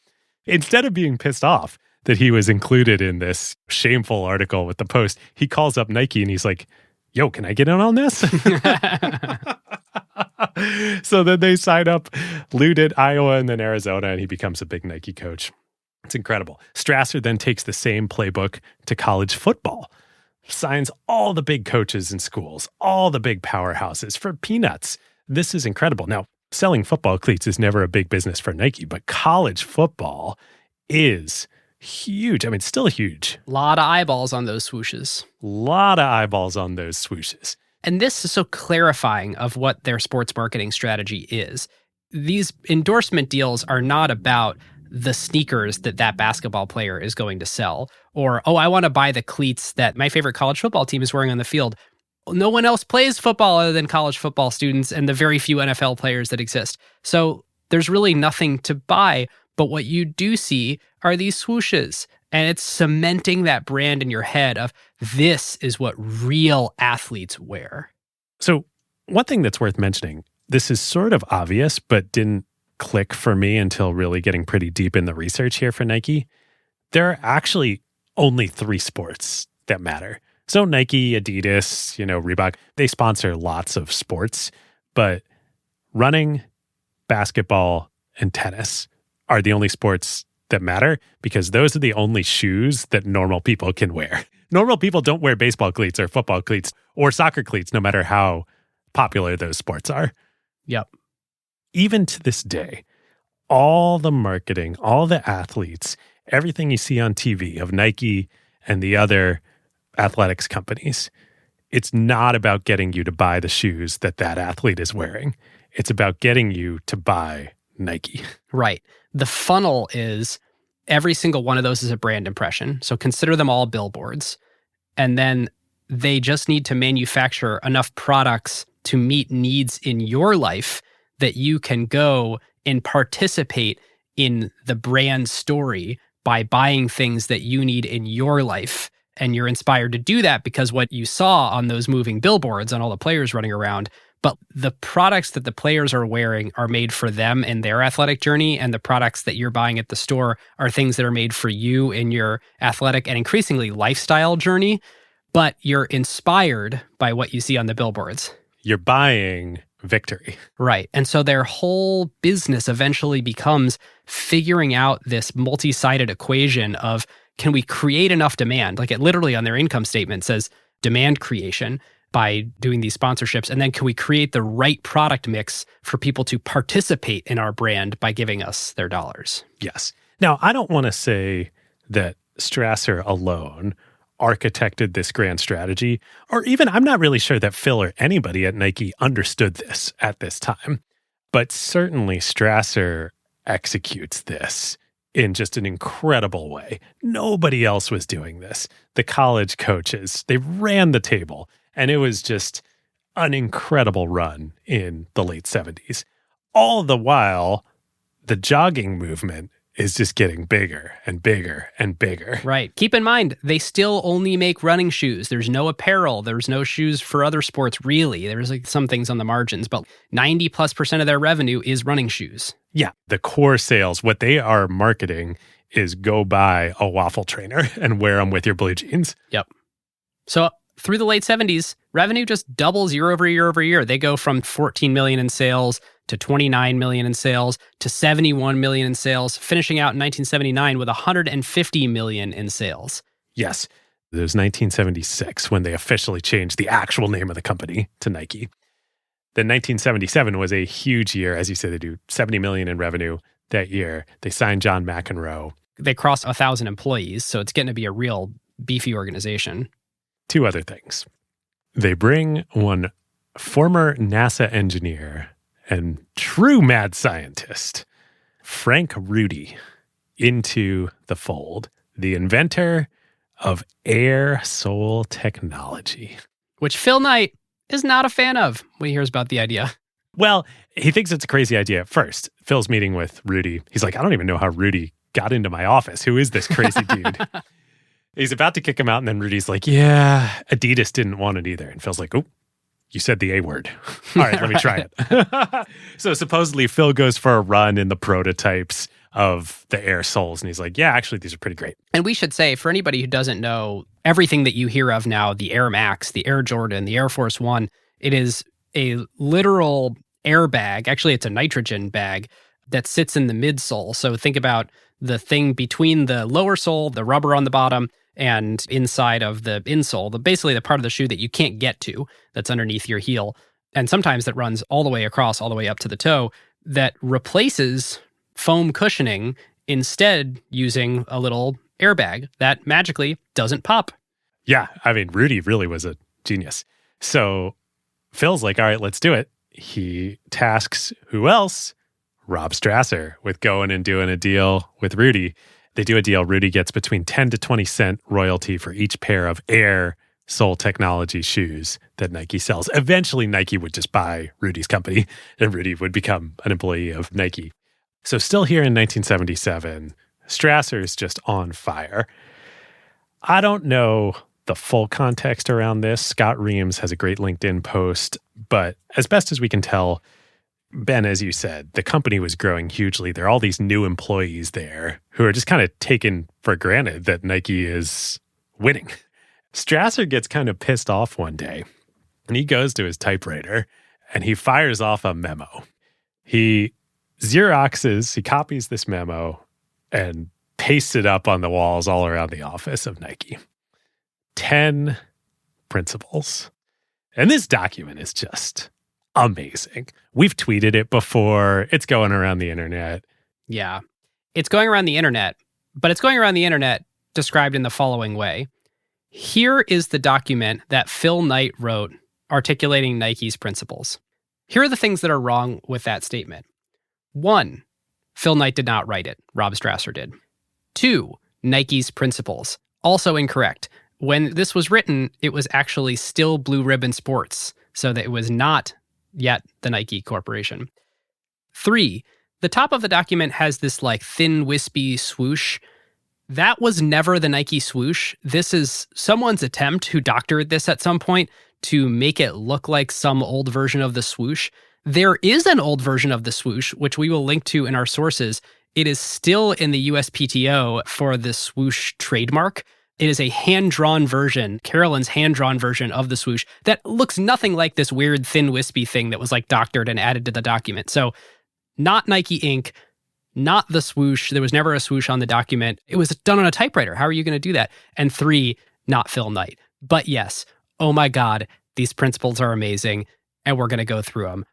Instead of being pissed off that he was included in this shameful article with the Post, he calls up Nike and he's like, yo, can I get in on this? So then they sign up Lute at Iowa and then Arizona, and he becomes a big Nike coach. It's incredible. Strasser then takes the same playbook to college football, signs all the big coaches in schools, all the big powerhouses for peanuts. This is incredible. Now, selling football cleats is never a big business for Nike, but college football is huge. I mean, still huge. A lot of eyeballs on those swooshes. A lot of eyeballs on those swooshes. And this is so clarifying of what their sports marketing strategy is. These endorsement deals are not about the sneakers that basketball player is going to sell, or, oh, I want to buy the cleats that my favorite college football team is wearing on the field. No one else plays football other than college football students and the very few NFL players that exist. So there's really nothing to buy, but what you do see are these swooshes. And it's cementing that brand in your head of this is what real athletes wear. So one thing that's worth mentioning, this is sort of obvious, but didn't click for me until really getting pretty deep in the research here for Nike. There are actually only 3 sports that matter. So Nike, Adidas, Reebok, they sponsor lots of sports, but running, basketball, and tennis are the only sports that matter because those are the only shoes that normal people can wear. Normal people don't wear baseball cleats or football cleats or soccer cleats, no matter how popular those sports are. Yep. Even to this day, all the marketing, all the athletes, everything you see on TV of Nike and the other athletics companies, it's not about getting you to buy the shoes that athlete is wearing. It's about getting you to buy Nike. Right. The funnel is every single one of those is a brand impression. So consider them all billboards. And then they just need to manufacture enough products to meet needs in your life that you can go and participate in the brand story by buying things that you need in your life. And you're inspired to do that because what you saw on those moving billboards on all the players running around. But the products that the players are wearing are made for them in their athletic journey, and the products that you're buying at the store are things that are made for you in your athletic and increasingly lifestyle journey, but you're inspired by what you see on the billboards. You're buying victory. Right. And so their whole business eventually becomes figuring out this multi-sided equation of, can we create enough demand? Like, it literally on their income statement says demand creation by doing these sponsorships. And then can we create the right product mix for people to participate in our brand by giving us their dollars? Yes. Now, I don't want to say that Strasser alone architected this grand strategy, or even I'm not really sure that Phil or anybody at Nike understood this at this time. But certainly Strasser executes this in just an incredible way. Nobody else was doing this. The college coaches, they ran the table, and it was just an incredible run in the late 70s. All the while, the jogging movement is just getting bigger and bigger and bigger. Right. Keep in mind, they still only make running shoes. There's no apparel. There's no shoes for other sports, really. There's like some things on the margins, but 90+% of their revenue is running shoes. Yeah. The core sales, what they are marketing is go buy a waffle trainer and wear them with your blue jeans. Yep. So through the late 70s, revenue just doubles year over year over year. They go from 14 million in sales to 29 million in sales to 71 million in sales, finishing out in 1979 with 150 million in sales. Yes. It was 1976 when they officially changed the actual name of the company to Nike. Then 1977 was a huge year. As you said, they do 70 million in revenue that year. They signed John McEnroe. They crossed 1,000 employees, so it's getting to be a real beefy organization. Two other things. They bring one former NASA engineer and true mad scientist, Frank Rudy, into the fold, the inventor of air sole technology. Which Phil Knight is not a fan of when he hears about the idea. Well, he thinks it's a crazy idea at first. Phil's meeting with Rudy. He's like, I don't even know how Rudy got into my office. Who is this crazy dude? He's about to kick him out, and then Rudy's like, yeah, Adidas didn't want it either. And Phil's like, oh, you said the A word. All right, let me try it. So supposedly Phil goes for a run in the prototypes of the Air soles, and he's like, yeah, actually, these are pretty great. And we should say, for anybody who doesn't know, everything that you hear of now, the Air Max, the Air Jordan, the Air Force One, it is a literal airbag. Actually, it's a nitrogen bag that sits in the midsole. So think about the thing between the lower sole, the rubber on the bottom, and inside of the insole, basically the part of the shoe that you can't get to, that's underneath your heel. And sometimes that runs all the way across, all the way up to the toe, that replaces foam cushioning, instead using a little airbag that magically doesn't pop. Yeah, I mean, Rudy really was a genius. So Phil's like, all right, let's do it. He tasks who else? Rob Strasser with going and doing a deal with Rudy. They do a deal. Rudy gets between 10 to 20 cent royalty for each pair of Air sole technology shoes that Nike sells. Eventually, Nike would just buy Rudy's company, and Rudy would become an employee of Nike. So still here in 1977, Strasser is just on fire. I don't know the full context around this. Scott Reams has a great LinkedIn post, but as best as we can tell, Ben, as you said, the company was growing hugely. There are all these new employees there who are just kind of taken for granted that Nike is winning. Strasser gets kind of pissed off one day, and he goes to his typewriter, and he fires off a memo. He copies this memo, and pastes it up on the walls all around the office of Nike. 10 principles. And this document is just amazing. We've tweeted it before. It's going around the internet. Yeah. It's going around the internet, but it's going around the internet described in the following way. Here is the document that Phil Knight wrote articulating Nike's principles. Here are the things that are wrong with that statement. 1, Phil Knight did not write it. Rob Strasser did. 2, Nike's principles. Also incorrect. When this was written, it was actually still Blue Ribbon Sports, so that it was not yet the Nike Corporation. 3, the top of the document has this like thin, wispy swoosh. That was never the Nike swoosh. This is someone's attempt who doctored this at some point to make it look like some old version of the swoosh. There is an old version of the swoosh, which we will link to in our sources. It is still in the USPTO for the swoosh trademark. It is a hand-drawn version, Carolyn's hand-drawn version of the swoosh that looks nothing like this weird, thin, wispy thing that was like doctored and added to the document. So not Nike Inc., not the swoosh. There was never a swoosh on the document. It was done on a typewriter. How are you going to do that? And 3, not Phil Knight. But yes, oh my God, these principles are amazing, and we're going to go through them.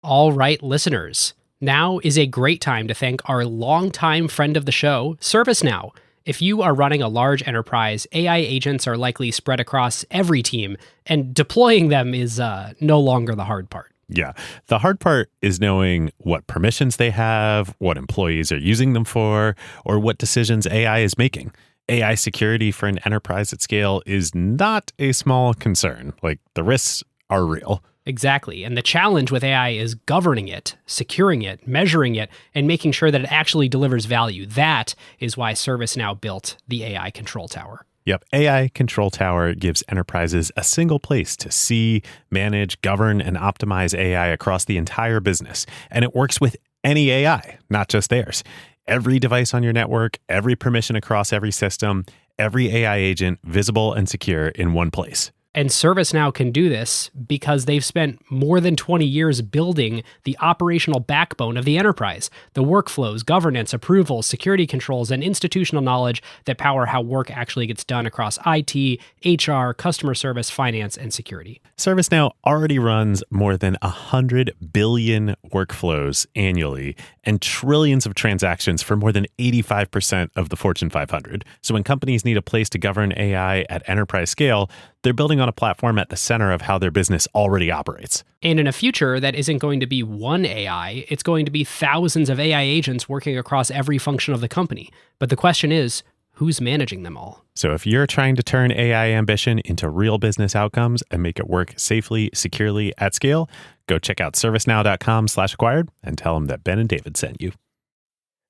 All right, listeners, now is a great time to thank our longtime friend of the show, ServiceNow. If you are running a large enterprise, AI agents are likely spread across every team, and deploying them is no longer the hard part. Yeah. The hard part is knowing what permissions they have, what employees are using them for, or what decisions AI is making. AI security for an enterprise at scale is not a small concern. Like, the risks are real. Exactly. And the challenge with AI is governing it, securing it, measuring it, and making sure that it actually delivers value. That is why ServiceNow built the AI Control Tower. Yep. AI Control Tower gives enterprises a single place to see, manage, govern, and optimize AI across the entire business. And it works with any AI, not just theirs. Every device on your network, every permission across every system, every AI agent visible and secure in one place. And ServiceNow can do this because they've spent more than 20 years building the operational backbone of the enterprise, the workflows, governance, approvals, security controls, and institutional knowledge that power how work actually gets done across IT, HR, customer service, finance, and security. ServiceNow already runs more than 100 billion workflows annually and trillions of transactions for more than 85% of the Fortune 500. So when companies need a place to govern AI at enterprise scale, they're building on a platform at the center of how their business already operates. And in a future that isn't going to be one AI, it's going to be thousands of AI agents working across every function of the company. But the question is, who's managing them all? So if you're trying to turn AI ambition into real business outcomes and make it work safely, securely, at scale, go check out servicenow.com/acquired and tell them that Ben and David sent you.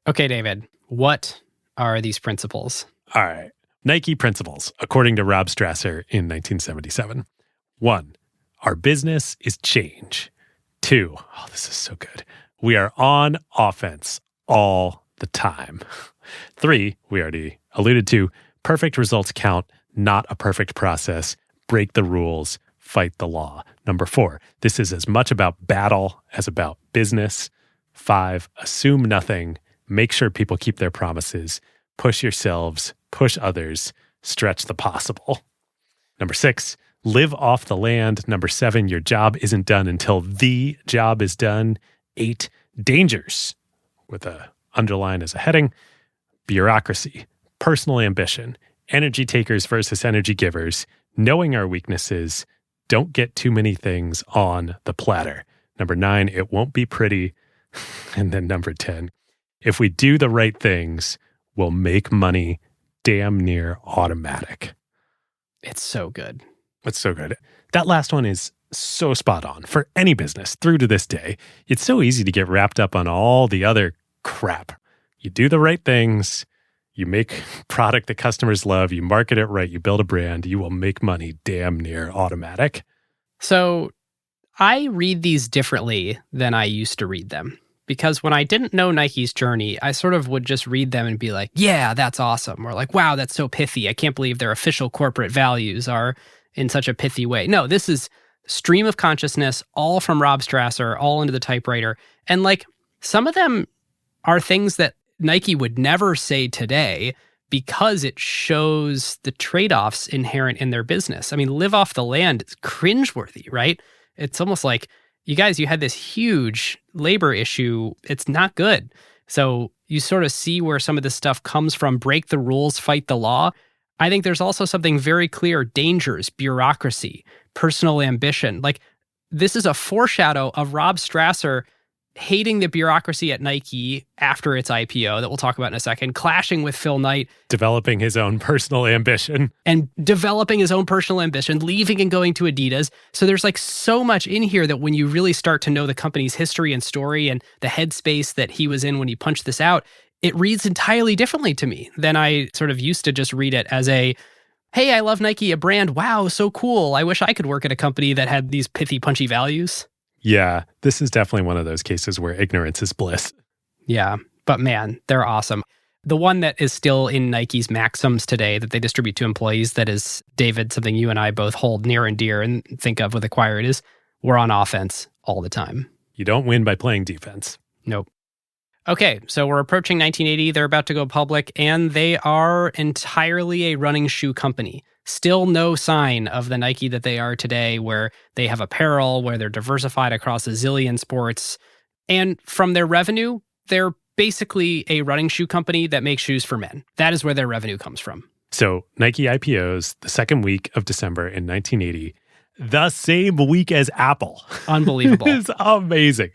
Okay, David, what are these principles? All right. Nike principles, according to Rob Strasser in 1977. 1, our business is change. 2, oh, this is so good. We are on offense all the time. 3, we already alluded to, perfect results count, not a perfect process. Break the rules, fight the law. 4, this is as much about battle as about business. 5, assume nothing. Make sure people keep their promises. Push yourselves, push others, stretch the possible. 6, live off the land. 7, your job isn't done until the job is done. 8, dangers, with a underline as a heading. Bureaucracy, personal ambition, energy takers versus energy givers, knowing our weaknesses, don't get too many things on the platter. 9, it won't be pretty. And then 10, if we do the right things, we'll make money damn near automatic. It's so good. It's so good. That last one is so spot on for any business through to this day. It's so easy to get wrapped up on all the other crap. You do the right things, you make product that customers love, you market it right, you build a brand, you will make money damn near automatic. So I read these differently than I used to read them. Because when I didn't know Nike's journey, I sort of would just read them and be like, yeah, that's awesome. Or like, wow, that's so pithy. I can't believe their official corporate values are in such a pithy way. No, this is stream of consciousness, all from Rob Strasser, all into the typewriter. And like, some of them are things that Nike would never say today because it shows the trade-offs inherent in their business. I mean, live off the land is cringeworthy, right? It's almost like, you guys, you had this huge labor issue. It's not good. So you sort of see where some of this stuff comes from. Break the rules, fight the law. I think there's also something very clear. Dangers, bureaucracy, personal ambition. Like, this is a foreshadow of Rob Strasser hating the bureaucracy at Nike after its IPO that we'll talk about in a second, clashing with Phil Knight. Developing his own personal ambition. And developing his own personal ambition, leaving and going to Adidas. So there's like so much in here that when you really start to know the company's history and story and the headspace that he was in when he punched this out, it reads entirely differently to me than I sort of used to just read it as a, hey, I love Nike, a brand. Wow, so cool. I wish I could work at a company that had these pithy, punchy values. Yeah, this is definitely one of those cases where ignorance is bliss. Yeah, but man, they're awesome. The one that is still in Nike's Maxims today that they distribute to employees, that is, David, something you and I both hold near and dear and think of with Acquire It, is we're on offense all the time. You don't win by playing defense. Nope. Okay, so we're approaching 1980. They're about to go public, and they are entirely a running shoe company. Still no sign of the Nike that they are today, where they have apparel, where they're diversified across a zillion sports. And from their revenue, they're basically a running shoe company that makes shoes for men. That is where their revenue comes from. So Nike IPOs the second week of December in 1980, the same week as Apple. Unbelievable. It's amazing.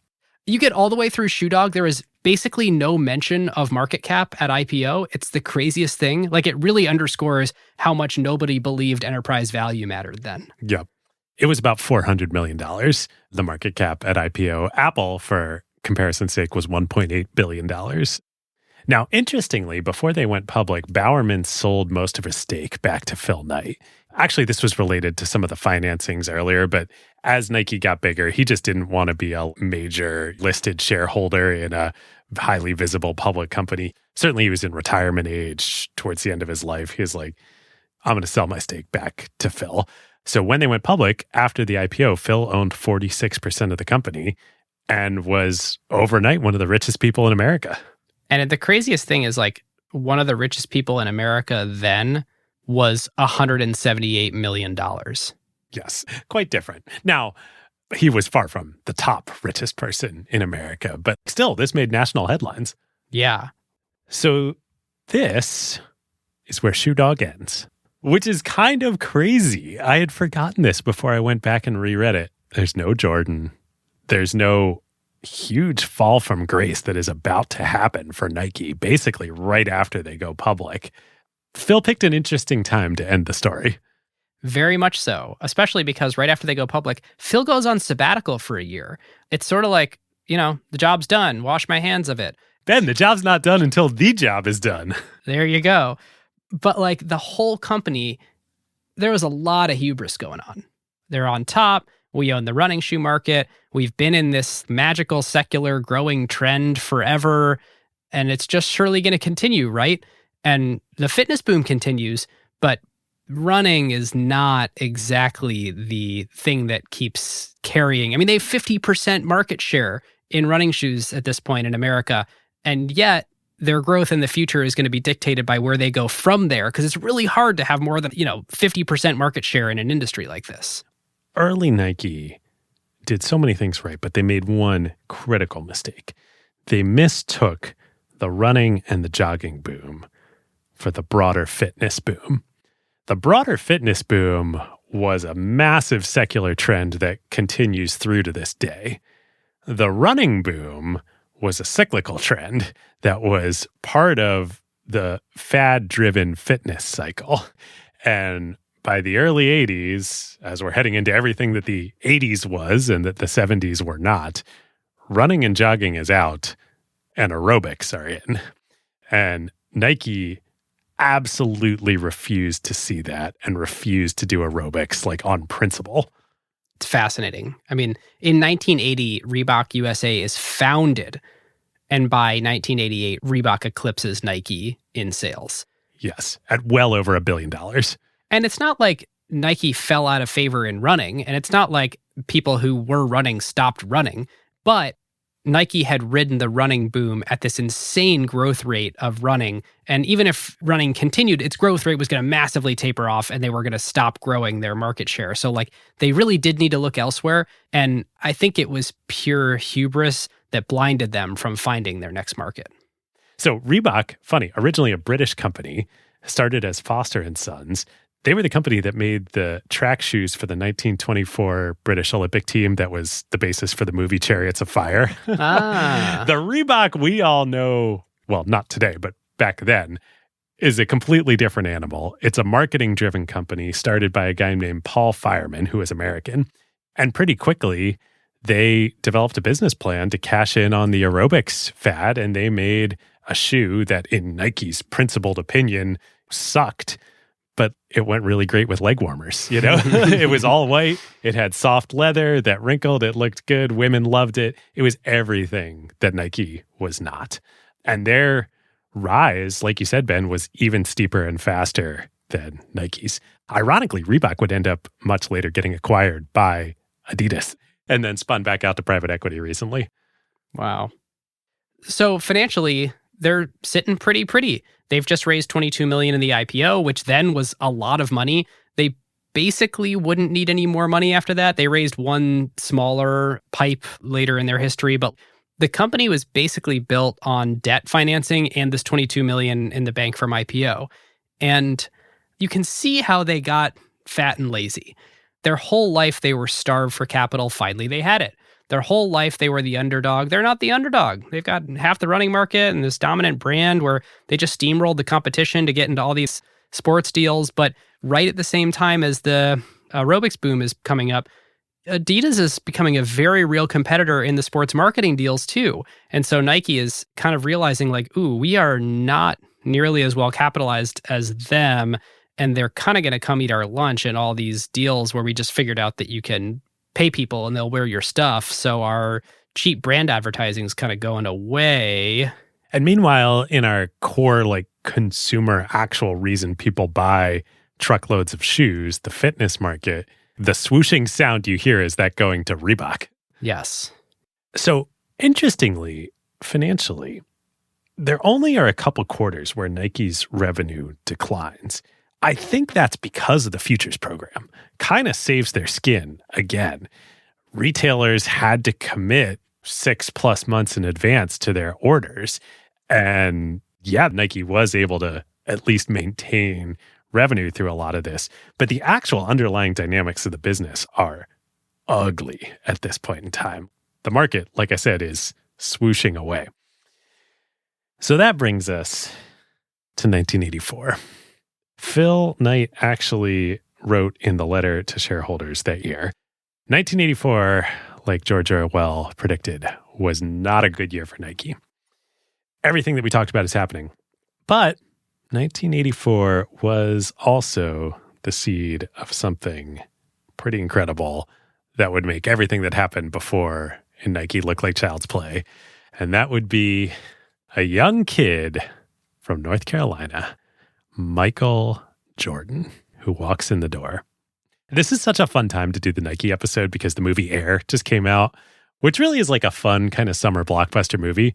You get all the way through Shoe Dog, there is basically no mention of market cap at IPO. It's the craziest thing. Like, it really underscores how much nobody believed enterprise value mattered then. Yep. It was about $400 million, the market cap at IPO. Apple, for comparison's sake, was $1.8 billion. Now, interestingly, before they went public, Bowerman sold most of his stake back to Phil Knight. Actually, this was related to some of the financings earlier, but as Nike got bigger, he just didn't want to be a major listed shareholder in a highly visible public company. Certainly, he was in retirement age towards the end of his life. He was like, I'm going to sell my stake back to Phil. So when they went public, after the IPO, Phil owned 46% of the company and was overnight one of the richest people in America. And the craziest thing is, like, one of the richest people in America then was $178 million. Yes, quite different. Now, he was far from the top richest person in America, but still, this made national headlines. Yeah. So this is where Shoe Dog ends, which is kind of crazy. I had forgotten this before I went back and reread it. There's no Jordan. There's no huge fall from grace that is about to happen for Nike, basically right after they go public. Phil picked an interesting time to end the story. Very much so, especially because right after they go public, Phil goes on sabbatical for a year. It's sort of like, the job's done. Wash my hands of it. Ben, the job's not done until the job is done. There you go. But like the whole company, there was a lot of hubris going on. They're on top. We own the running shoe market. We've been in this magical, secular, growing trend forever. And it's just surely going to continue, right? And the fitness boom continues, but running is not exactly the thing that keeps carrying. I mean, they have 50% market share in running shoes at this point in America. And yet their growth in the future is going to be dictated by where they go from there, because it's really hard to have more than, 50% market share in an industry like this. Early Nike did so many things right, but they made one critical mistake. They mistook the running and the jogging boom for the broader fitness boom. The broader fitness boom was a massive secular trend that continues through to this day. The running boom was a cyclical trend that was part of the fad-driven fitness cycle. And by the early 80s, as we're heading into everything that the 80s was and that the 70s were not, running and jogging is out and aerobics are in. And Nike absolutely refused to see that and refused to do aerobics, like, on principle. It's fascinating. I mean, in 1980, Reebok USA is founded, and by 1988, Reebok eclipses Nike in sales. Yes, at well over $1 billion. And it's not like Nike fell out of favor in running, and it's not like people who were running stopped running, but Nike had ridden the running boom at this insane growth rate of running. And even if running continued, its growth rate was going to massively taper off and they were going to stop growing their market share. So like they really did need to look elsewhere. And I think it was pure hubris that blinded them from finding their next market. So Reebok, funny, originally a British company, started as Foster and Sons. They were the company that made the track shoes for the 1924 British Olympic team that was the basis for the movie Chariots of Fire. Ah. The Reebok we all know, well, not today, but back then, is a completely different animal. It's a marketing-driven company started by a guy named Paul Fireman, who is American. And pretty quickly, they developed a business plan to cash in on the aerobics fad, and they made a shoe that, in Nike's principled opinion, sucked. But it went really great with leg warmers, It was all white. It had soft leather that wrinkled. It looked good. Women loved it. It was everything that Nike was not. And their rise, like you said, Ben, was even steeper and faster than Nike's. Ironically, Reebok would end up much later getting acquired by Adidas and then spun back out to private equity recently. Wow. So financially, they're sitting pretty. They've just raised $22 million in the IPO, which then was a lot of money. They basically wouldn't need any more money after that. They raised one smaller pipe later in their history, but the company was basically built on debt financing and this $22 million in the bank from IPO. And you can see how they got fat and lazy. Their whole life, they were starved for capital. Finally, they had it. Their whole life, they were the underdog. They're not the underdog. They've got half the running market and this dominant brand where they just steamrolled the competition to get into all these sports deals. But right at the same time as the aerobics boom is coming up, Adidas is becoming a very real competitor in the sports marketing deals too. And so Nike is kind of realizing like, ooh, we are not nearly as well capitalized as them. And they're kind of going to come eat our lunch in all these deals where we just figured out that you can pay people and they'll wear your stuff. So our cheap brand advertising is kind of going away. And meanwhile, in our core, like consumer actual reason people buy truckloads of shoes, the fitness market, the swooshing sound you hear is that going to Reebok. Yes. So interestingly, financially, there only are a couple quarters where Nike's revenue declines. I think that's because of the futures program. Kind of saves their skin again. Retailers had to commit 6+ months in advance to their orders. And yeah, Nike was able to at least maintain revenue through a lot of this. But the actual underlying dynamics of the business are ugly at this point in time. The market, like I said, is swooshing away. So that brings us to 1984. Phil Knight actually wrote in the letter to shareholders that year, 1984, like George Orwell predicted, was not a good year for Nike. Everything that we talked about is happening. But 1984 was also the seed of something pretty incredible that would make everything that happened before in Nike look like child's play. And that would be a young kid from North Carolina, Michael Jordan, who walks in the door. This is such a fun time to do the Nike episode because the movie Air just came out, which really is like a fun kind of summer blockbuster movie.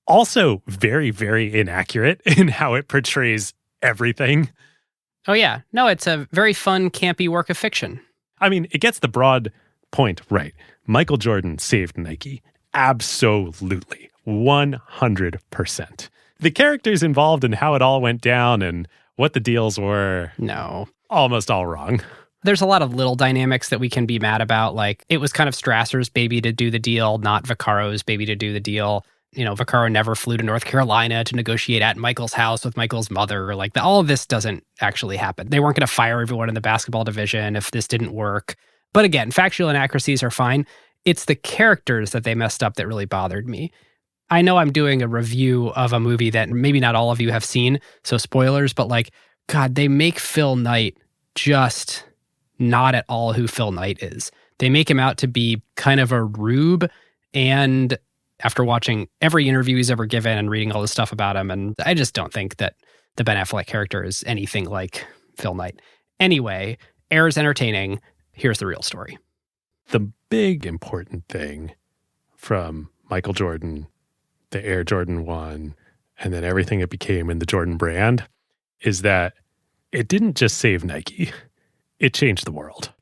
Also very, very inaccurate in how it portrays everything. Oh, yeah. No, it's a very fun, campy work of fiction. I mean, it gets the broad point right. Michael Jordan saved Nike. Absolutely. 100%. The characters involved in how it all went down and what the deals were. No. Almost all wrong. There's a lot of little dynamics that we can be mad about. Like, it was kind of Strasser's baby to do the deal, not Vaccaro's baby to do the deal. You know, Vaccaro never flew to North Carolina to negotiate at Michael's house with Michael's mother. Like, all of this doesn't actually happen. They weren't going to fire everyone in the basketball division if this didn't work. But again, factual inaccuracies are fine. It's the characters that they messed up that really bothered me. I know I'm doing a review of a movie that maybe not all of you have seen, so spoilers, but like, God, they make Phil Knight just not at all who Phil Knight is. They make him out to be kind of a rube, and after watching every interview he's ever given and reading all this stuff about him, and I just don't think that the Ben Affleck character is anything like Phil Knight. Anyway, Air is entertaining. Here's the real story. The big important thing from Michael Jordan, the Air Jordan 1, and then everything it became in the Jordan brand is that it didn't just save Nike. It changed the world.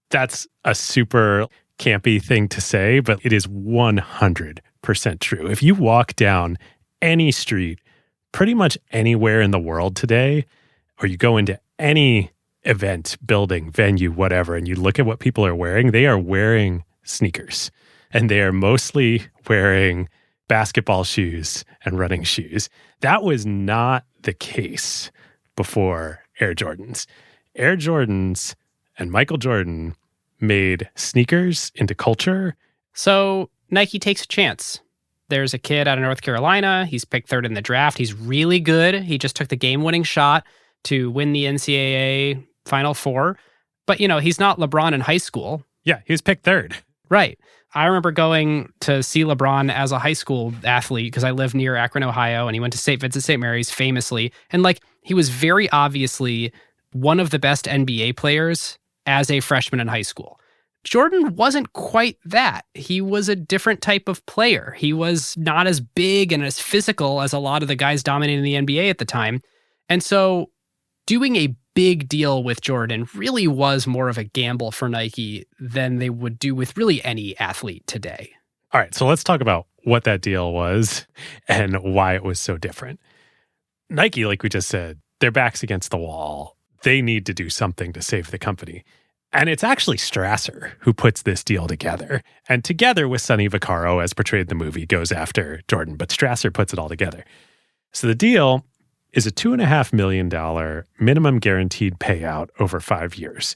That's a super campy thing to say, but it is 100% true. If you walk down any street, pretty much anywhere in the world today, or you go into any event, building, venue, whatever, and you look at what people are wearing, they are wearing sneakers. And they are mostly wearing basketball shoes and running shoes. That was not the case before Air Jordans. Air Jordans and Michael Jordan made sneakers into culture. So Nike takes a chance. There's a kid out of North Carolina. He's picked third in the draft. He's really good. He just took the game-winning shot to win the NCAA Final Four. But, you know, he's not LeBron in high school. Yeah, he was picked third. Right. I remember going to see LeBron as a high school athlete because I live near Akron, Ohio, and he went to St. Vincent St. Mary's famously. And like, he was very obviously one of the best NBA players as a freshman in high school. Jordan wasn't quite that. He was a different type of player. He was not as big and as physical as a lot of the guys dominating the NBA at the time. And so doing a big deal with Jordan really was more of a gamble for Nike than they would do with really any athlete today. All right, so let's talk about what that deal was and why it was so different. Nike, like we just said, their back's against the wall. They need to do something to save the company. And it's actually Strasser who puts this deal together. And together with Sonny Vaccaro, as portrayed in the movie, goes after Jordan. But Strasser puts it all together. So the deal is a $2.5 million minimum guaranteed payout over 5 years.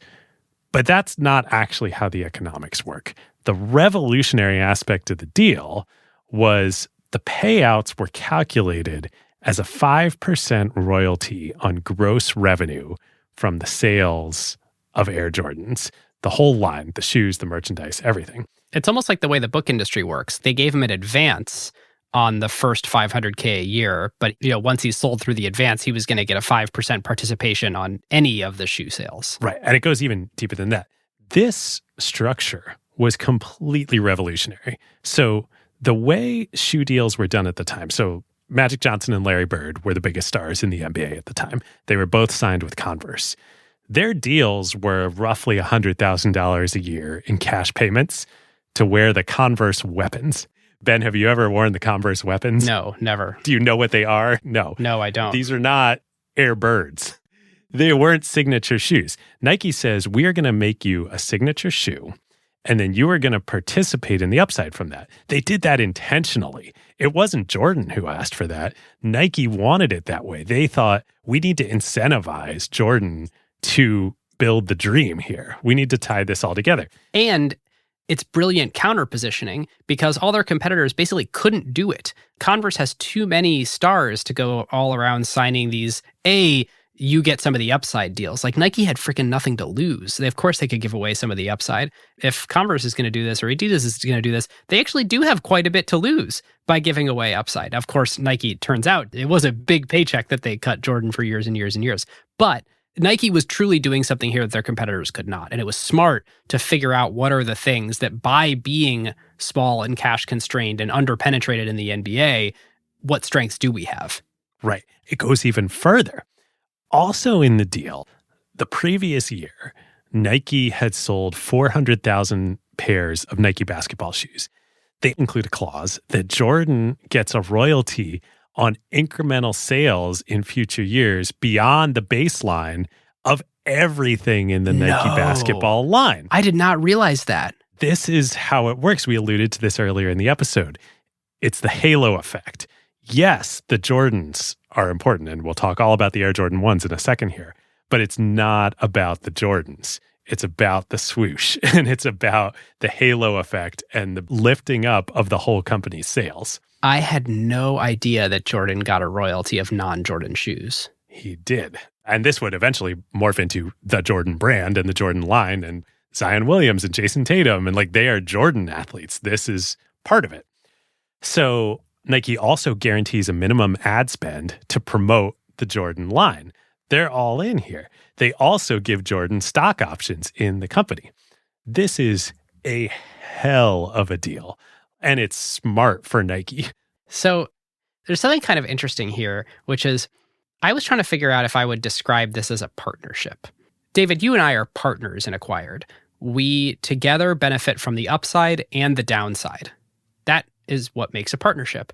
But that's not actually how the economics work. The revolutionary aspect of the deal was the payouts were calculated as a 5% royalty on gross revenue from the sales of Air Jordans, the whole line, the shoes, the merchandise, everything. It's almost like the way the book industry works. They gave him an advance on the first $500K a year, but once he sold through the advance, he was going to get a 5% participation on any of the shoe sales. Right, and it goes even deeper than that. This structure was completely revolutionary. So the way shoe deals were done at the time, so Magic Johnson and Larry Bird were the biggest stars in the NBA at the time. They were both signed with Converse. Their deals were roughly $100,000 a year in cash payments to wear the Converse weapons. Ben, have you ever worn the Converse weapons? No, never. Do you know what they are? No. No, I don't. These are not Air Birds. They weren't signature shoes. Nike says, we are going to make you a signature shoe, and then you are going to participate in the upside from that. They did that intentionally. It wasn't Jordan who asked for that. Nike wanted it that way. They thought, we need to incentivize Jordan to build the dream here. We need to tie this all together. And it's brilliant counter-positioning because all their competitors basically couldn't do it. Converse has too many stars to go all around signing these, you get some of the upside deals. Like Nike had freaking nothing to lose. Of course, they could give away some of the upside. If Converse is going to do this or Adidas is going to do this, they actually do have quite a bit to lose by giving away upside. Of course, Nike, turns out, it was a big paycheck that they cut Jordan for years and years and years. But Nike was truly doing something here that their competitors could not. And it was smart to figure out what are the things that by being small and cash constrained and underpenetrated in the NBA, what strengths do we have? Right. It goes even further. Also in the deal, the previous year, Nike had sold 400,000 pairs of Nike basketball shoes. They include a clause that Jordan gets a royalty on incremental sales in future years beyond the baseline of everything in the Nike basketball line. I did not realize that. This is how it works. We alluded to this earlier in the episode. It's the halo effect. Yes, the Jordans are important, and we'll talk all about the Air Jordan 1s in a second here, but it's not about the Jordans. It's about the swoosh, and it's about the halo effect and the lifting up of the whole company's sales. I had no idea that Jordan got a royalty of non-Jordan shoes. He did. And this would eventually morph into the Jordan brand and the Jordan line and Zion Williams and Jason Tatum. And like, they are Jordan athletes. This is part of it. So Nike also guarantees a minimum ad spend to promote the Jordan line. They're all in here. They also give Jordan stock options in the company. This is a hell of a deal. And it's smart for Nike. So there's something kind of interesting here, which is I was trying to figure out if I would describe this as a partnership. David, you and I are partners in Acquired. We together benefit from the upside and the downside. That is what makes a partnership.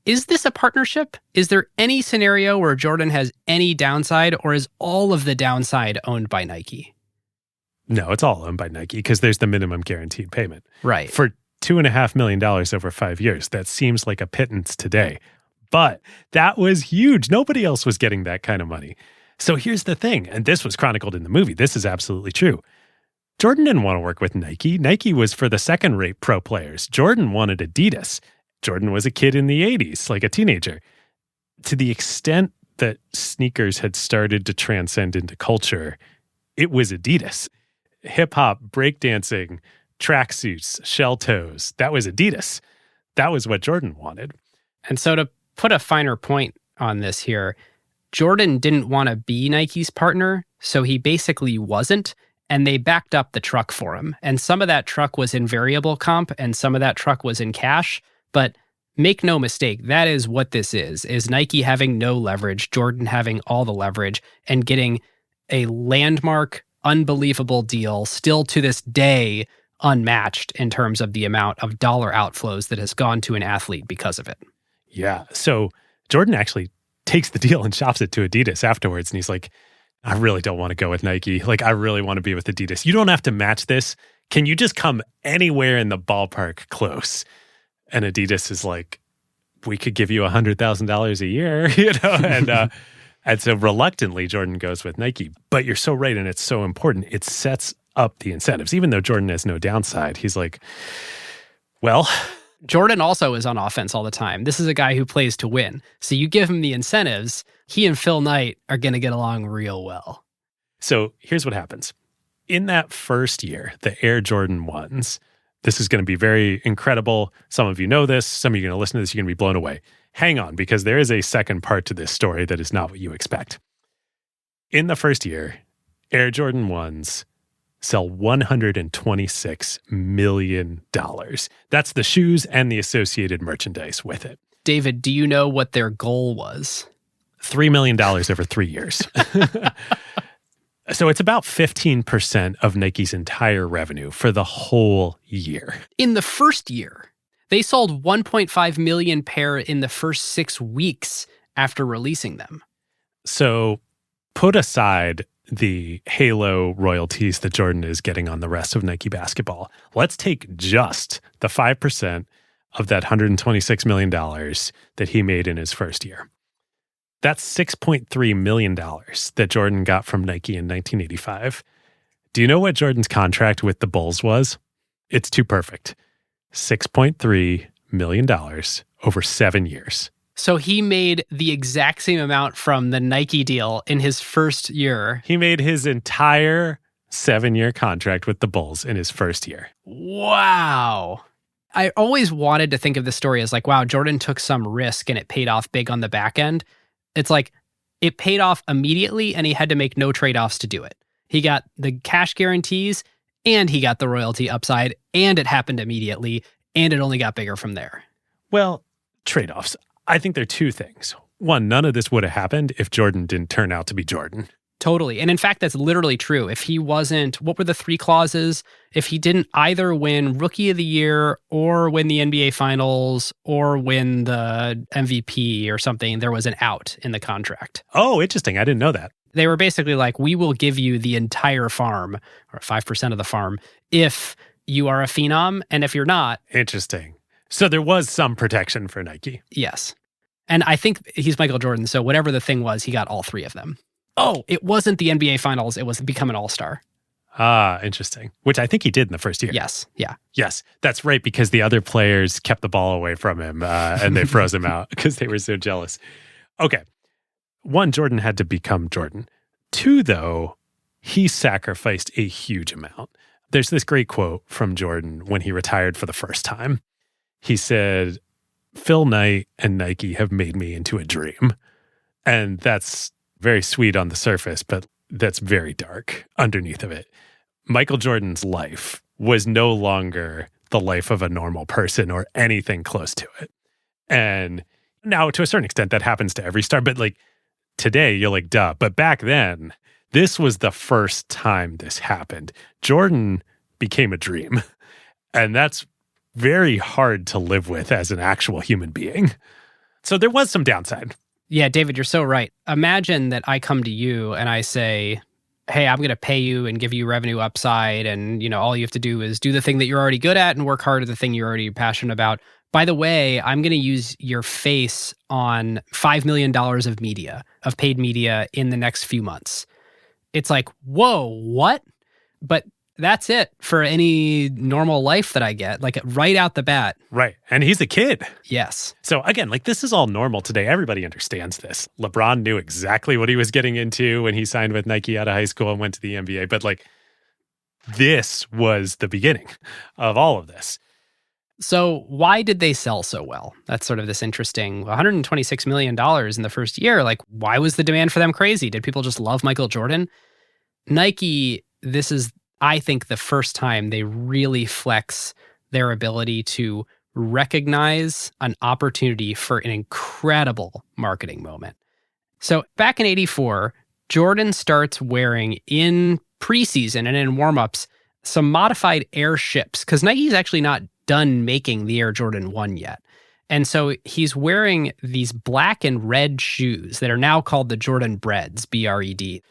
Is this a partnership? Is there any scenario where Jordan has any downside, or is all of the downside owned by Nike? No, it's all owned by Nike because there's the minimum guaranteed payment. Right. For $2.5 million over 5 years. That seems like a pittance today. But that was huge. Nobody else was getting that kind of money. So here's the thing, and this was chronicled in the movie. This is absolutely true. Jordan didn't want to work with Nike. Nike was for the second-rate pro players. Jordan wanted Adidas. Jordan was a kid in the 80s, like a teenager. To the extent that sneakers had started to transcend into culture, it was Adidas. Hip-hop, breakdancing, tracksuits, shell toes. That was Adidas. That was what Jordan wanted. And so to put a finer point on this here, Jordan didn't want to be Nike's partner, so he basically wasn't, and they backed up the truck for him. And some of that truck was in variable comp, and some of that truck was in cash. But make no mistake, that is what this is Nike having no leverage, Jordan having all the leverage, and getting a landmark, unbelievable deal, still to this day unmatched in terms of the amount of dollar outflows that has gone to an athlete because of it. Yeah. So Jordan actually takes the deal and shops it to Adidas afterwards. And he's like, I really don't want to go with Nike. Like, I really want to be with Adidas. You don't have to match this. Can you just come anywhere in the ballpark close? And Adidas is like, we could give you $100,000 a year, and so reluctantly Jordan goes with Nike. But you're so right, and it's so important. It sets up the incentives. Even though Jordan has no downside, he's like, well, Jordan also is on offense all the time. This is a guy who plays to win. So you give him the incentives, he and Phil Knight are going to get along real well. So here's what happens. In that first year, the Air Jordan 1s, this is going to be very incredible. Some of you know this. Some of you are going to listen to this. You're going to be blown away. Hang on, because there is a second part to this story that is not what you expect. In the first year, Air Jordan 1s sell $126 million. That's the shoes and the associated merchandise with it. David, do you know what their goal was? $3 million over 3 years. So it's about 15% of Nike's entire revenue for the whole year. In the first year, they sold 1.5 million pair in the first 6 weeks after releasing them. So put aside the halo royalties that Jordan is getting on the rest of Nike basketball. Let's take just the 5% of that $126 million that he made in his first year. That's $6.3 million that Jordan got from Nike in 1985. Do you know what Jordan's contract with the Bulls was? It's too perfect. $6.3 million over 7 years. So he made the exact same amount from the Nike deal in his first year. He made his entire 7-year contract with the Bulls in his first year. Wow. I always wanted to think of the story as like, wow, Jordan took some risk and it paid off big on the back end. It's like it paid off immediately and he had to make no trade-offs to do it. He got the cash guarantees and he got the royalty upside and it happened immediately and it only got bigger from there. Well, trade-offs. I think there are two things. One, none of this would have happened if Jordan didn't turn out to be Jordan. Totally. And in fact, that's literally true. If he wasn't, what were the 3 clauses? If he didn't either win Rookie of the Year or win the NBA Finals or win the MVP or something, there was an out in the contract. Oh, interesting. I didn't know that. They were basically like, we will give you the entire farm or 5% of the farm if you are a phenom. And if you're not. Interesting. So there was some protection for Nike. Yes. And I think he's Michael Jordan. So whatever the thing was, he got all 3 of them. Oh, it wasn't the NBA Finals. It was become an all-star. Ah, interesting. Which I think he did in the first year. Yes. Yeah. Yes, that's right, because the other players kept the ball away from him and they froze him out because they were so jealous. Okay. 1, Jordan had to become Jordan. 2, though, he sacrificed a huge amount. There's this great quote from Jordan when he retired for the first time. He said, Phil Knight and Nike have made me into a dream. And that's very sweet on the surface, but that's very dark underneath of it. Michael Jordan's life was no longer the life of a normal person or anything close to it. And now, to a certain extent, that happens to every star. But like today, you're like, duh. But back then, this was the first time this happened. Jordan became a dream. And that's very hard to live with as an actual human being. So there was some downside. Yeah, David, you're so right. Imagine that I come to you and I say, hey, I'm going to pay you and give you revenue upside. And, all you have to do is do the thing that you're already good at and work hard at the thing you're already passionate about. By the way, I'm going to use your face on $5 million of media, of paid media in the next few months. It's like, whoa, what? But that's it for any normal life that I get, like right out the bat. Right. And he's a kid. Yes. So again, like this is all normal today. Everybody understands this. LeBron knew exactly what he was getting into when he signed with Nike out of high school and went to the NBA. But like this was the beginning of all of this. So why did they sell so well? That's sort of this interesting $126 million in the first year. Like, why was the demand for them crazy? Did people just love Michael Jordan? Nike, this is, I think, the first time they really flex their ability to recognize an opportunity for an incredible marketing moment. So back in 84, Jordan starts wearing in preseason and in warmups some modified Air ships because Nike's actually not done making the Air Jordan 1 yet. And so he's wearing these black and red shoes that are now called the Jordan Breds, BRED.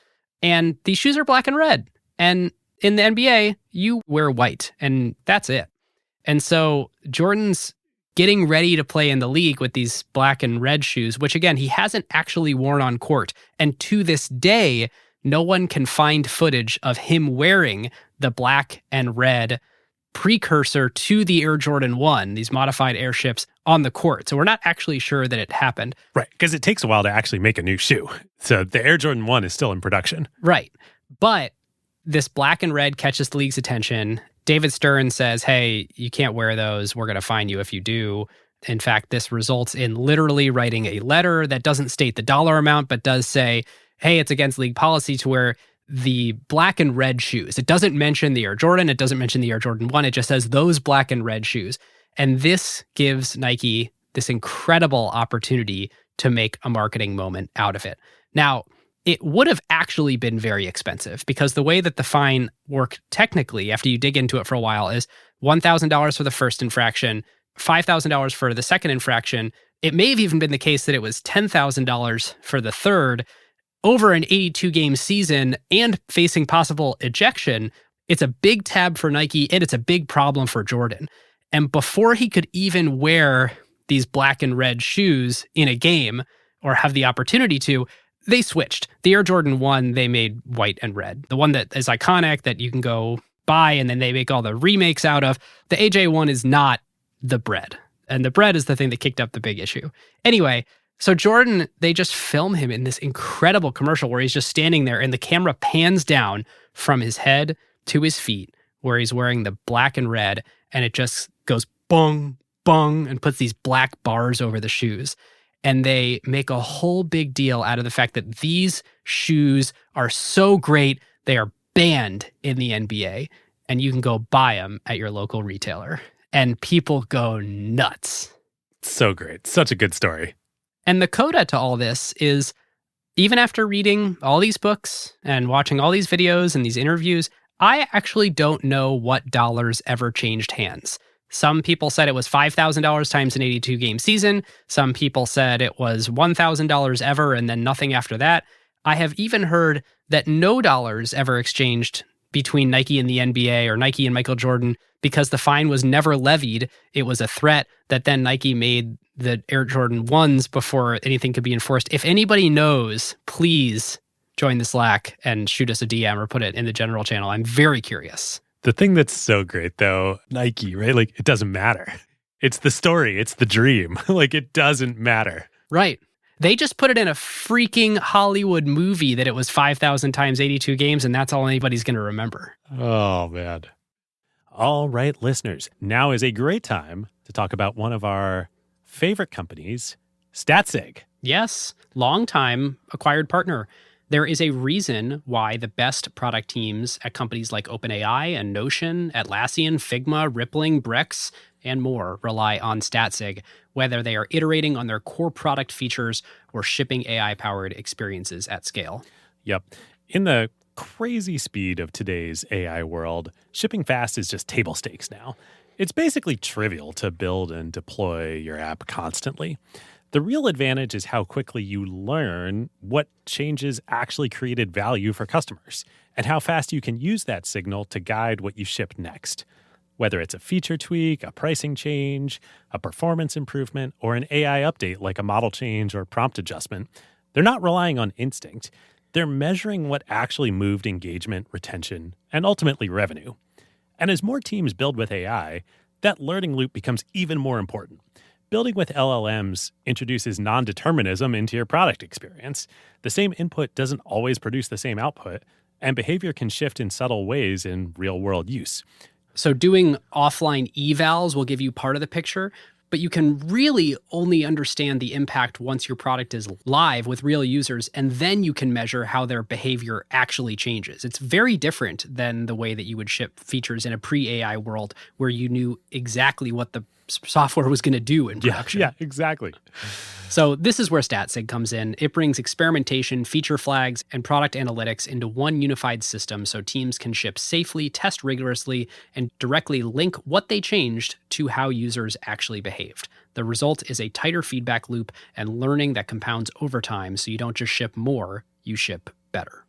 And these shoes are black and red. And in the NBA, you wear white, and that's it. And so Jordan's getting ready to play in the league with these black and red shoes, which again, he hasn't actually worn on court. And to this day, no one can find footage of him wearing the black and red precursor to the Air Jordan 1, these modified airships on the court. So we're not actually sure that it happened. Right, because it takes a while to actually make a new shoe. So the Air Jordan 1 is still in production. Right. But this black and red catches the league's attention. David Stern says, hey, you can't wear those. We're going to fine you if you do. In fact, this results in literally writing a letter that doesn't state the dollar amount, but does say, hey, it's against league policy to wear the black and red shoes. It doesn't mention the Air Jordan. It doesn't mention the Air Jordan 1. It just says those black and red shoes. And this gives Nike this incredible opportunity to make a marketing moment out of it. Now, it would have actually been very expensive because the way that the fine worked technically, after you dig into it for a while, is $1,000 for the first infraction, $5,000 for the second infraction. It may have even been the case that it was $10,000 for the third. Over an 82-game season and facing possible ejection, it's a big tab for Nike and it's a big problem for Jordan. And before he could even wear these black and red shoes in a game or have the opportunity to, they switched. The Air Jordan 1, they made white and red. The one that is iconic that you can go buy and then they make all the remakes out of. The AJ1 is not the bread. And the bread is the thing that kicked up the big issue. Anyway, so Jordan, they just film him in this incredible commercial where he's just standing there and the camera pans down from his head to his feet where he's wearing the black and red and it just goes bong, bong and puts these black bars over the shoes. And they make a whole big deal out of the fact that these shoes are so great, they are banned in the NBA and you can go buy them at your local retailer. And people go nuts. So great. Such a good story. And the coda to all this is, even after reading all these books and watching all these videos and these interviews, I actually don't know what dollars ever changed hands. Some people said it was $5,000 times an 82-game season. Some people said it was $1,000 ever and then nothing after that. I have even heard that no dollars ever exchanged between Nike and the NBA or Nike and Michael Jordan because the fine was never levied. It was a threat that then Nike made the Air Jordan 1s before anything could be enforced. If anybody knows, please join the Slack and shoot us a DM or put it in the general channel. I'm very curious. The thing that's so great, though, Nike, right? Like, it doesn't matter. It's the story. It's the dream. Like, it doesn't matter. Right. They just put it in a freaking Hollywood movie that it was 5,000 times 82 games, and that's all anybody's going to remember. Oh, man. All right, listeners, now is a great time to talk about one of our favorite companies, StatSig. Yes, long-time acquired partner. There is a reason why the best product teams at companies like OpenAI and Notion, Atlassian, Figma, Rippling, Brex, and more rely on StatSig, whether they are iterating on their core product features or shipping AI-powered experiences at scale. Yep. In the crazy speed of today's AI world, shipping fast is just table stakes now. It's basically trivial to build and deploy your app constantly. The real advantage is how quickly you learn what changes actually created value for customers and how fast you can use that signal to guide what you ship next. Whether it's a feature tweak, a pricing change, a performance improvement, or an AI update like a model change or prompt adjustment, they're not relying on instinct. They're measuring what actually moved engagement, retention, and ultimately revenue. And as more teams build with AI, that learning loop becomes even more important. Building with LLMs introduces non-determinism into your product experience. The same input doesn't always produce the same output, And behavior can shift in subtle ways in real-world use. So doing offline evals will give you part of the picture, but you can really only understand the impact once your product is live with real users, and then you can measure how their behavior actually changes. It's very different than the way that you would ship features in a pre-AI world where you knew exactly what the software was going to do in production. Yeah, exactly. So this is where StatSig comes in. It brings experimentation, feature flags, and product analytics into one unified system so teams can ship safely, test rigorously, and directly link what they changed to how users actually behaved. The result is a tighter feedback loop and learning that compounds over time, so you don't just ship more, you ship better.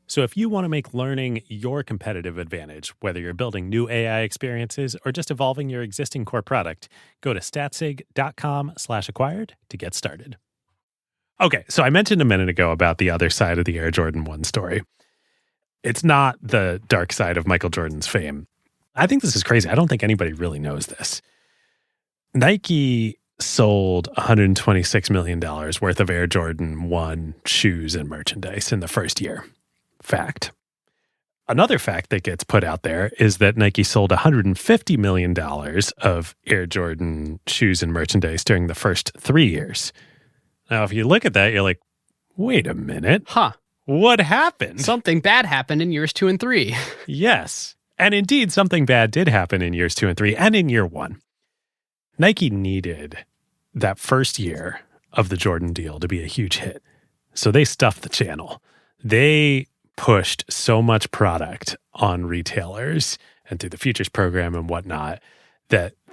So if you want to make learning your competitive advantage, whether you're building new AI experiences or just evolving your existing core product, go to statsig.com/acquired to get started. Okay, so I mentioned a minute ago about the other side of the Air Jordan 1 story. It's not the dark side of Michael Jordan's fame. I think this is crazy. I don't think anybody really knows this. Nike sold $126 million worth of Air Jordan 1 shoes and merchandise in the first year. Fact. Another fact that gets put out there is that Nike sold $150 million of Air Jordan shoes and merchandise during the first 3 years. Now, if you look at that, you're like, wait a minute. Huh. What happened? Something bad happened in years 2 and 3. Yes. And indeed, something bad did happen in years 2 and 3 and in year 1. Nike needed that first year of the Jordan deal to be a huge hit. So they stuffed the channel. They pushed so much product on retailers and through the futures program and whatnot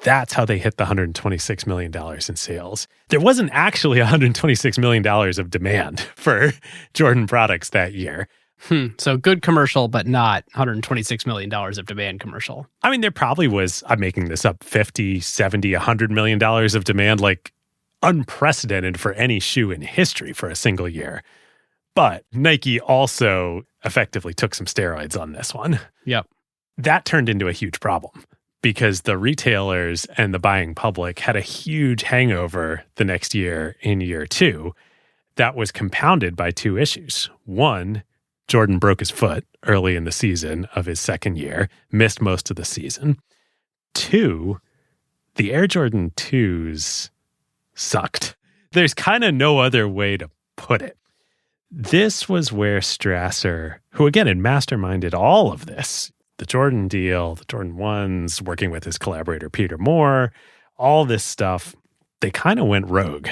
that's how they hit the $126 million in sales. There wasn't actually $126 million of demand for Jordan products that year. So good commercial, but not $126 million of demand commercial. I mean, there probably was, I'm making this up, 50, 70, $100 million of demand, like unprecedented for any shoe in history for a single year. But Nike also effectively took some steroids on this one. Yep. That turned into a huge problem because the retailers and the buying public had a huge hangover the next year in year 2 that was compounded by 2 issues. One, Jordan broke his foot early in the season of his second year, missed most of the season. 2, the Air Jordan 2s sucked. There's kind of no other way to put it. This was where Strasser, who again had masterminded all of this, the Jordan deal, the Jordan 1s, working with his collaborator Peter Moore, all this stuff, they kind of went rogue.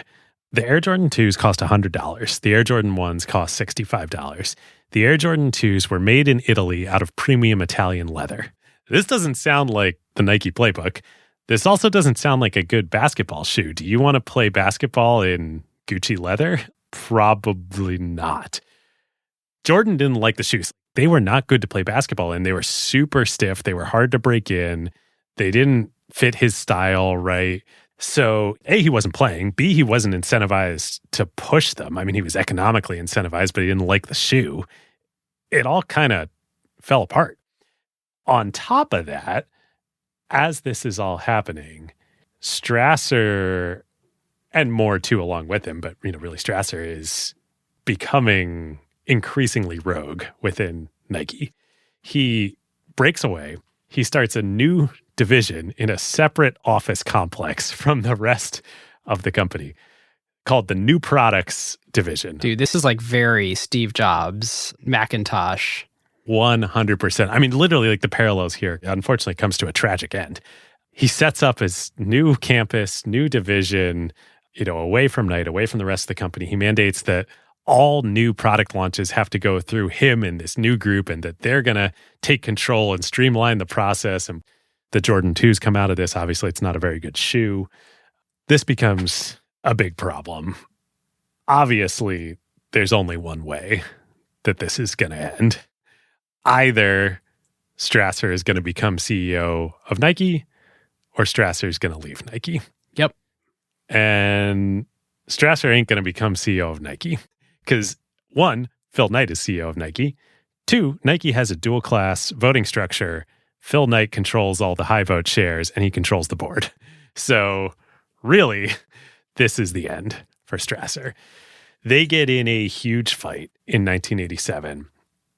The Air Jordan 2s cost $100. The Air Jordan 1s cost $65. The Air Jordan 2s were made in Italy out of premium Italian leather. This doesn't sound like the Nike playbook. This also doesn't sound like a good basketball shoe. Do you want to play basketball in Gucci leather? Probably not. Jordan didn't like the shoes. They were not good to play basketball in. They were super stiff. They were hard to break in. They didn't fit his style right. So A, he wasn't playing. B, he wasn't incentivized to push them. I mean, he was economically incentivized, but he didn't like the shoe. It all kind of fell apart. On top of that, as this is all happening, Strasser, and more too along with him, but really Strasser is becoming increasingly rogue within Nike. He breaks away. He starts a new division in a separate office complex from the rest of the company called the New Products Division. Dude, this is like very Steve Jobs, Macintosh. 100%. I mean, literally, like the parallels here, unfortunately, comes to a tragic end. He sets up his new campus, new division, away from Knight, away from the rest of the company. He mandates that all new product launches have to go through him and this new group, and that they're going to take control and streamline the process. And the Jordan 2s come out of this. Obviously, it's not a very good shoe. This becomes a big problem. Obviously, there's only one way that this is going to end. Either Strasser is going to become CEO of Nike, or Strasser is going to leave Nike. Yep. And Strasser ain't going to become CEO of Nike because 1, Phil Knight is CEO of Nike. 2, Nike has a dual class voting structure. Phil Knight controls all the high vote shares and he controls the board. So really, this is the end for Strasser. They get in a huge fight in 1987.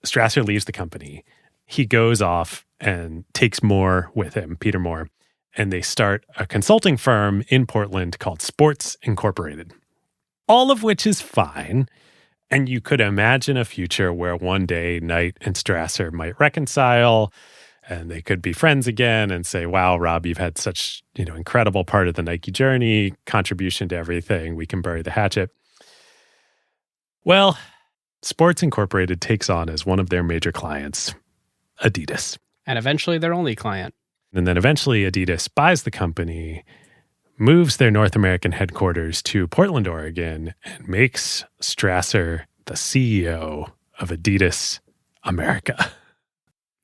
Strasser leaves the company. He goes off and takes Moore with him, Peter Moore, and they start a consulting firm in Portland called Sports Incorporated. All of which is fine. And you could imagine a future where one day Knight and Strasser might reconcile and they could be friends again and say, wow, Rob, you've had such, incredible part of the Nike journey, contribution to everything. We can bury the hatchet. Well, Sports Incorporated takes on as one of their major clients, Adidas. And eventually their only client. And then eventually Adidas buys the company, moves their North American headquarters to Portland, Oregon, and makes Strasser the CEO of Adidas America.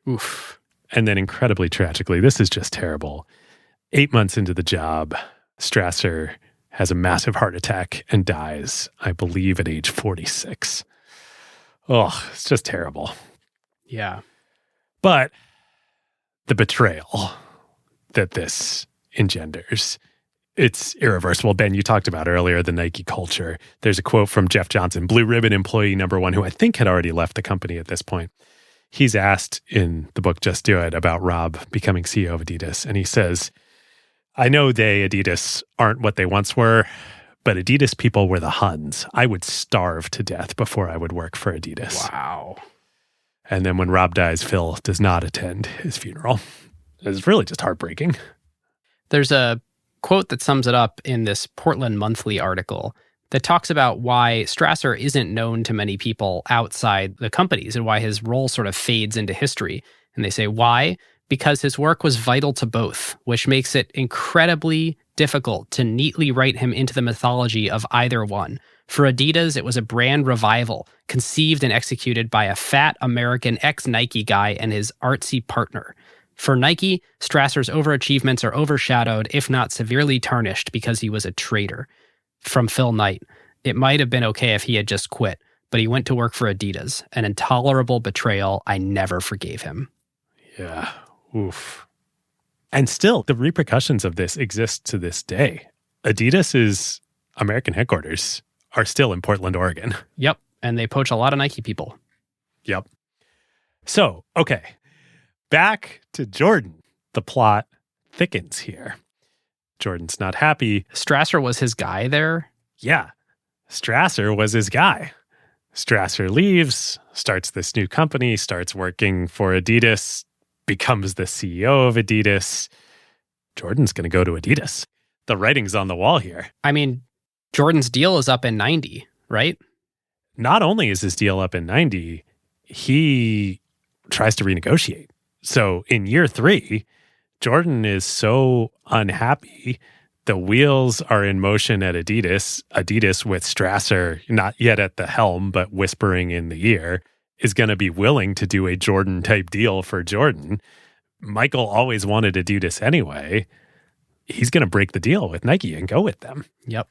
Oof. And then incredibly tragically, this is just terrible. 8 months into the job, Strasser has a massive heart attack and dies, I believe, at age 46. Oh, it's just terrible. Yeah. But the betrayal that this engenders, it's irreversible. Ben, you talked about earlier the Nike culture. There's a quote from Jeff Johnson, Blue Ribbon employee number 1, who I think had already left the company at this point. He's asked in the book Just Do It about Rob becoming CEO of Adidas. And he says, I know Adidas, aren't what they once were, but Adidas people were the Huns. I would starve to death before I would work for Adidas. Wow. And then when Rob dies, Phil does not attend his funeral. It's really just heartbreaking. There's a quote that sums it up in this Portland Monthly article that talks about why Strasser isn't known to many people outside the companies and why his role sort of fades into history. And they say, why? Because his work was vital to both, which makes it incredibly difficult to neatly write him into the mythology of either one. For Adidas, it was a brand revival, conceived and executed by a fat American ex-Nike guy and his artsy partner. For Nike, Strasser's overachievements are overshadowed, if not severely tarnished, because he was a traitor. From Phil Knight, it might have been okay if he had just quit, but he went to work for Adidas, an intolerable betrayal I never forgave him. Yeah. Oof. And still, the repercussions of this exist to this day. Adidas's American headquarters are still in Portland, Oregon. Yep. And they poach a lot of Nike people. Yep. So, okay. Back to Jordan. The plot thickens here. Jordan's not happy. Strasser was his guy there? Yeah. Strasser was his guy. Strasser leaves, starts this new company, starts working for Adidas, becomes the CEO of Adidas. Jordan's going to go to Adidas. The writing's on the wall here. I mean, Jordan's deal is up in 90, right? Not only is his deal up in 90, he tries to renegotiate. So in year 3, Jordan is so unhappy. The wheels are in motion at Adidas. Adidas, with Strasser not yet at the helm, but whispering in the ear, is going to be willing to do a Jordan-type deal for Jordan. Michael always wanted Adidas anyway. He's going to break the deal with Nike and go with them. Yep.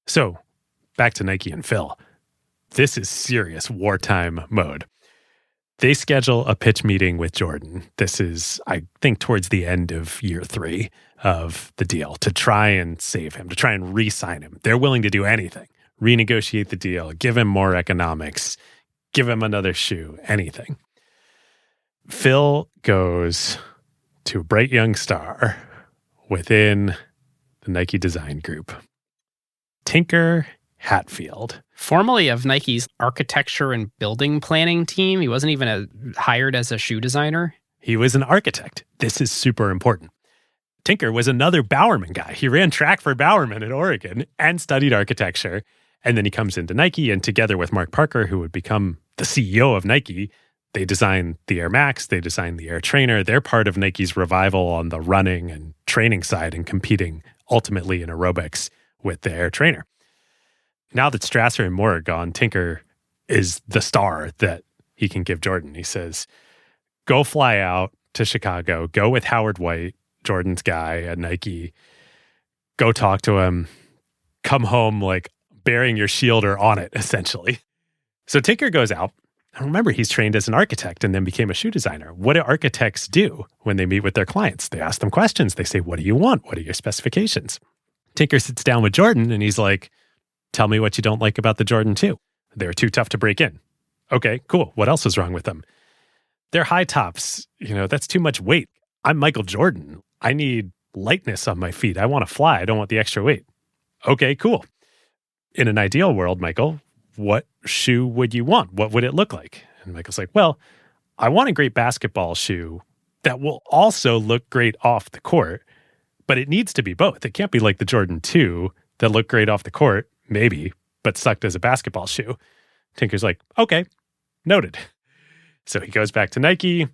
So back to Nike and Phil. This is serious wartime mode. They schedule a pitch meeting with Jordan. This is, I think, towards the end of year 3 of the deal, to try and save him, to try and re-sign him. They're willing to do anything. Renegotiate the deal, give him more economics, give him another shoe, anything. Phil goes to a bright young star within the Nike design group, Tinker Hatfield. Formerly of Nike's architecture and building planning team. He wasn't even hired as a shoe designer. He was an architect. This is super important. Tinker was another Bowerman guy. He ran track for Bowerman at Oregon and studied architecture. And then he comes into Nike, and together with Mark Parker, who would become the CEO of Nike, they designed the Air Max, they designed the Air Trainer. They're part of Nike's revival on the running and training side and competing ultimately in aerobics with the Air Trainer. Now that Strasser and Moore are gone, Tinker is the star that he can give Jordan. He says, go fly out to Chicago, go with Howard White, Jordan's guy at Nike, go talk to him, come home like bearing your shield or on it, essentially. So Tinker goes out. And remember, he's trained as an architect and then became a shoe designer. What do architects do when they meet with their clients? They ask them questions. They say, what do you want? What are your specifications? Tinker sits down with Jordan and he's like, tell me what you don't like about the Jordan 2. They were too tough to break in. Okay, cool. What else is wrong with them? They're high tops. That's too much weight. I'm Michael Jordan. I need lightness on my feet. I want to fly. I don't want the extra weight. Okay, cool. In an ideal world, Michael, what shoe would you want? What would it look like? And Michael's like, well, I want a great basketball shoe that will also look great off the court, but it needs to be both. It can't be like the Jordan 2 that looked great off the court, maybe, but sucked as a basketball shoe. Tinker's like, okay, noted. So he goes back to Nike,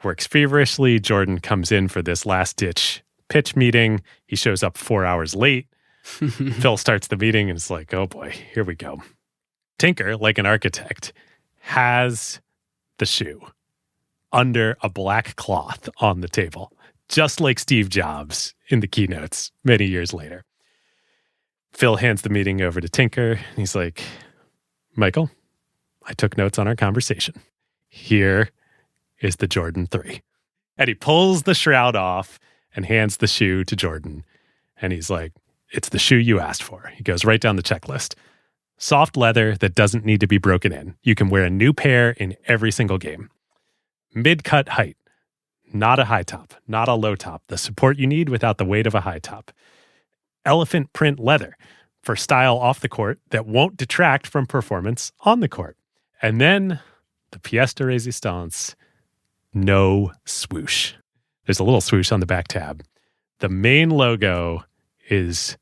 works feverishly. Jordan comes in for this last-ditch pitch meeting. He shows up 4 hours late. Phil starts the meeting and it's like, oh boy, here we go. Tinker, like an architect, has the shoe under a black cloth on the table, just like Steve Jobs in the keynotes many years later. Phil hands the meeting over to Tinker. And he's like, Michael, I took notes on our conversation. Here is the Jordan 3. And he pulls the shroud off and hands the shoe to Jordan. And he's like, it's the shoe you asked for. He goes right down the checklist. Soft leather that doesn't need to be broken in. You can wear a new pair in every single game. Mid-cut height. Not a high top, not a low top. The support you need without the weight of a high top. Elephant print leather for style off the court that won't detract from performance on the court. And then the pièce de résistance, no swoosh. There's a little swoosh on the back tab. The main logo is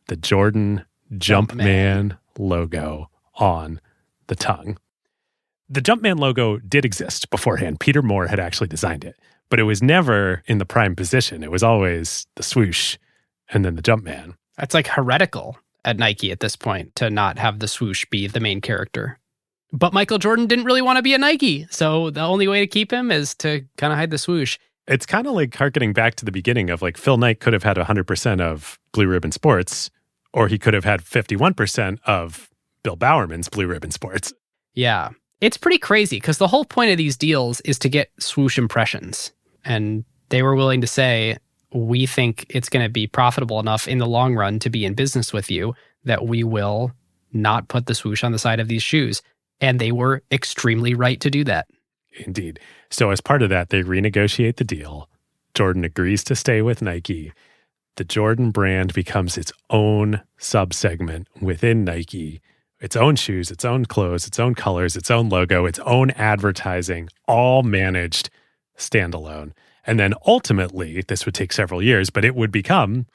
the Jordan Jumpman logo on the tongue. The Jumpman logo did exist beforehand. Peter Moore had actually designed it, but it was never in the prime position. It was always the swoosh and then the Jumpman. That's like heretical at Nike at this point to not have the swoosh be the main character. But Michael Jordan didn't really want to be at Nike, so the only way to keep him is to kind of hide the swoosh. It's kind of like harkening back to the beginning of like Phil Knight could have had 100% of Blue Ribbon Sports, or he could have had 51% of Bill Bowerman's Blue Ribbon Sports. Yeah. It's pretty crazy because the whole point of these deals is to get swoosh impressions. And they were willing to say, we think it's going to be profitable enough in the long run to be in business with you that we will not put the swoosh on the side of these shoes. And they were extremely right to do that. Indeed. So as part of that, they renegotiate the deal. Jordan agrees to stay with Nike. The Jordan brand becomes its own subsegment within Nike. Its own shoes, its own clothes, its own colors, its own logo, its own advertising, all managed standalone. And then ultimately, this would take several years, but it would become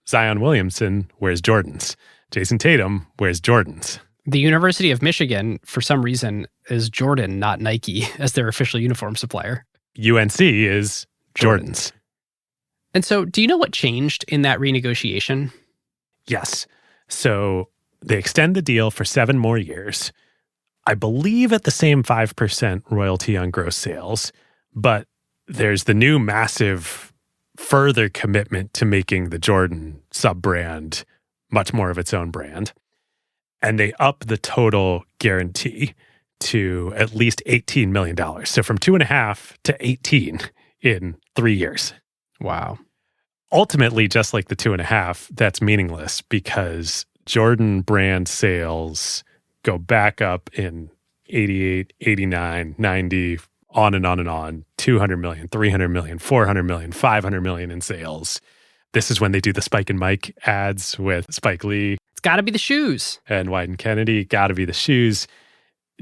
Zion Williamson wears Jordans. Jason Tatum wears Jordans. The University of Michigan, for some reason, is Jordan, not Nike, as their official uniform supplier. UNC is Jordans. And so, do you know what changed in that renegotiation? Yes. So they extend the deal for 7 more years. I believe at the same 5% royalty on gross sales, but there's the new massive further commitment to making the Jordan sub-brand much more of its own brand. And they up the total guarantee to at least $18 million. So from 2.5 to 18 in 3 years. Wow. Ultimately, just like the 2.5, that's meaningless because Jordan brand sales go back up in 88, 89, 90, on and on and on, 200 million, 300 million, 400 million, 500 million in sales. This is when they do the Spike and Mike ads with Spike Lee. It's got to be the shoes. And Wyden Kennedy, got to be the shoes.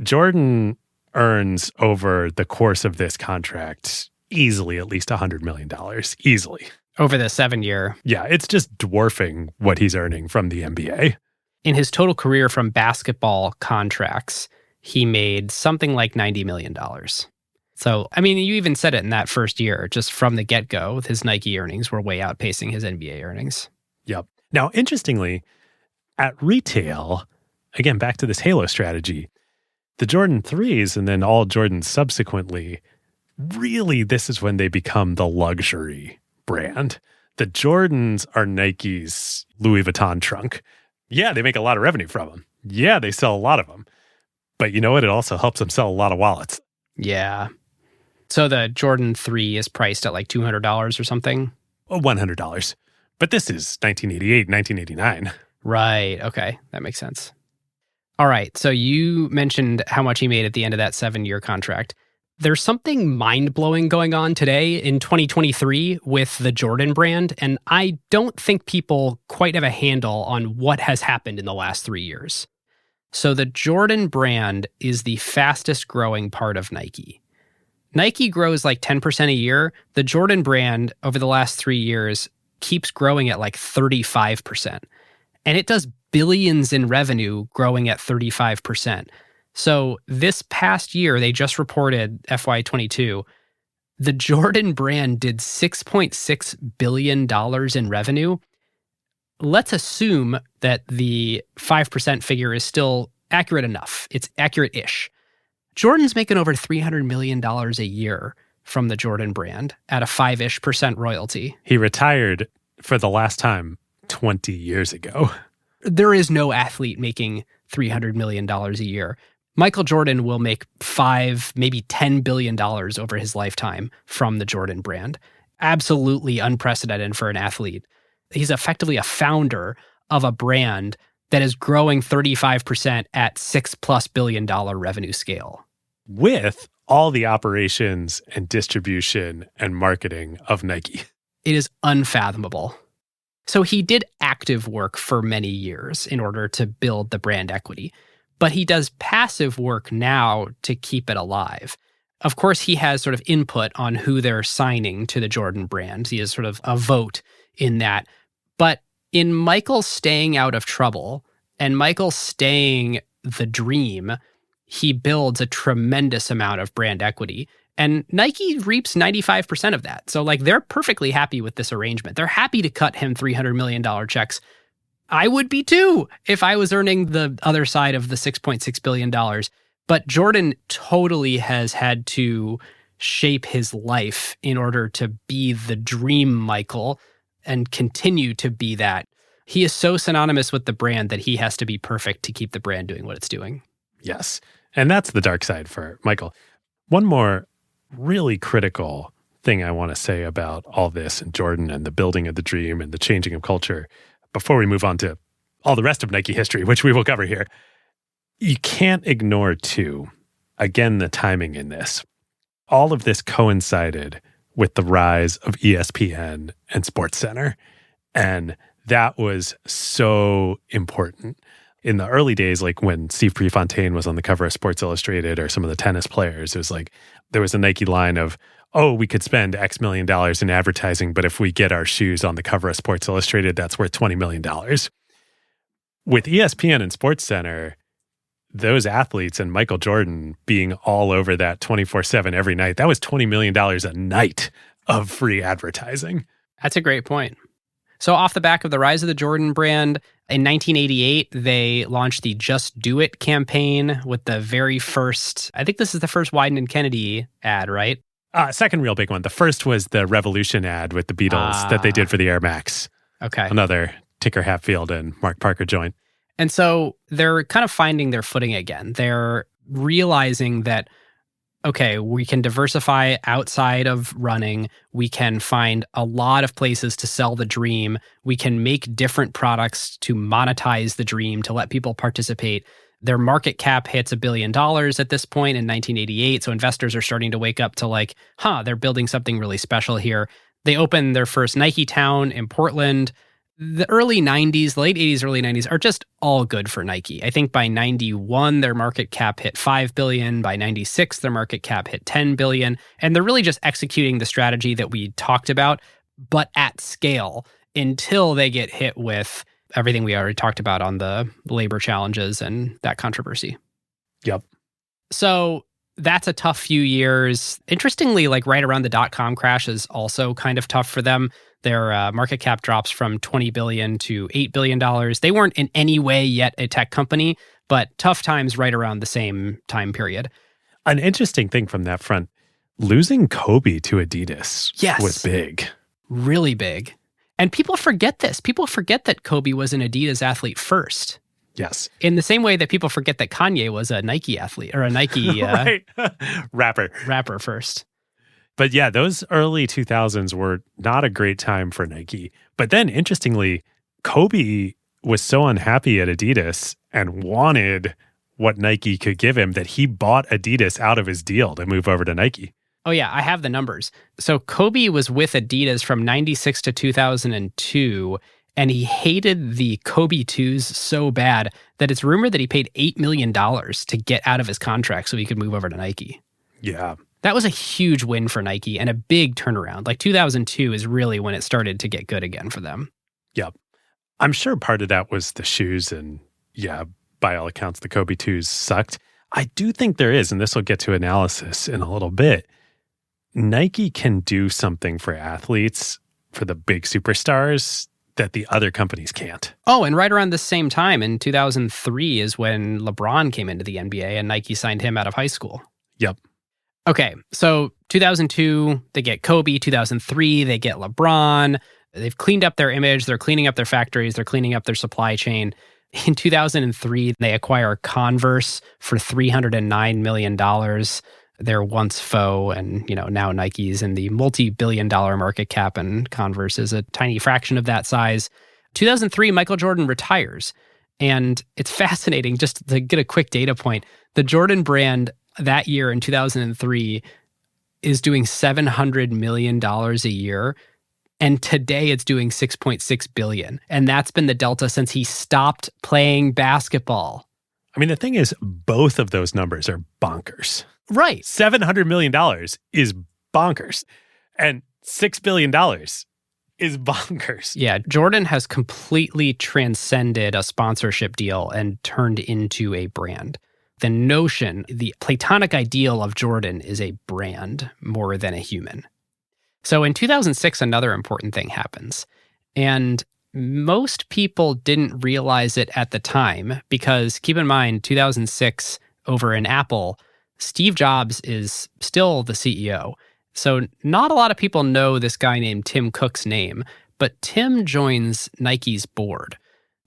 Jordan earns over the course of this contract easily at least $100 million. Easily. Over the 7-year. Yeah, it's just dwarfing what he's earning from the NBA. In his total career from basketball contracts, he made something like $90 million. So, I mean, you even said it in that first year, just from the get-go, his Nike earnings were way outpacing his NBA earnings. Yep. Now, interestingly, at retail, again, back to this halo strategy, the Jordan 3s and then all Jordans subsequently, really, this is when they become the luxury brand. The Jordans are Nike's Louis Vuitton trunk. Yeah, they make a lot of revenue from them. Yeah, they sell a lot of them. But you know what? It also helps them sell a lot of wallets. Yeah. So the Jordan 3 is priced at like $200 or something? $100. But this is 1988, 1989. Right. Okay. That makes sense. All right. So you mentioned how much he made at the end of that 7-year contract. There's something mind-blowing going on today in 2023 with the Jordan brand, and I don't think people quite have a handle on what has happened in the last 3 years. So the Jordan brand is the fastest growing part of Nike. Nike grows like 10% a year. The Jordan brand over the last 3 years keeps growing at like 35%. And it does billions in revenue growing at 35%. So this past year, they just reported FY22, the Jordan brand did $6.6 billion in revenue. Let's assume that the 5% figure is still accurate enough. It's accurate-ish. Jordan's making over $300 million a year from the Jordan brand at a 5-ish% royalty. He retired for the last time 20 years ago. There is no athlete making $300 million a year. Michael Jordan will make $5, maybe $10 billion over his lifetime from the Jordan brand. Absolutely unprecedented for an athlete. He's effectively a founder of a brand that is growing 35% at $6+ billion revenue scale. With all the operations and distribution and marketing of Nike. It is unfathomable. So he did active work for many years in order to build the brand equity, but he does passive work now to keep it alive. Of course, he has sort of input on who they're signing to the Jordan brand. He has sort of a vote in that. But in Michael staying out of trouble and Michael staying the dream, he builds a tremendous amount of brand equity. And Nike reaps 95% of that. So like they're perfectly happy with this arrangement. They're happy to cut him $300 million checks. I would be too if I was earning the other side of the $6.6 billion. But Jordan totally has had to shape his life in order to be the dream Michael and continue to be that. He is so synonymous with the brand that he has to be perfect to keep the brand doing what it's doing. Yes. And that's the dark side for Michael. One more really critical thing I want to say about all this and Jordan and the building of the dream and the changing of culture before we move on to all the rest of Nike history, which we will cover here. You can't ignore, too, again, the timing in this. All of this coincided with the rise of ESPN and SportsCenter. And that was so important. In the early days, like when Steve Prefontaine was on the cover of Sports Illustrated or some of the tennis players, it was like there was a Nike line of, oh, we could spend X million dollars in advertising, but if we get our shoes on the cover of Sports Illustrated, that's worth $20 million. With ESPN and SportsCenter, those athletes and Michael Jordan being all over that 24/7 every night, that was $20 million a night of free advertising. That's a great point. So off the back of the rise of the Jordan brand, in 1988, they launched the Just Do It campaign with the very first, I think this is the first Wieden and Kennedy ad, right? Second real big one. The first was the Revolution ad with the Beatles that they did for the Air Max. Okay. Another Tinker Hatfield and Mark Parker joint. And so they're kind of finding their footing again. They're realizing that, okay, we can diversify outside of running. We can find a lot of places to sell the dream. We can make different products to monetize the dream, to let people participate. Their market cap hits $1 billion at this point in 1988. So investors are starting to wake up to like, they're building something really special here. They open their first Nike Town in Portland. The early 90s, late 80s, early 90s are just all good for Nike. I think by 91, their market cap hit $5 billion. By 96, their market cap hit $10 billion. And they're really just executing the strategy that we talked about, but at scale until they get hit with everything we already talked about on the labor challenges and that controversy. Yep. So that's a tough few years. Interestingly, like right around the dot-com crash is also kind of tough for them. Their market cap drops from $20 billion to $8 billion. They weren't in any way yet a tech company, but tough times right around the same time period. An interesting thing from that front, losing Kobe to Adidas Yes. was big. Really big. And people forget this. People forget that Kobe was an Adidas athlete first. Yes. In the same way that people forget that Kanye was a Nike athlete or a Nike right. rapper first. But yeah, those early 2000s were not a great time for Nike. But then, interestingly, Kobe was so unhappy at Adidas and wanted what Nike could give him that he bought Adidas out of his deal to move over to Nike. Oh, yeah, I have the numbers. So Kobe was with Adidas from 96 to 2002, and he hated the Kobe 2s so bad that it's rumored that he paid $8 million to get out of his contract so he could move over to Nike. Yeah. That was a huge win for Nike and a big turnaround. Like 2002 is really when it started to get good again for them. Yep. I'm sure part of that was the shoes, and yeah, by all accounts, the Kobe 2s sucked. I do think there is, and this will get to analysis in a little bit, Nike can do something for athletes, for the big superstars, that the other companies can't. Oh, and right around the same time in 2003 is when LeBron came into the NBA and Nike signed him out of high school. Yep. Okay, so 2002, they get Kobe. 2003, they get LeBron. They've cleaned up their image. They're cleaning up their factories. They're cleaning up their supply chain. In 2003, they acquire Converse for $309 million. Their once foe, and now Nike's in the multi-billion-dollar market cap, and Converse is a tiny fraction of that size. 2003, Michael Jordan retires. And it's fascinating, just to get a quick data point, the Jordan brand that year in 2003 is doing $700 million a year. And today it's doing $6.6 billion. And that's been the delta since he stopped playing basketball. I mean, the thing is, both of those numbers are bonkers. Right. $700 million is bonkers. And $6 billion is bonkers. Yeah, Jordan has completely transcended a sponsorship deal and turned into a brand. The notion, the platonic ideal of Jordan is a brand more than a human. So in 2006, another important thing happens. And most people didn't realize it at the time because, keep in mind, 2006 over in Apple, Steve Jobs is still the CEO. So not a lot of people know this guy named Tim Cook's name, but Tim joins Nike's board.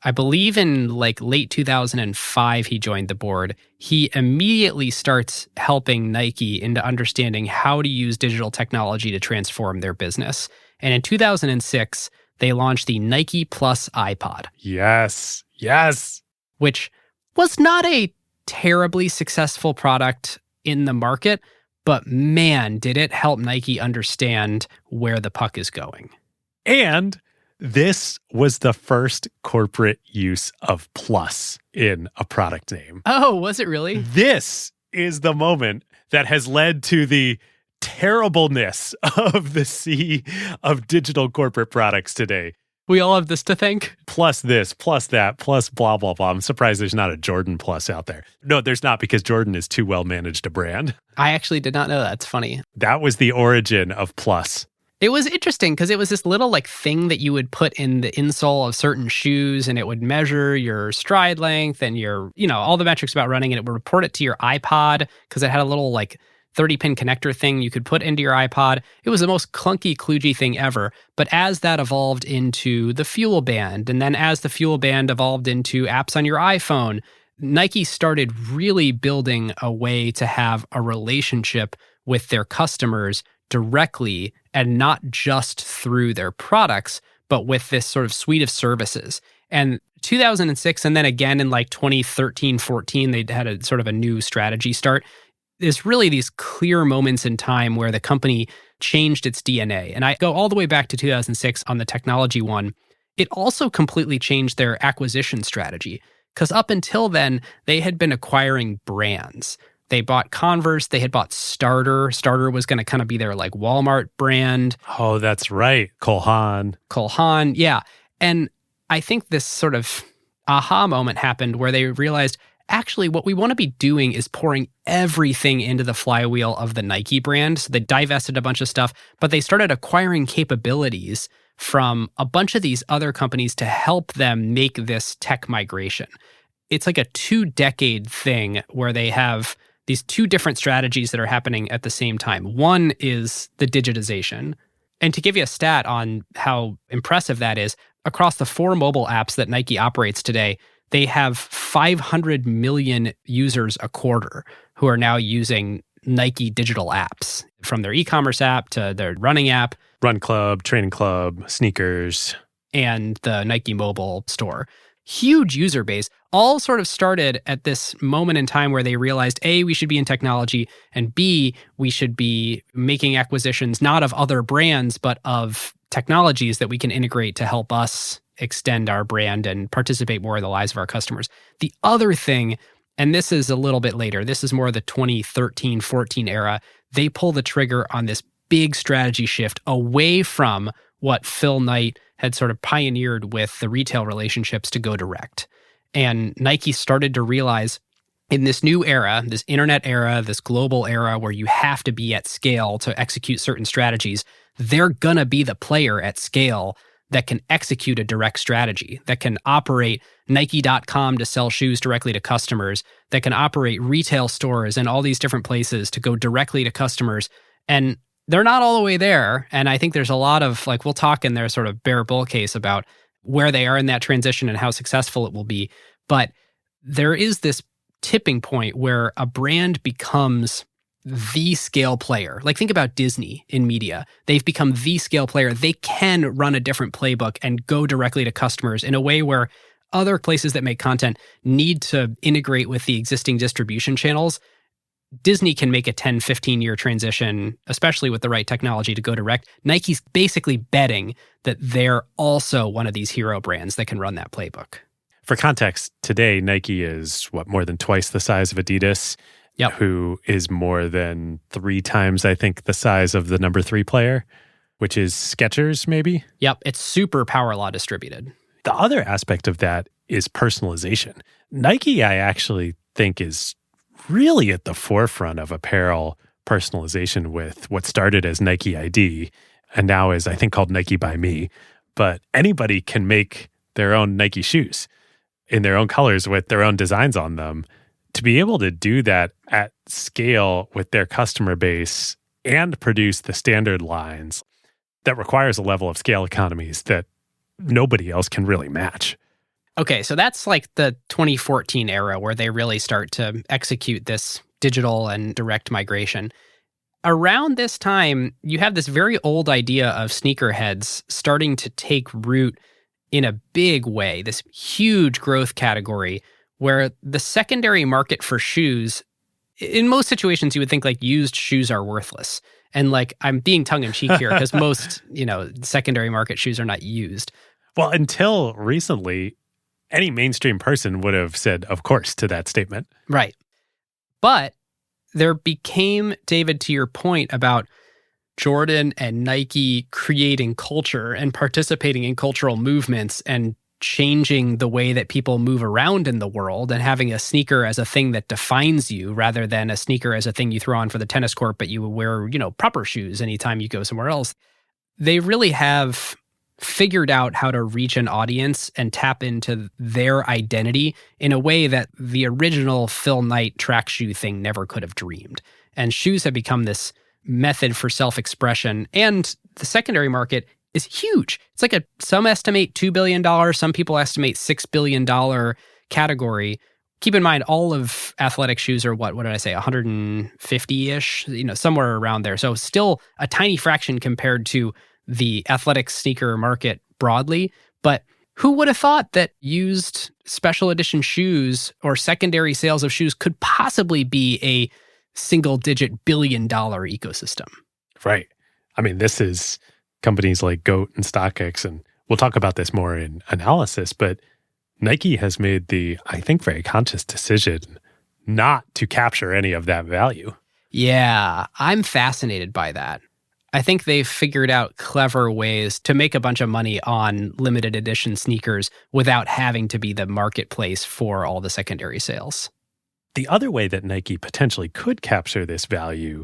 I believe in late 2005, he joined the board. He immediately starts helping Nike into understanding how to use digital technology to transform their business. And in 2006, they launched the Nike Plus iPod. Yes. Yes. Which was not a terribly successful product in the market, but man, did it help Nike understand where the puck is going. And this was the first corporate use of plus in a product name. Oh, was it really? This is the moment that has led to the terribleness of the sea of digital corporate products today. We all have this to thank. Plus this, plus that, plus blah, blah, blah. I'm surprised there's not a Jordan Plus out there. No, there's not, because Jordan is too well managed a brand. I actually did not know that. It's funny. That was the origin of Plus. It was interesting because it was this little thing that you would put in the insole of certain shoes, and it would measure your stride length and your, all the metrics about running, and it would report it to your iPod because it had a little 30-pin connector thing you could put into your iPod. It was the most clunky, kludgy thing ever. But as that evolved into the Fuel Band, and then as the Fuel Band evolved into apps on your iPhone, Nike started really building a way to have a relationship with their customers directly, and not just through their products, but with this sort of suite of services. And 2006, and then again in 2013, 14, they had a sort of a new strategy start. There's really these clear moments in time where the company changed its DNA. And I go all the way back to 2006 on the technology one. It also completely changed their acquisition strategy, because up until then, they had been acquiring brands. They bought Converse. They had bought Starter. Starter was going to kind of be their Walmart brand. Oh, that's right. Cole Haan, yeah. And I think this sort of aha moment happened where they realized, actually, what we want to be doing is pouring everything into the flywheel of the Nike brand. So they divested a bunch of stuff, but they started acquiring capabilities from a bunch of these other companies to help them make this tech migration. It's like a 2-decade thing where they have these two different strategies that are happening at the same time. One is the digitization. And to give you a stat on how impressive that is, across the 4 mobile apps that Nike operates today, they have 500 million users a quarter who are now using Nike digital apps, from their e-commerce app to their running app. Run Club, Training Club, sneakers. And the Nike mobile store. huge user base, all sort of started at this moment in time where they realized, A, we should be in technology, and B, we should be making acquisitions not of other brands, but of technologies that we can integrate to help us extend our brand and participate more in the lives of our customers. The other thing, and this is a little bit later, this is more the 2013, 14 era, they pull the trigger on this big strategy shift away from what Phil Knight had sort of pioneered with the retail relationships to go direct. And Nike started to realize in this new era, this internet era, this global era where you have to be at scale to execute certain strategies, they're going to be the player at scale that can execute a direct strategy, that can operate Nike.com to sell shoes directly to customers, that can operate retail stores and all these different places to go directly to customers. And they're not all the way there. And I think there's a lot of, like, we'll talk in their sort of bear bull case about where they are in that transition and how successful it will be. But there is this tipping point where a brand becomes the scale player. Like, think about Disney in media. They've become the scale player. They can run a different playbook and go directly to customers in a way where other places that make content need to integrate with the existing distribution channels. Disney can make a 10, 15-year transition, especially with the right technology, to go direct. Nike's basically betting that they're also one of these hero brands that can run that playbook. For context, today Nike is, more than twice the size of Adidas, Yep. who is more than 3 times, I think, the size of the number 3 player, which is Skechers, maybe? Yep, it's super power law distributed. The other aspect of that is personalization. Nike, I actually think, is really at the forefront of apparel personalization with what started as Nike ID and now is, I think, called Nike by Me. But anybody can make their own Nike shoes in their own colors with their own designs on them. To be able to do that at scale with their customer base and produce the standard lines, that requires a level of scale economies that nobody else can really match. Okay, so that's like the 2014 era where they really start to execute this digital and direct migration. Around this time, you have this very old idea of sneakerheads starting to take root in a big way, this huge growth category where the secondary market for shoes, in most situations, you would think like used shoes are worthless. And like, I'm being tongue in cheek here because most, secondary market shoes are not used. Well, until recently, any mainstream person would have said, of course, to that statement. Right. But there became, David, to your point about Jordan and Nike creating culture and participating in cultural movements and changing the way that people move around in the world and having a sneaker as a thing that defines you rather than a sneaker as a thing you throw on for the tennis court, but you wear, proper shoes anytime you go somewhere else. They really have figured out how to reach an audience and tap into their identity in a way that the original Phil Knight track shoe thing never could have dreamed. And shoes have become this method for self-expression. And the secondary market is huge. It's like some estimate $2 billion, some people estimate $6 billion category. Keep in mind, all of athletic shoes are what did I say, 150-ish, somewhere around there. So still a tiny fraction compared to the athletic sneaker market broadly. But who would have thought that used special edition shoes or secondary sales of shoes could possibly be a single-digit billion-dollar ecosystem? Right. I mean, this is companies like GOAT and StockX, and we'll talk about this more in analysis, but Nike has made the, I think, very conscious decision not to capture any of that value. Yeah, I'm fascinated by that. I think they've figured out clever ways to make a bunch of money on limited edition sneakers without having to be the marketplace for all the secondary sales. The other way that Nike potentially could capture this value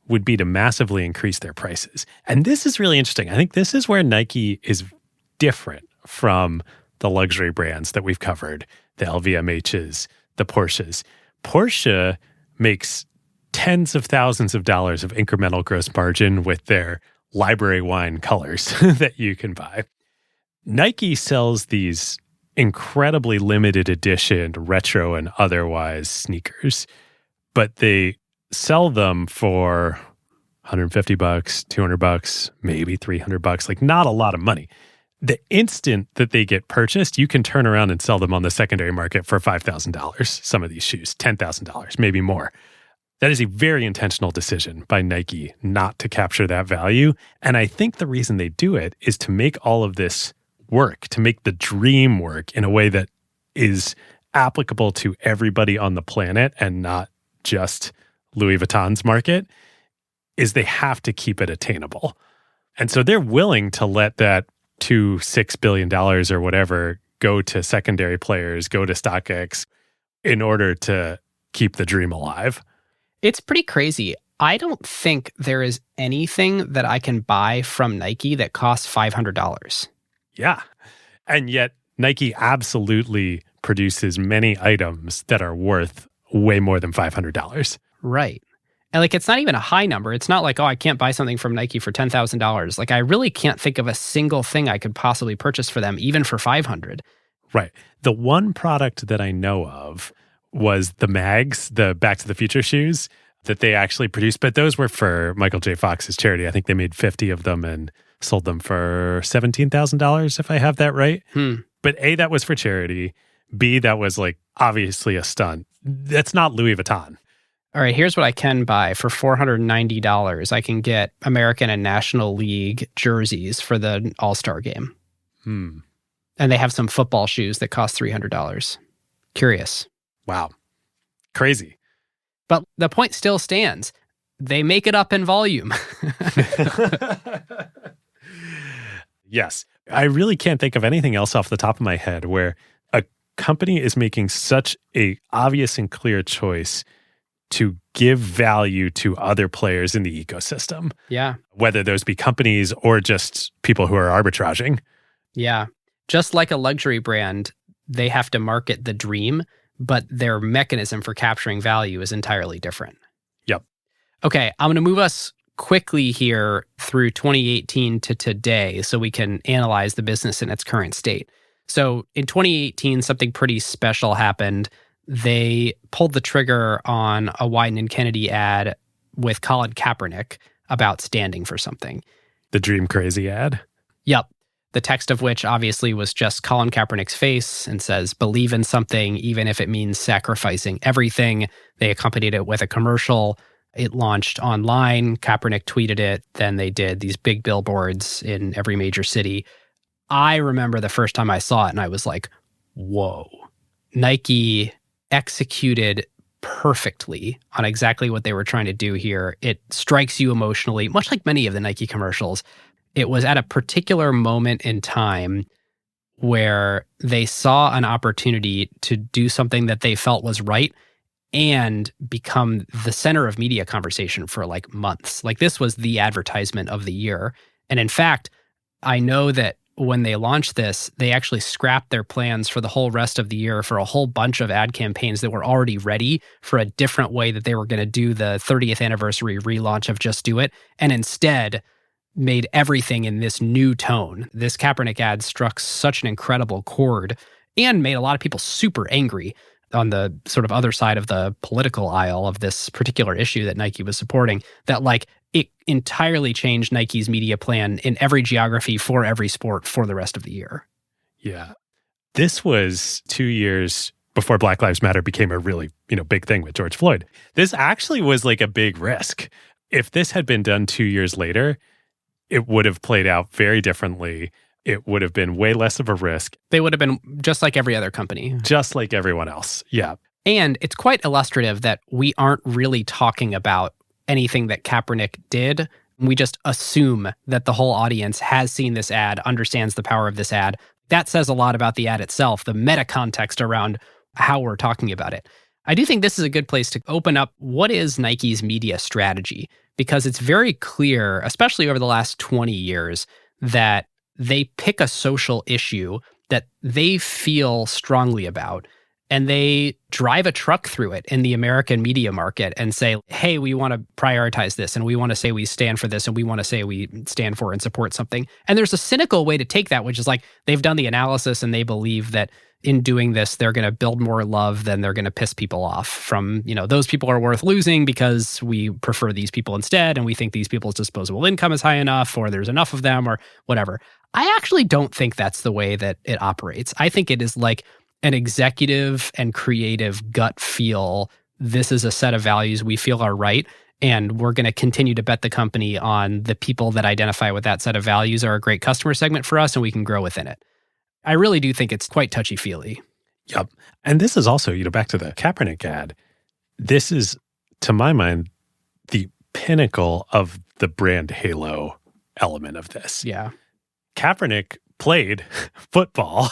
would be to massively increase their prices. And this is really interesting. I think this is where Nike is different from the luxury brands that we've covered, the LVMHs, the Porsches. Porsche makes tens of thousands of dollars of incremental gross margin with their library wine colors that you can buy. Nike sells these incredibly limited edition retro and otherwise sneakers, but they sell them for $150, $200, maybe $300, like not a lot of money. the instant that they get purchased, you can turn around and sell them on the secondary market for $5,000. Some of these shoes, $10,000, maybe more. That is a very intentional decision by Nike not to capture that value. And I think the reason they do it is to make all of this work, to make the dream work in a way that is applicable to everybody on the planet and not just Louis Vuitton's market, is they have to keep it attainable. And so they're willing to let that $6 billion or whatever go to secondary players, go to StockX in order to keep the dream alive. It's pretty crazy. I don't think there is anything that I can buy from Nike that costs $500. Yeah. And yet Nike absolutely produces many items that are worth way more than $500. Right. And like, it's not even a high number. It's not like, oh, I can't buy something from Nike for $10,000. Like, I really can't think of a single thing I could possibly purchase for them, even for $500. Right. The one product that I know of was the Mags, the Back to the Future shoes that they actually produced. But those were for Michael J. Fox's charity. I think they made 50 of them and sold them for $17,000, if I have that right. But A, that was for charity. B, that was like obviously a stunt. That's not Louis Vuitton. All right, here's what I can buy for $490. I can get American and National League jerseys for the All-Star game. And they have some football shoes that cost $300. Curious. Wow. Crazy. But the point still stands. They make it up in volume. Yes. I really can't think of anything else off the top of my head where a company is making such a obvious and clear choice to give value to other players in the ecosystem. Yeah. Whether those be companies or just people who are arbitraging. Yeah. Just like a luxury brand, they have to market the dream, but their mechanism for capturing value is entirely different. Yep. Okay, I'm going to move us quickly here through 2018 to today so we can analyze the business in its current state. So in 2018, something pretty special happened. They pulled the trigger on a Wyden and Kennedy ad with Colin Kaepernick about standing for something. The Dream Crazy ad. Yep. The text of which obviously was just Colin Kaepernick's face and says, believe in something, even if it means sacrificing everything. They accompanied it with a commercial. It launched online. Kaepernick tweeted it. Then they did these big billboards in every major city. I remember the first time I saw it and I was like, whoa. Nike executed perfectly on exactly what they were trying to do here. It strikes you emotionally, much like many of the Nike commercials. It was at a particular moment in time where they saw an opportunity to do something that they felt was right and become the center of media conversation for like months. Like, this was the advertisement of the year. And in fact, I know that when they launched this, they actually scrapped their plans for the whole rest of the year for a whole bunch of ad campaigns that were already ready for a different way that they were going to do the 30th anniversary relaunch of Just Do It, and instead made everything in this new tone. This Kaepernick ad struck such an incredible chord and made a lot of people super angry on the sort of other side of the political aisle of this particular issue that Nike was supporting, that like it entirely changed Nike's media plan in every geography for every sport for the rest of the year. Yeah. This was 2 years before Black Lives Matter became a really, big thing with George Floyd. This actually was like a big risk. If this had been done 2 years later, it would have played out very differently. It would have been way less of a risk. They would have been just like every other company. Just like everyone else. Yeah. And it's quite illustrative that we aren't really talking about anything that Kaepernick did. We just assume that the whole audience has seen this ad, understands the power of this ad. That says a lot about the ad itself, the meta context around how we're talking about it. I do think this is a good place to open up what is Nike's media strategy, because it's very clear, especially over the last 20 years, that they pick a social issue that they feel strongly about, and they drive a truck through it in the American media market and say, hey, we want to prioritize this, and we want to say we stand for this, and we want to say we stand for and support something. And there's a cynical way to take that, which is like they've done the analysis and they believe that in doing this, they're going to build more love than they're going to piss people off from, those people are worth losing because we prefer these people instead, and we think these people's disposable income is high enough, or there's enough of them, or whatever. I actually don't think that's the way that it operates. I think it is like an executive and creative gut feel. This is a set of values we feel are right. And we're going to continue to bet the company on the people that identify with that set of values are a great customer segment for us and we can grow within it. I really do think it's quite touchy-feely. Yep. And this is also, back to the Kaepernick ad, this is, to my mind, the pinnacle of the brand halo element of this. Yeah. Kaepernick played football,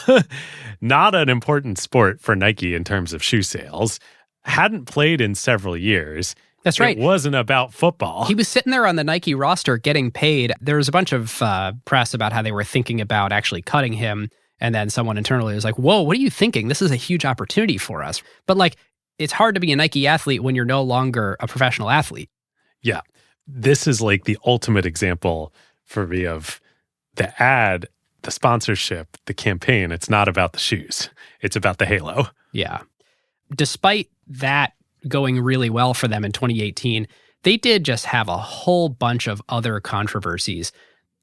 not an important sport for Nike in terms of shoe sales, hadn't played in several years. That's right. It wasn't about football. He was sitting there on the Nike roster getting paid. There was a bunch of press about how they were thinking about actually cutting him. And then someone internally was like, whoa, what are you thinking? This is a huge opportunity for us. But like, it's hard to be a Nike athlete when you're no longer a professional athlete. Yeah. This is like the ultimate example for me of the ad, the sponsorship, the campaign. It's not about the shoes. It's about the halo. Yeah. Despite that going really well for them in 2018, they did just have a whole bunch of other controversies.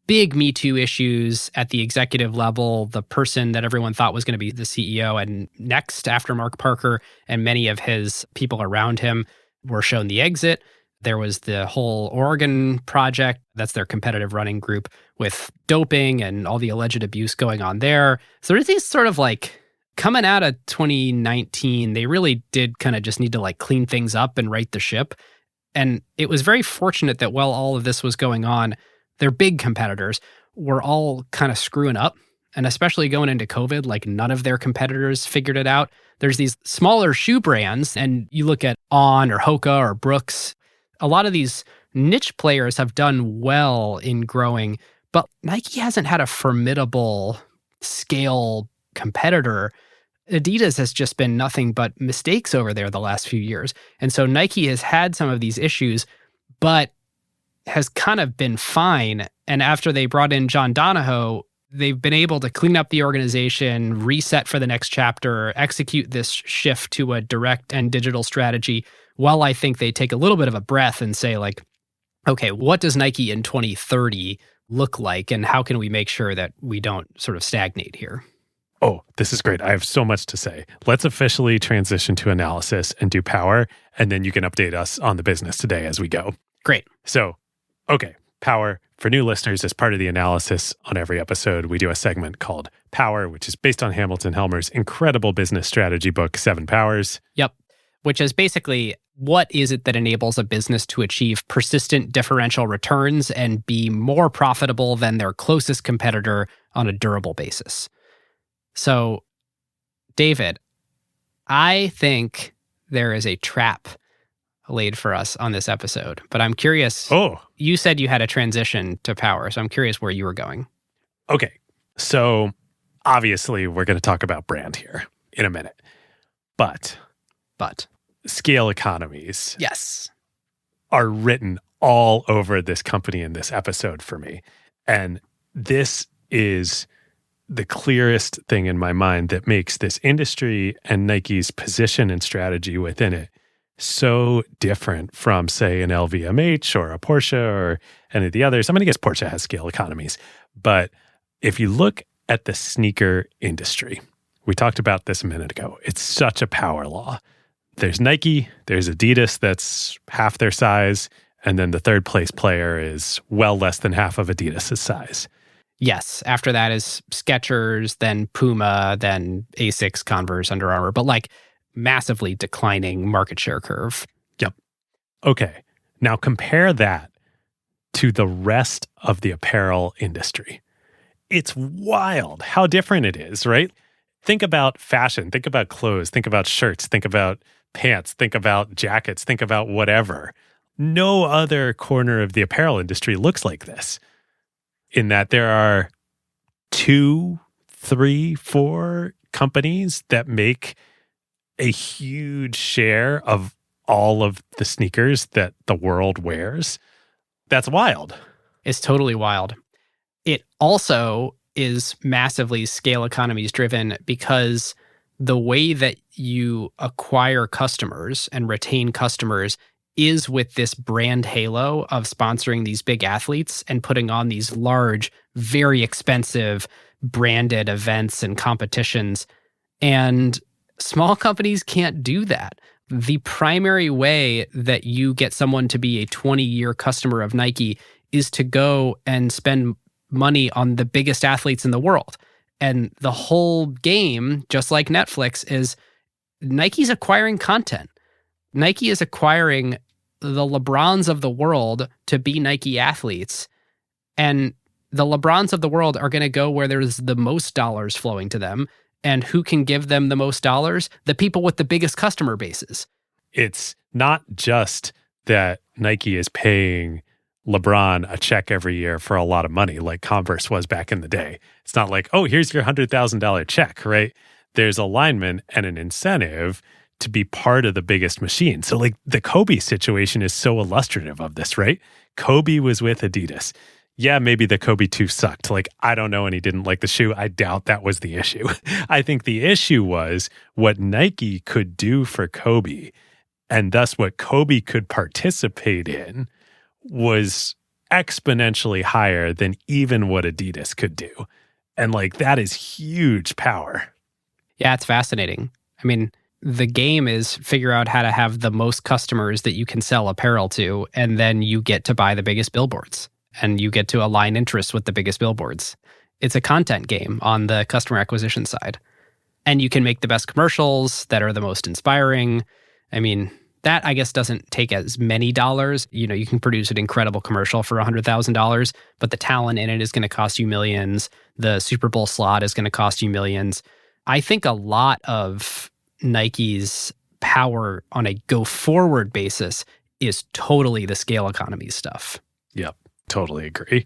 Big Me Too issues at the executive level. The person that everyone thought was going to be the CEO and next after Mark Parker and many of his people around him were shown the exit. There was the whole Oregon project. That's their competitive running group with doping and all the alleged abuse going on there. So there's these sort of like coming out of 2019, they really did kind of just need to like clean things up and right the ship. And it was very fortunate that while all of this was going on, their big competitors were all kind of screwing up. And especially going into COVID, like none of their competitors figured it out. There's these smaller shoe brands, and you look at On or Hoka or Brooks. A lot of these niche players have done well in growing, but Nike hasn't had a formidable scale competitor. Adidas has just been nothing but mistakes over there the last few years. And so Nike has had some of these issues, but has kind of been fine. And after they brought in John Donahoe, they've been able to clean up the organization, reset for the next chapter, execute this shift to a direct and digital strategy, while I think they take a little bit of a breath and say like, okay, what does Nike in 2030 look like? And how can we make sure that we don't sort of stagnate here? Oh, this is great. I have so much to say. Let's officially transition to analysis and do power, and then you can update us on the business today as we go. Great. So, okay, power. For new listeners, as part of the analysis on every episode, we do a segment called Power, which is based on Hamilton Helmer's incredible business strategy book, 7 Powers. Yep. Which is basically, what is it that enables a business to achieve persistent differential returns and be more profitable than their closest competitor on a durable basis? So, David, I think there is a trap laid for us on this episode, but I'm curious. Oh, you said you had a transition to power, so I'm curious where you were going. Okay. So, obviously, we're going to talk about brand here in a minute. But scale economies, yes, are written all over this company in this episode for me. And this is the clearest thing in my mind that makes this industry and Nike's position and strategy within it so different from, say, an LVMH or a Porsche or any of the others. I mean, I guess Porsche has scale economies. But if you look at the sneaker industry, we talked about this a minute ago. It's such a power law. There's Nike, there's Adidas that's half their size, and then the third place player is well less than half of Adidas's size. Yes. After that is Skechers, then Puma, then Asics, Converse, Under Armour, but like massively declining market share curve. Yep. Okay. Now compare that to the rest of the apparel industry. It's wild how different it is, right? Think about fashion, think about clothes, think about shirts, think about pants, think about jackets, think about whatever. No other corner of the apparel industry looks like this, in that there are 2, 3, 4 companies that make a huge share of all of the sneakers that the world wears. That's wild. It's totally wild. It also is massively scale economies driven because the way that you acquire customers and retain customers is with this brand halo of sponsoring these big athletes and putting on these large, very expensive branded events and competitions. And small companies can't do that. The primary way that you get someone to be a 20-year customer of Nike is to go and spend money on the biggest athletes in the world. And the whole game, just like Netflix, is Nike's acquiring content. Nike is acquiring the LeBrons of the world to be Nike athletes. And the LeBrons of the world are going to go where there's the most dollars flowing to them. And who can give them the most dollars? The people with the biggest customer bases. It's not just that Nike is paying LeBron a check every year for a lot of money like Converse was back in the day. It's not like, oh, here's your $100,000 check, right? There's alignment and an incentive to be part of the biggest machine. So like the Kobe situation is so illustrative of this, right? Kobe was with Adidas. Yeah, maybe the Kobe 2 sucked. Like, I don't know, and he didn't like the shoe. I doubt that was the issue. I think the issue was what Nike could do for Kobe, and thus what Kobe could participate in was exponentially higher than even what Adidas could do. And like, that is huge power. Yeah, it's fascinating. I mean, the game is figure out how to have the most customers that you can sell apparel to, and then you get to buy the biggest billboards. And you get to align interests with the biggest billboards. It's a content game on the customer acquisition side. And you can make the best commercials that are the most inspiring. I mean, that I guess doesn't take as many dollars. You know, you can produce an incredible commercial for $100,000, but the talent in it is going to cost you millions. The Super Bowl slot is going to cost you millions. I think a lot of Nike's power on a go-forward basis is totally the scale economy stuff. Yep. Totally agree.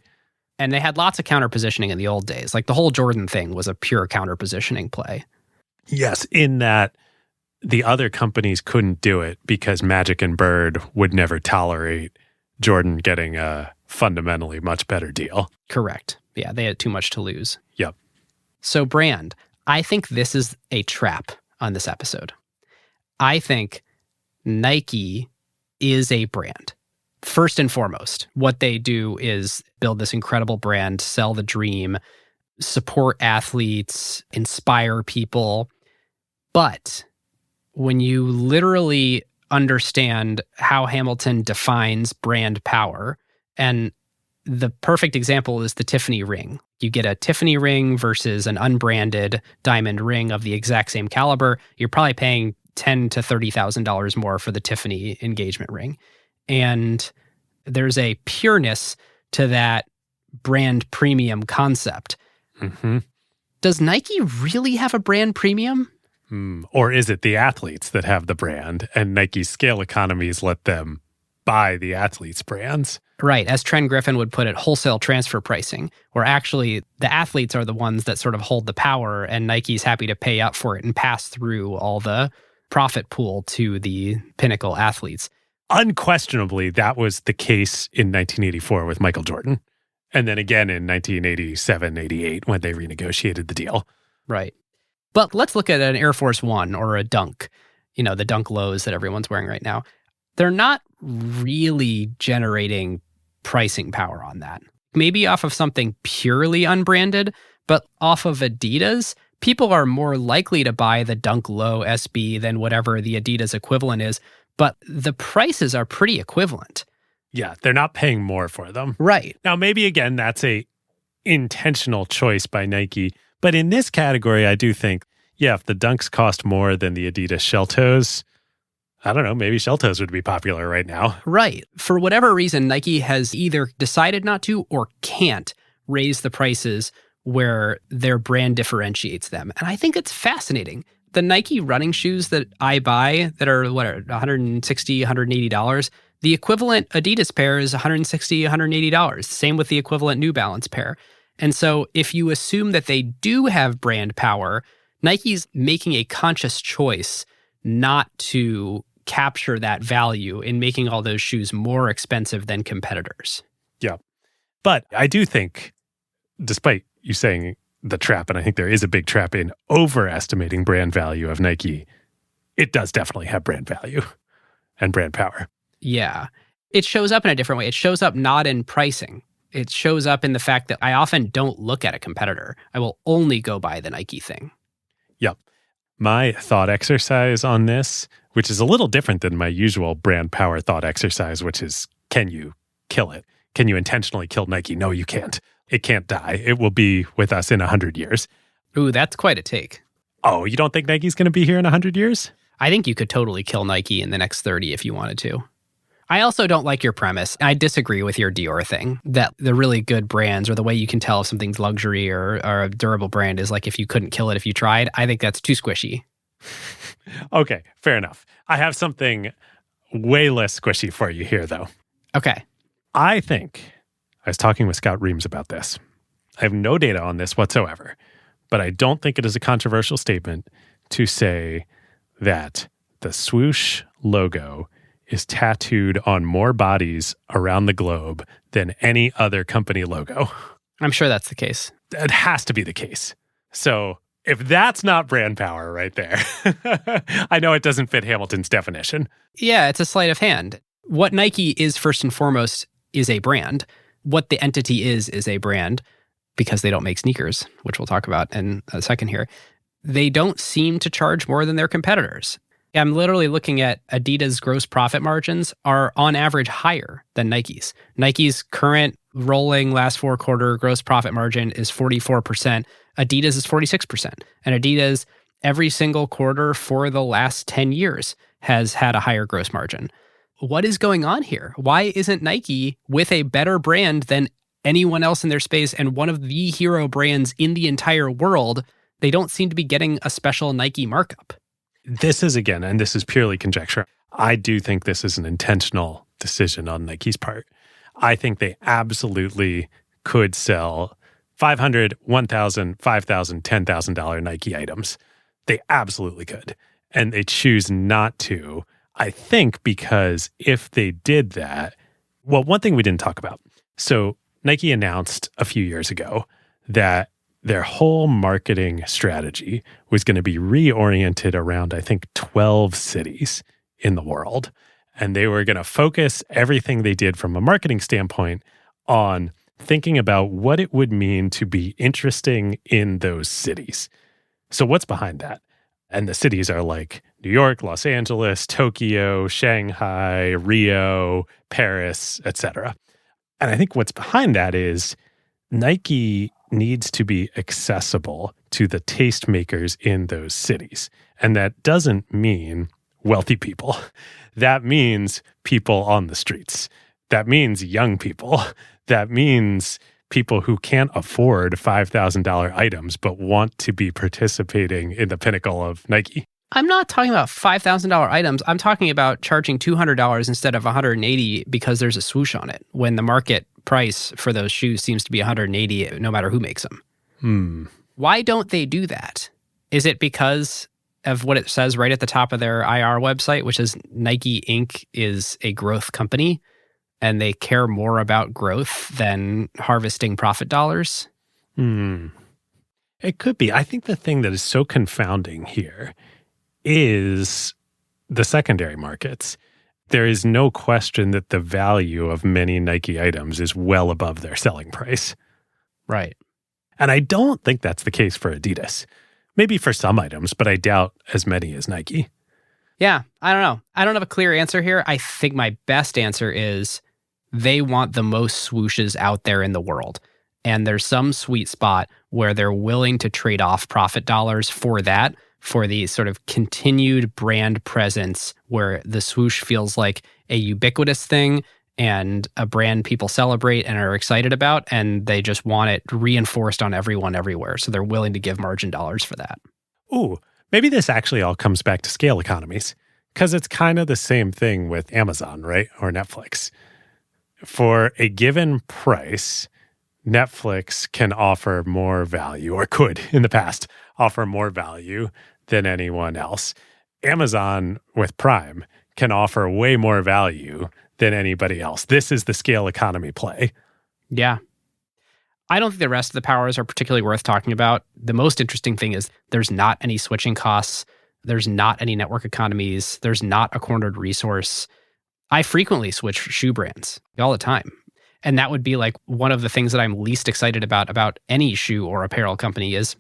And they had lots of counter positioning in the old days. Like the whole Jordan thing was a pure counter positioning play. Yes, in that the other companies couldn't do it because Magic and Bird would never tolerate Jordan getting a fundamentally much better deal. Correct. Yeah, they had too much to lose. Yep. So brand, I think this is a trap on this episode. I think Nike is a brand. First and foremost, what they do is build this incredible brand, sell the dream, support athletes, inspire people. But when you literally understand how Hamilton defines brand power, and the perfect example is the Tiffany ring. You get a Tiffany ring versus an unbranded diamond ring of the exact same caliber. You're probably paying $10,000 to $30,000 more for the Tiffany engagement ring. And there's a pureness to that brand premium concept. Mm-hmm. Does Nike really have a brand premium? Or is it the athletes that have the brand and Nike's scale economies let them buy the athletes' brands? Right. As Trent Griffin would put it, wholesale transfer pricing, where actually the athletes are the ones that sort of hold the power and Nike's happy to pay up for it and pass through all the profit pool to the pinnacle athletes. Unquestionably, that was the case in 1984 with Michael Jordan. And then again in 1987, 88, when they renegotiated the deal. Right. But let's look at an Air Force One or a Dunk, you know, the Dunk lows that everyone's wearing right now. They're not really generating pricing power on that. Maybe off of something purely unbranded, but off of Adidas, people are more likely to buy the Dunk Low SB than whatever the Adidas equivalent is. But the prices are pretty equivalent. Yeah, they're not paying more for them. Right. Now, maybe again, that's a intentional choice by Nike. But in this category, I do think, yeah, if the Dunks cost more than the Adidas Shell Toes, I don't know, maybe Shell Toes would be popular right now. Right. For whatever reason, Nike has either decided not to or can't raise the prices where their brand differentiates them. And I think it's fascinating. The Nike running shoes that I buy that are, $160, $180, the equivalent Adidas pair is $160, $180. Same with the equivalent New Balance pair. And so if you assume that they do have brand power, Nike's making a conscious choice not to capture that value in making all those shoes more expensive than competitors. Yeah. But I do think, despite you saying the trap, and I think there is a big trap in overestimating brand value of Nike, it does definitely have brand value and brand power. Yeah. It shows up in a different way. It shows up not in pricing. It shows up in the fact that I often don't look at a competitor. I will only go buy the Nike thing. Yep. My thought exercise on this, which is a little different than my usual brand power thought exercise, which is, can you kill it? Can you intentionally kill Nike? No, you can't. It can't die. It will be with us in 100 years. Ooh, that's quite a take. Oh, you don't think Nike's going to be here in 100 years? I think you could totally kill Nike in the next 30 if you wanted to. I also don't like your premise. I disagree with your Dior thing, that the really good brands or the way you can tell if something's luxury or a durable brand is like if you couldn't kill it if you tried. I think that's too squishy. Okay, fair enough. I have something way less squishy for you here, though. Okay. I was talking with Scott Reams about this. I have no data on this whatsoever, but I don't think it is a controversial statement to say that the swoosh logo is tattooed on more bodies around the globe than any other company logo. I'm sure that's the case. It has to be the case. So if that's not brand power right there, I know it doesn't fit Hamilton's definition. Yeah, it's a sleight of hand. What Nike is first and foremost is a brand. What the entity is a brand, because they don't make sneakers, which we'll talk about in a second here. They don't seem to charge more than their competitors. I'm literally looking at Adidas' gross profit margins are on average higher than Nike's. Nike's current rolling last 4-quarter gross profit margin is 44%. Adidas is 46%. And Adidas, every single quarter for the last 10 years, has had a higher gross margin. What is going on here? Why isn't Nike with a better brand than anyone else in their space and one of the hero brands in the entire world? They don't seem to be getting a special Nike markup. This is, again, and this is purely conjecture, I do think this is an intentional decision on Nike's part. I think they absolutely could sell $500, $1,000, $5,000, $10,000 Nike items. They absolutely could. And they choose not to, I think, because if they did that, well, one thing we didn't talk about. So Nike announced a few years ago that their whole marketing strategy was going to be reoriented around, I think, 12 cities in the world. And they were going to focus everything they did from a marketing standpoint on thinking about what it would mean to be interesting in those cities. So what's behind that? And the cities are like New York, Los Angeles, Tokyo, Shanghai, Rio, Paris, etc. And I think what's behind that is Nike needs to be accessible to the tastemakers in those cities. And that doesn't mean wealthy people. That means people on the streets. That means young people. That means people who can't afford $5,000 items but want to be participating in the pinnacle of Nike. I'm not talking about $5,000 items. I'm talking about charging $200 instead of $180 because there's a swoosh on it, when the market price for those shoes seems to be $180 no matter who makes them. Why don't they do that? Is it because of what it says right at the top of their IR website, which is Nike Inc. is a growth company and they care more about growth than harvesting profit dollars? It could be. I think the thing that is so confounding here is the secondary markets. There is no question that the value of many Nike items is well above their selling price. Right. And I don't think that's the case for Adidas. Maybe for some items, but I doubt as many as Nike. Yeah, I don't know. I don't have a clear answer here. I think my best answer is they want the most swooshes out there in the world. And there's some sweet spot where they're willing to trade off profit dollars for that, for the sort of continued brand presence where the swoosh feels like a ubiquitous thing and a brand people celebrate and are excited about, and they just want it reinforced on everyone everywhere. So they're willing to give margin dollars for that. Ooh, maybe this actually all comes back to scale economies, because it's kind of the same thing with Amazon, right? Or Netflix. For a given price, Netflix can offer more value, or could in the past offer more value than anyone else. Amazon with Prime can offer way more value than anybody else. This is the scale economy play. Yeah. I don't think the rest of the powers are particularly worth talking about. The most interesting thing is there's not any switching costs. There's not any network economies. There's not a cornered resource. I frequently switch shoe brands all the time. And that would be like one of the things that I'm least excited about any shoe or apparel company is,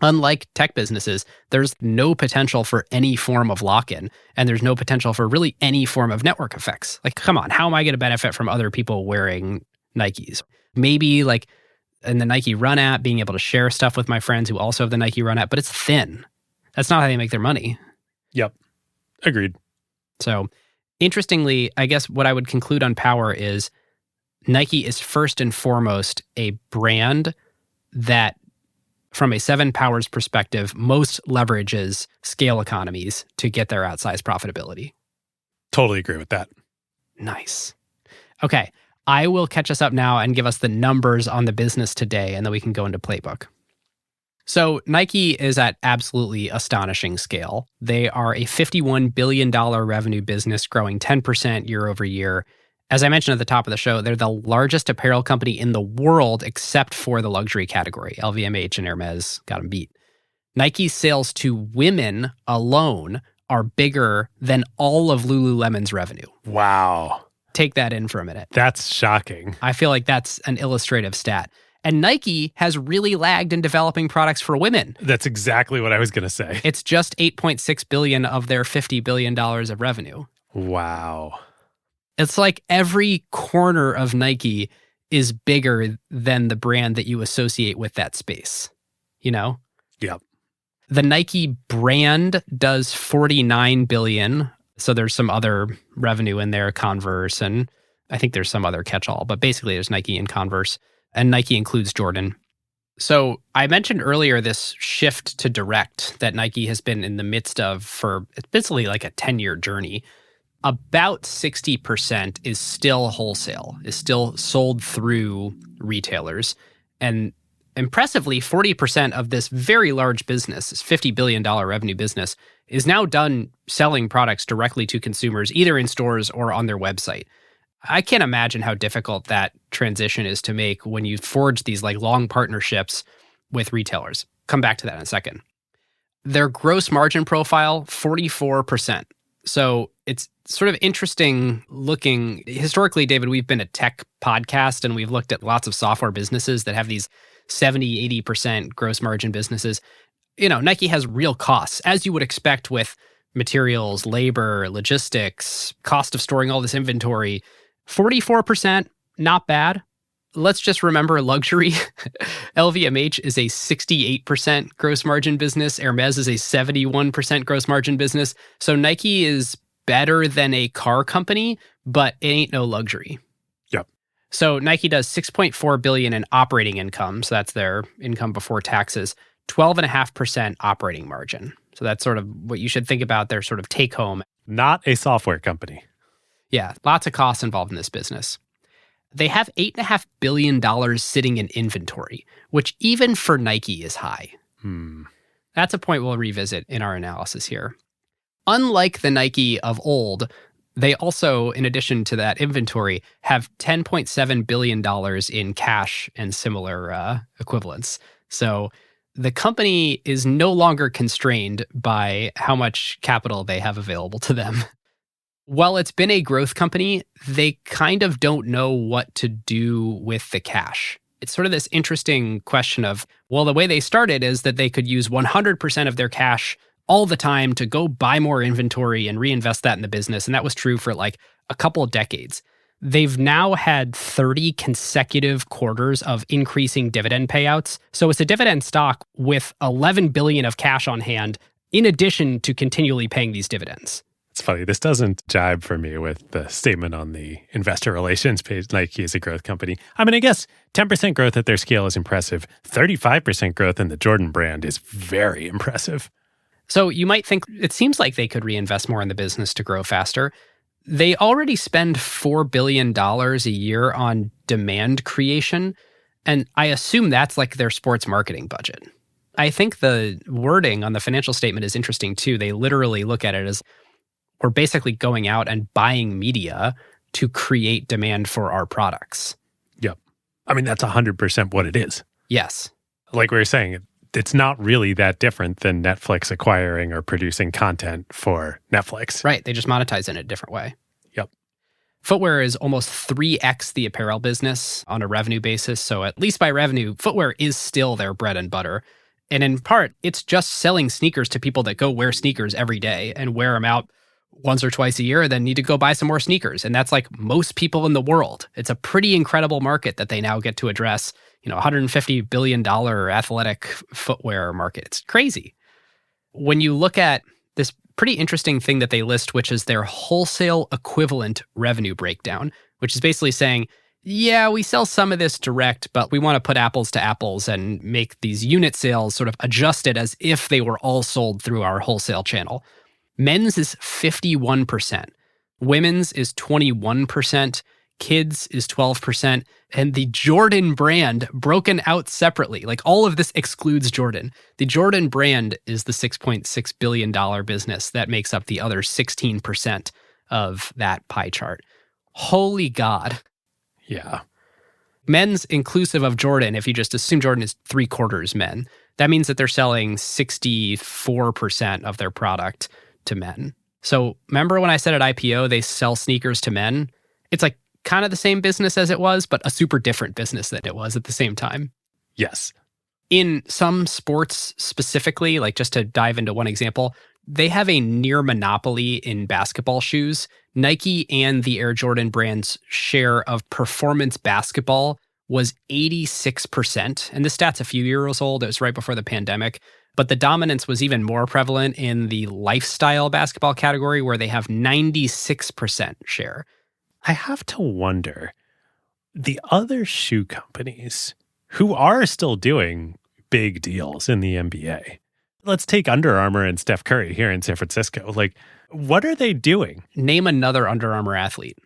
unlike tech businesses, there's no potential for any form of lock-in, and there's no potential for really any form of network effects. Like, come on, how am I going to benefit from other people wearing Nikes? Maybe like in the Nike Run app, being able to share stuff with my friends who also have the Nike Run app, but it's thin. That's not how they make their money. Yep. Agreed. So interestingly, I guess what I would conclude on Power is Nike is first and foremost a brand that, from a 7 Powers perspective, most leverages scale economies to get their outsized profitability. Totally agree with that. Nice. Okay, I will catch us up now and give us the numbers on the business today, and then we can go into playbook. So Nike is at absolutely astonishing scale. They are a $51 billion revenue business growing 10% year over year. As I mentioned at the top of the show, they're the largest apparel company in the world except for the luxury category. LVMH and Hermes got them beat. Nike's sales to women alone are bigger than all of Lululemon's revenue. Wow. Take that in for a minute. That's shocking. I feel like that's an illustrative stat. And Nike has really lagged in developing products for women. That's exactly what I was going to say. It's just $8.6 billion of their $50 billion of revenue. Wow. It's like every corner of Nike is bigger than the brand that you associate with that space, you know? Yep. The Nike brand does $49 billion. So there's some other revenue in there, Converse, and I think there's some other catch-all, but basically there's Nike and Converse, and Nike includes Jordan. So I mentioned earlier this shift to direct that Nike has been in the midst of for basically like a 10-year journey. About 60% is still wholesale, is still sold through retailers. And impressively, 40% of this very large business, this $50 billion revenue business, is now done selling products directly to consumers, either in stores or on their website. I can't imagine how difficult that transition is to make when you forge these like long partnerships with retailers. Come back to that in a second. Their gross margin profile, 44%. So it's sort of interesting looking. Historically, David, we've been a tech podcast and we've looked at lots of software businesses that have these 70, 80% gross margin businesses. You know, Nike has real costs, as you would expect with materials, labor, logistics, cost of storing all this inventory. 44%, not bad. Let's just remember luxury. LVMH is a 68% gross margin business. Hermes is a 71% gross margin business. So Nike is better than a car company, but it ain't no luxury. Yep. So Nike does $6.4 billion in operating income. So that's their income before taxes, 12.5% operating margin. So that's sort of what you should think about their sort of take home. Not a software company. Yeah, lots of costs involved in this business. They have $8.5 billion sitting in inventory, which even for Nike is high. That's a point we'll revisit in our analysis here. Unlike the Nike of old, they also, in addition to that inventory, have $10.7 billion in cash and similar equivalents. So the company is no longer constrained by how much capital they have available to them. While it's been a growth company, they kind of don't know what to do with the cash. It's sort of this interesting question of, well, the way they started is that they could use 100% of their cash all the time to go buy more inventory and reinvest that in the business. And that was true for like a couple of decades. They've now had 30 consecutive quarters of increasing dividend payouts. So it's a dividend stock with $11 billion of cash on hand, in addition to continually paying these dividends. It's funny. This doesn't jibe for me with the statement on the investor relations page. Nike is a growth company. I mean, I guess 10% growth at their scale is impressive. 35% growth in the Jordan brand is very impressive. So you might think it seems like they could reinvest more in the business to grow faster. They already spend $4 billion a year on demand creation. And I assume that's like their sports marketing budget. I think the wording on the financial statement is interesting too. They literally look at it as, we're basically going out and buying media to create demand for our products. Yep. I mean, that's 100% what it is. Yes. Like we were saying, it's not really that different than Netflix acquiring or producing content for Netflix. Right. They just monetize in a different way. Yep. Footwear is almost 3x the apparel business on a revenue basis. So at least by revenue, footwear is still their bread and butter. And in part, it's just selling sneakers to people that go wear sneakers every day and wear them out once or twice a year and then need to go buy some more sneakers. And that's like most people in the world. It's a pretty incredible market that they now get to address, $150 billion athletic footwear market. It's crazy. When you look at this pretty interesting thing that they list, which is their wholesale equivalent revenue breakdown, which is basically saying, yeah, we sell some of this direct, but we want to put apples to apples and make these unit sales sort of adjusted as if they were all sold through our wholesale channel. Men's is 51%. Women's is 21%. Kids is 12%. And the Jordan brand broken out separately. Like all of this excludes Jordan. The Jordan brand is the $6.6 billion business that makes up the other 16% of that pie chart. Holy God. Yeah. Men's inclusive of Jordan, if you just assume Jordan is 3/4 men, that means that they're selling 64% of their product to men. So remember when I said at IPO, they sell sneakers to men? It's like kind of the same business as it was, but a super different business than it was at the same time. Yes. In some sports specifically, like just to dive into one example, they have a near monopoly in basketball shoes. Nike and the Air Jordan brand's share of performance basketball was 86%. And this stat's a few years old. It was right before the pandemic. But the dominance was even more prevalent in the lifestyle basketball category, where they have 96% share. I have to wonder, the other shoe companies who are still doing big deals in the NBA, let's take Under Armour and Steph Curry here in San Francisco. Like, what are they doing? Name another Under Armour athlete.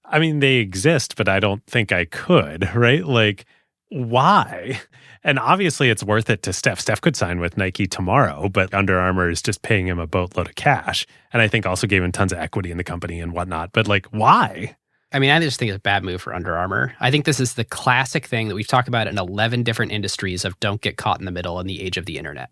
I mean, they exist, but I don't think I could, right? Like, why? And obviously it's worth it to Steph. Steph could sign with Nike tomorrow, but Under Armour is just paying him a boatload of cash. And I think also gave him tons of equity in the company and whatnot. But like, why? I mean, I just think it's a bad move for Under Armour. I think this is the classic thing that we've talked about in 11 different industries of don't get caught in the middle in the age of the internet.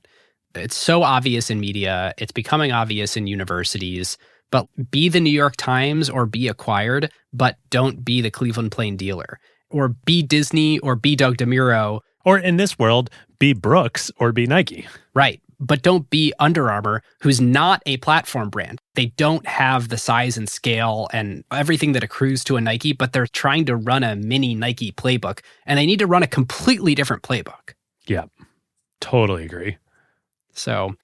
It's so obvious in media. It's becoming obvious in universities. But be the New York Times or be acquired, but don't be the Cleveland Plain Dealer. Or be Disney or be Doug DeMuro. Or in this world, be Brooks or be Nike. Right. But don't be Under Armour, who's not a platform brand. They don't have the size and scale and everything that accrues to a Nike, but they're trying to run a mini Nike playbook, and they need to run a completely different playbook. Yeah, totally agree. So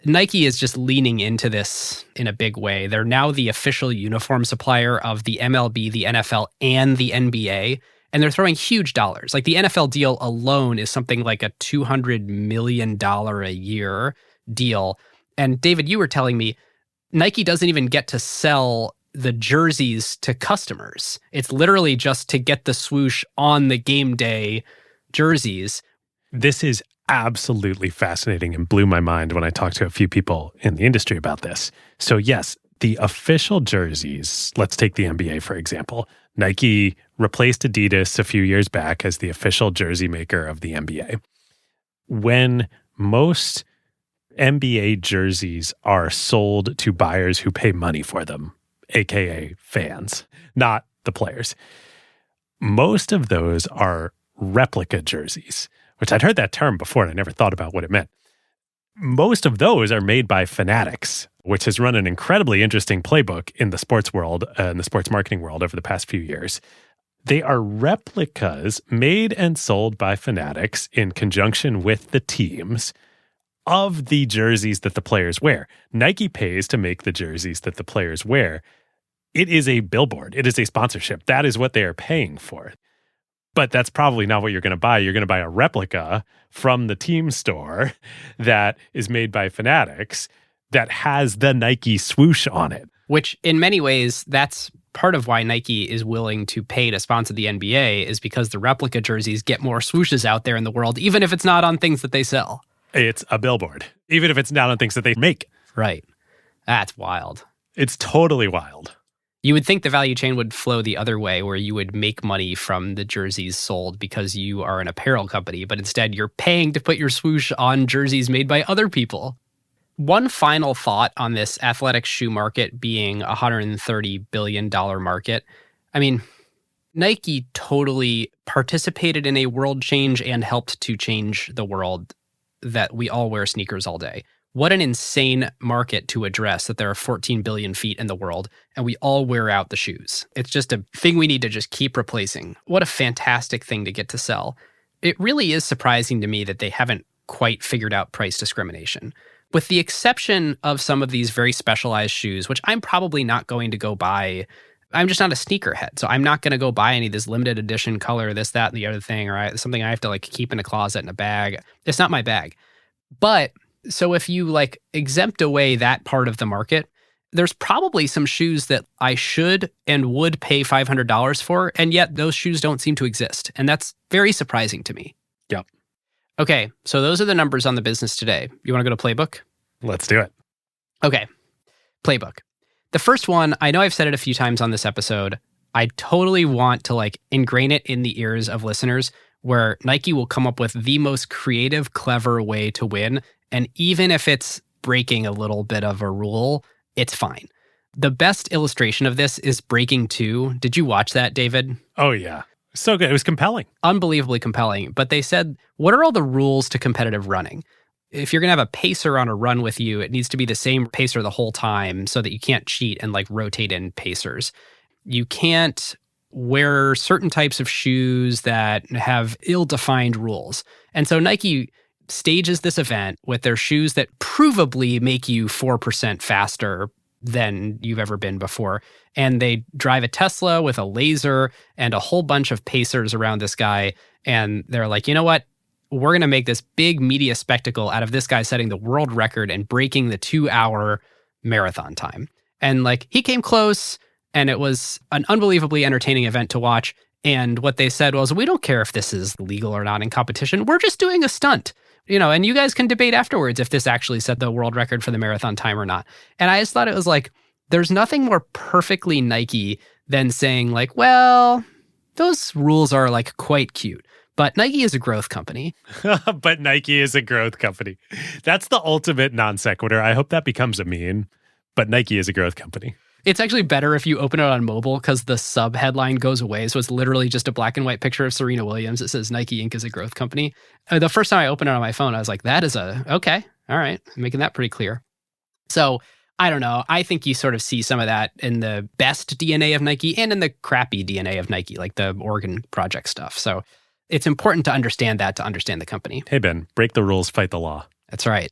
Nike is just leaning into this in a big way. They're now the official uniform supplier of the MLB, the NFL, and the NBA. And they're throwing huge dollars. Like the NFL deal alone is something like a $200 million a year deal. And David, you were telling me Nike doesn't even get to sell the jerseys to customers. It's literally just to get the swoosh on the game day jerseys. This is absolutely fascinating and blew my mind when I talked to a few people in the industry about this. So yes, the official jerseys, let's take the NBA for example. Nike replaced Adidas a few years back as the official jersey maker of the NBA. When most NBA jerseys are sold to buyers who pay money for them, aka fans, not the players, most of those are replica jerseys, which I'd heard that term before and I never thought about what it meant. Most of those are made by Fanatics, which has run an incredibly interesting playbook in the sports world, in the sports marketing world over the past few years. They are replicas made and sold by Fanatics in conjunction with the teams of the jerseys that the players wear. Nike pays to make the jerseys that the players wear. It is a billboard. It is a sponsorship. That is what they are paying for. But that's probably not what you're going to buy. You're going to buy a replica from the team store that is made by Fanatics that has the Nike swoosh on it. Which in many ways, that's part of why Nike is willing to pay to sponsor the NBA is because the replica jerseys get more swooshes out there in the world, even if it's not on things that they sell. It's a billboard, even if it's not on things that they make. Right. That's wild. It's totally wild. You would think the value chain would flow the other way, where you would make money from the jerseys sold because you are an apparel company, but instead you're paying to put your swoosh on jerseys made by other people. One final thought on this athletic shoe market being a $130 billion market. I mean, Nike totally participated in a world change and helped to change the world that we all wear sneakers all day. What an insane market to address, that there are 14 billion feet in the world and we all wear out the shoes. It's just a thing we need to just keep replacing. What a fantastic thing to get to sell. It really is surprising to me that they haven't quite figured out price discrimination. With the exception of some of these very specialized shoes, which I'm probably not going to go buy. I'm just not a sneakerhead, so I'm not going to go buy any of this limited edition color, this, that, and the other thing, or something I have to like keep in a closet in a bag. It's not my bag. But so if you like exempt away that part of the market, there's probably some shoes that I should and would pay $500 for, and yet those shoes don't seem to exist. And that's very surprising to me. Yep. Okay, so those are the numbers on the business today. You want to go to Playbook? Let's do it. Okay, Playbook. The first one, I know I've said it a few times on this episode. I totally want to like ingrain it in the ears of listeners where Nike will come up with the most creative, clever way to win. And even if it's breaking a little bit of a rule, it's fine. The best illustration of this is Breaking 2. Did you watch that, David? Oh, yeah. So good. It was compelling. Unbelievably compelling. But they said, what are all the rules to competitive running? If you're going to have a pacer on a run with you, it needs to be the same pacer the whole time so that you can't cheat and like rotate in pacers. You can't wear certain types of shoes that have ill-defined rules. And so Nike stages this event with their shoes that provably make you 4% faster than you've ever been before. And they drive a Tesla with a laser and a whole bunch of pacers around this guy. And they're like, you know what? We're going to make this big media spectacle out of this guy setting the world record and breaking the 2-hour marathon time. And like he came close and it was an unbelievably entertaining event to watch. And what they said was, we don't care if this is legal or not in competition. We're just doing a stunt. And you guys can debate afterwards if this actually set the world record for the marathon time or not. And I just thought it was like, there's nothing more perfectly Nike than saying like, well, those rules are like quite cute. But Nike is a growth company. But Nike is a growth company. That's the ultimate non sequitur. I hope that becomes a meme. But Nike is a growth company. It's actually better if you open it on mobile because the sub headline goes away. So it's literally just a black and white picture of Serena Williams. It says Nike Inc. is a growth company. The first time I opened it on my phone, I was like, that is okay. All right. I'm making that pretty clear. So I don't know. I think you sort of see some of that in the best DNA of Nike and in the crappy DNA of Nike, like the Oregon Project stuff. So it's important to understand that to understand the company. Hey, Ben, break the rules, fight the law. That's right.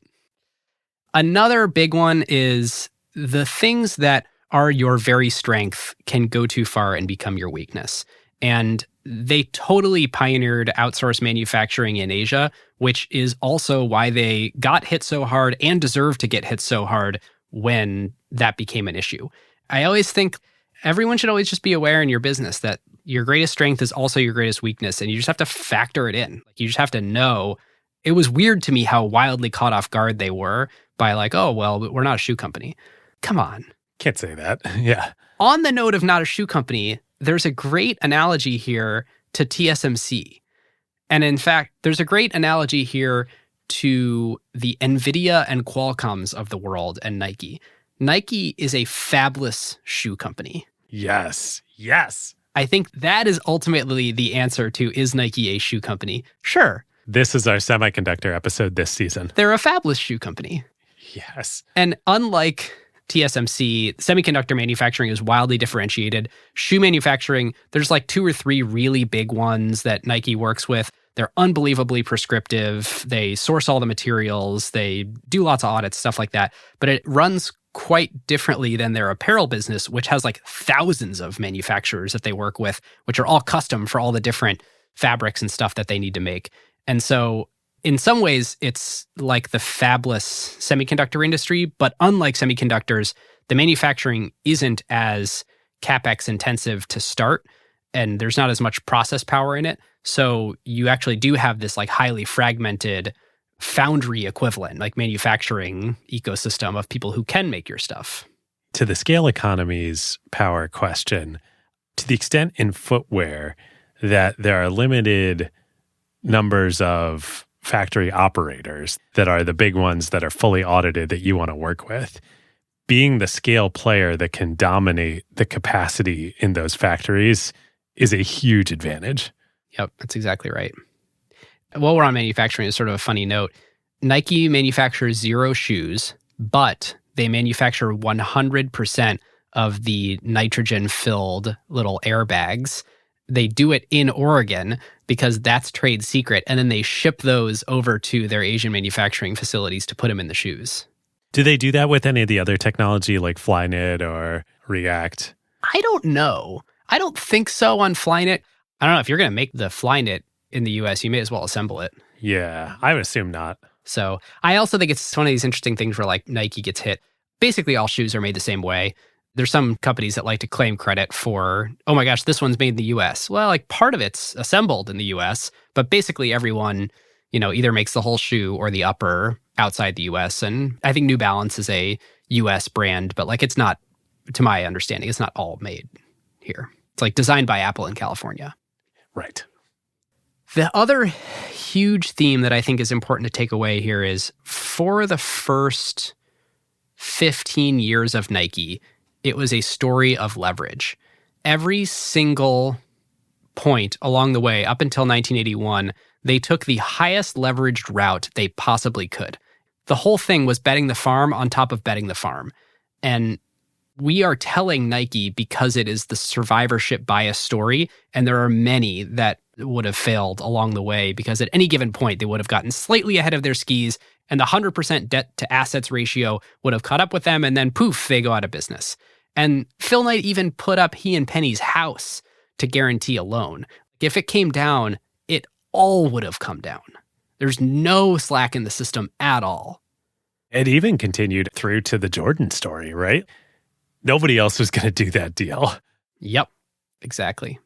Another big one is the things that are your very strength can go too far and become your weakness. And they totally pioneered outsourced manufacturing in Asia, which is also why they got hit so hard and deserve to get hit so hard when that became an issue. I always think everyone should always just be aware in your business that your greatest strength is also your greatest weakness, and you just have to factor it in. You just have to know. It was weird to me how wildly caught off guard they were by like, oh, well, we're not a shoe company. Come on. Can't say that. Yeah. On the note of not a shoe company, there's a great analogy here to TSMC. And in fact, there's a great analogy here to the NVIDIA and Qualcomms of the world and Nike. Nike is a fabless shoe company. Yes. Yes. I think that is ultimately the answer to, is Nike a shoe company? Sure. This is our semiconductor episode this season. They're a fabless shoe company. Yes. And unlike TSMC, semiconductor manufacturing is wildly differentiated. Shoe manufacturing, there's like 2 or 3 really big ones that Nike works with. They're unbelievably prescriptive. They source all the materials. They do lots of audits, stuff like that. But it runs quite differently than their apparel business, which has like thousands of manufacturers that they work with, which are all custom for all the different fabrics and stuff that they need to make. And so in some ways, it's like the fabless semiconductor industry, but unlike semiconductors, the manufacturing isn't as CapEx intensive to start, and there's not as much process power in it. So you actually do have this like highly fragmented foundry equivalent, like manufacturing ecosystem of people who can make your stuff. To the scale economy's power question, to the extent in footwear that there are limited numbers of factory operators that are the big ones that are fully audited that you want to work with. Being the scale player that can dominate the capacity in those factories is a huge advantage. Yep, that's exactly right. While we're on manufacturing, it's sort of a funny note. Nike manufactures 0 shoes, but they manufacture 100% of the nitrogen-filled little airbags. They do it in Oregon because that's trade secret, and then they ship those over to their Asian manufacturing facilities to put them in the shoes. Do they do that with any of the other technology like Flyknit or React? I don't know. I don't think so on Flyknit. I don't know. If you're going to make the Flyknit in the US, you may as well assemble it. Yeah, I would assume not. So I also think it's one of these interesting things where like Nike gets hit. Basically, all shoes are made the same way. There's some companies that like to claim credit for, oh my gosh, this one's made in the US. Well, like part of it's assembled in the US, but basically everyone, either makes the whole shoe or the upper outside the US. And I think New Balance is a US brand, but like it's not, to my understanding, it's not all made here. It's like designed by Apple in California. Right. The other huge theme that I think is important to take away here is for the first 15 years of Nike, it was a story of leverage. Every single point along the way, up until 1981, they took the highest leveraged route they possibly could. The whole thing was betting the farm on top of betting the farm. And we are telling Nike because it is the survivorship bias story, and there are many that would have failed along the way because at any given point, they would have gotten slightly ahead of their skis, and the 100% debt to assets ratio would have caught up with them, and then poof, they go out of business. And Phil Knight even put up he and Penny's house to guarantee a loan. If it came down, it all would have come down. There's no slack in the system at all. It even continued through to the Jordan story, right? Nobody else was going to do that deal. Yep, exactly.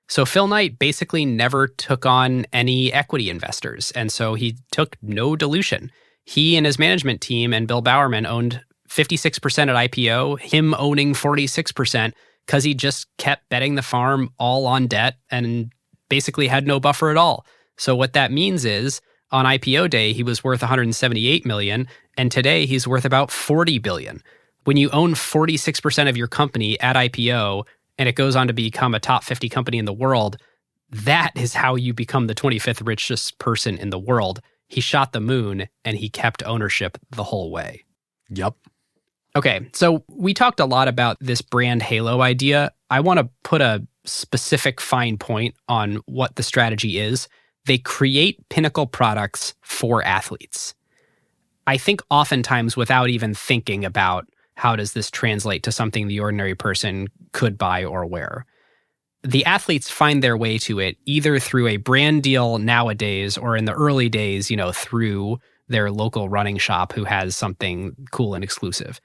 So Phil Knight basically never took on any equity investors, and so he took no dilution. He and his management team and Bill Bowerman owned 56% at IPO, him owning 46%, because he just kept betting the farm all on debt and basically had no buffer at all. So what that means is on IPO day, he was worth $178 million, and today he's worth about $40 billion. When you own 46% of your company at IPO and it goes on to become a top 50 company in the world, that is how you become the 25th richest person in the world. He shot the moon and he kept ownership the whole way. Yep. Okay, so we talked a lot about this brand halo idea. I want to put a specific fine point on what the strategy is. They create pinnacle products for athletes. I think oftentimes without even thinking about how does this translate to something the ordinary person could buy or wear. The athletes find their way to it either through a brand deal nowadays or in the early days, through their local running shop who has something cool and exclusive.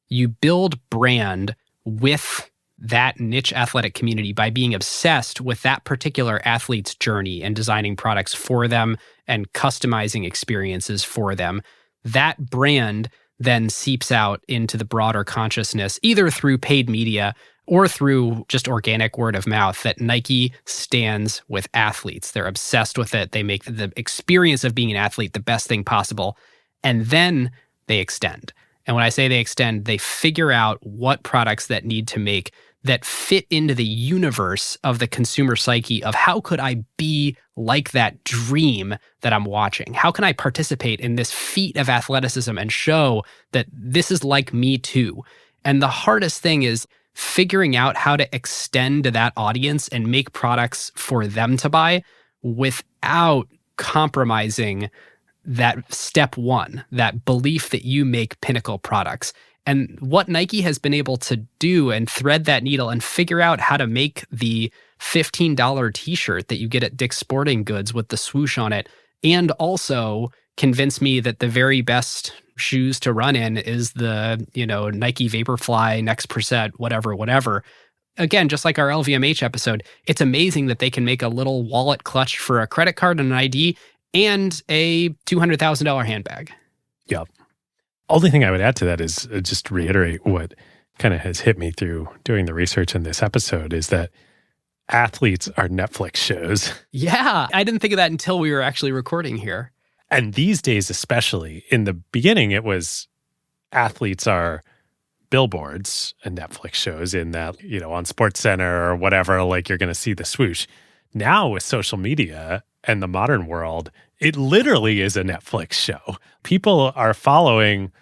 You build brand with that niche athletic community by being obsessed with that particular athlete's journey and designing products for them and customizing experiences for them. That brand then seeps out into the broader consciousness, either through paid media or through just organic word of mouth, that Nike stands with athletes. They're obsessed with it. They make the experience of being an athlete the best thing possible. And then they extend. And when I say they extend, they figure out what products that need to make that fit into the universe of the consumer psyche of how could I be like that dream that I'm watching? How can I participate in this feat of athleticism and show that this is like me too? And the hardest thing is figuring out how to extend to that audience and make products for them to buy without compromising that step one, that belief that you make pinnacle products. And what Nike has been able to do and thread that needle and figure out how to make the $15 t-shirt that you get at Dick's Sporting Goods with the swoosh on it, and also convince me that the very best shoes to run in is the, Nike Vaporfly, Next Percent, whatever. Again, just like our LVMH episode, it's amazing that they can make a little wallet clutch for a credit card and an ID and a $200,000 handbag. Yep. Only thing I would add to that is just to reiterate what kind of has hit me through doing the research in this episode is that Athletes are Netflix shows. Yeah, I didn't think of that until we were actually recording here. And these days, especially, in the beginning, it was athletes are billboards and Netflix shows in that, on SportsCenter or whatever, like you're going to see the swoosh. Now with social media and the modern world, it literally is a Netflix show. People are following,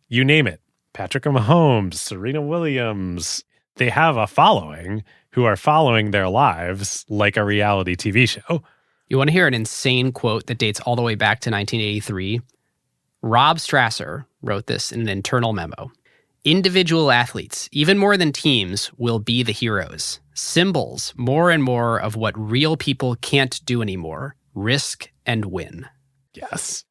you name it, Patrick Mahomes, Serena Williams. They have a following who are following their lives like a reality TV show. You want to hear an insane quote that dates all the way back to 1983? Rob Strasser wrote this in an internal memo. Individual athletes, even more than teams, will be the heroes. Symbols, more and more of what real people can't do anymore. Risk and win. Yes.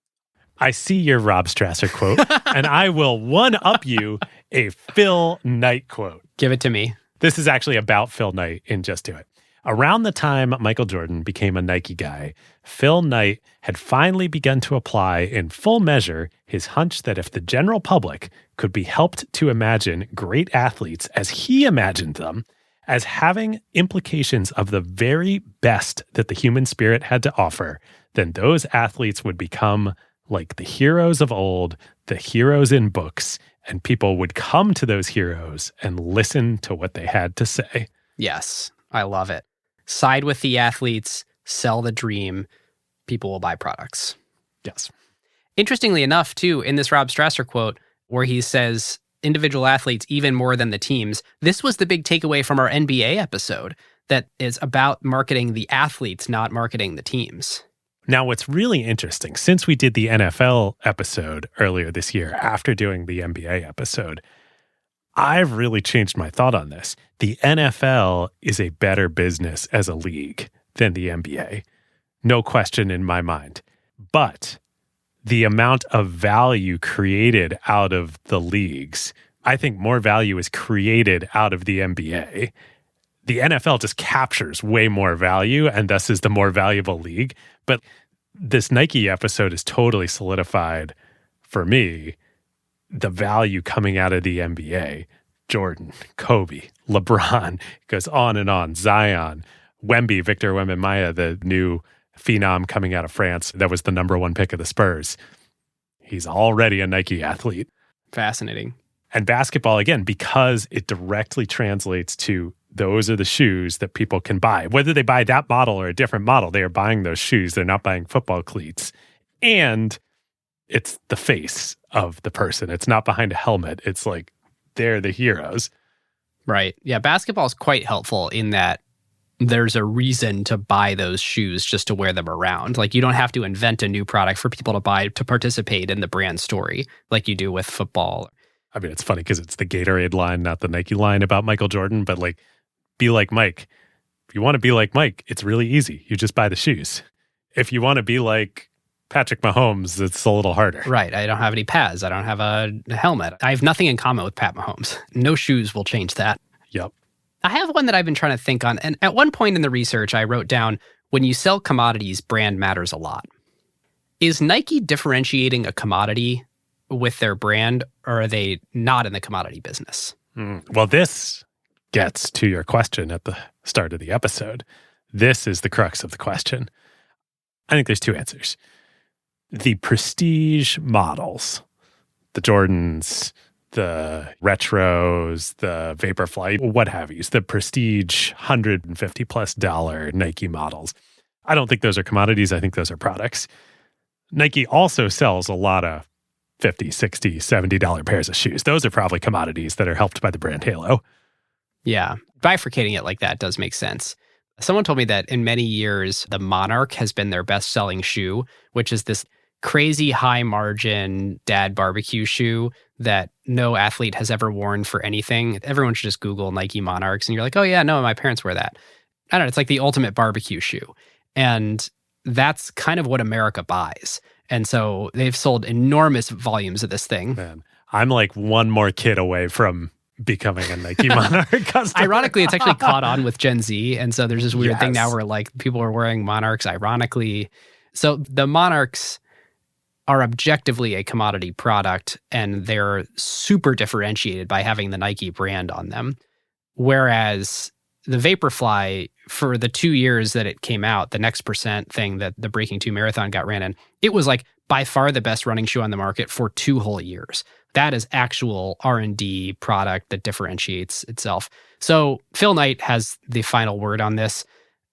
I see your Rob Strasser quote, and I will one-up you a Phil Knight quote. Give it to me. This is actually about Phil Knight in Just Do It. Around the time Michael Jordan became a Nike guy, Phil Knight had finally begun to apply in full measure his hunch that if the general public could be helped to imagine great athletes as he imagined them, as having implications of the very best that the human spirit had to offer, then those athletes would become like the heroes of old, the heroes in books, and people would come to those heroes and listen to what they had to say. Yes, I love it. Side with the athletes, sell the dream, people will buy products. Yes. Interestingly enough, too, in this Rob Strasser quote, where he says individual athletes even more than the teams, this was the big takeaway from our NBA episode that is about marketing the athletes, not marketing the teams. Now, what's really interesting, since we did the NFL episode earlier this year, after doing the NBA episode, I've really changed my thought on this. The NFL is a better business as a league than the NBA. No question in my mind. But the amount of value created out of the leagues, I think more value is created out of the NBA. The NFL just captures way more value and thus is the more valuable league. But this Nike episode is totally solidified for me the value coming out of the NBA. Jordan, Kobe, LeBron, it goes on and on. Zion, Wemby, Victor Wembanyama, the new phenom coming out of France that was the number one pick of the Spurs. He's already a Nike athlete. Fascinating. And basketball, again, because it directly translates to those are the shoes that people can buy. Whether they buy that model or a different model, they are buying those shoes. They're not buying football cleats. And it's the face of the person. It's not behind a helmet. It's like they're the heroes. Right. Yeah, basketball is quite helpful in that there's a reason to buy those shoes just to wear them around. Like you don't have to invent a new product for people to buy to participate in the brand story like you do with football. I mean, it's funny because it's the Gatorade line, not the Nike line about Michael Jordan, but like, be like Mike. If you want to be like Mike, it's really easy. You just buy the shoes. If you want to be like Patrick Mahomes, it's a little harder. Right. I don't have any pads. I don't have a helmet. I have nothing in common with Pat Mahomes. No shoes will change that. Yep. I have one that I've been trying to think on. And at one point in the research, I wrote down, when you sell commodities, brand matters a lot. Is Nike differentiating a commodity with their brand, or are they not in the commodity business? Well, this gets to your question at the start of the episode. This is the crux of the question. I think there's two answers. The prestige models, the Jordans, the retros, the Vaporfly, what have you, the prestige $150+ Nike models. I don't think those are commodities. I think those are products. Nike also sells a lot of $50, $60, $70 pairs of shoes. Those are probably commodities that are helped by the brand halo. Yeah. Bifurcating it like that does make sense. Someone told me that in many years, the Monarch has been their best-selling shoe, which is this crazy high-margin dad barbecue shoe that no athlete has ever worn for anything. Everyone should just Google Nike Monarchs, and you're like, oh yeah, no, my parents wear that. I don't know, it's like the ultimate barbecue shoe. And that's kind of what America buys. And so they've sold enormous volumes of this thing. Man, I'm like one more kid away from becoming a Nike Monarch customer. Ironically, it's actually caught on with Gen Z. And so there's this weird thing now where like people are wearing Monarchs ironically. So the Monarchs are objectively a commodity product and they're super differentiated by having the Nike brand on them. Whereas the Vaporfly, for the 2 years that it came out, the Next Percent thing that the Breaking 2 Marathon got ran in, it was like by far the best running shoe on the market for 2 whole years. That is actual R&D product that differentiates itself. So Phil Knight has the final word on this.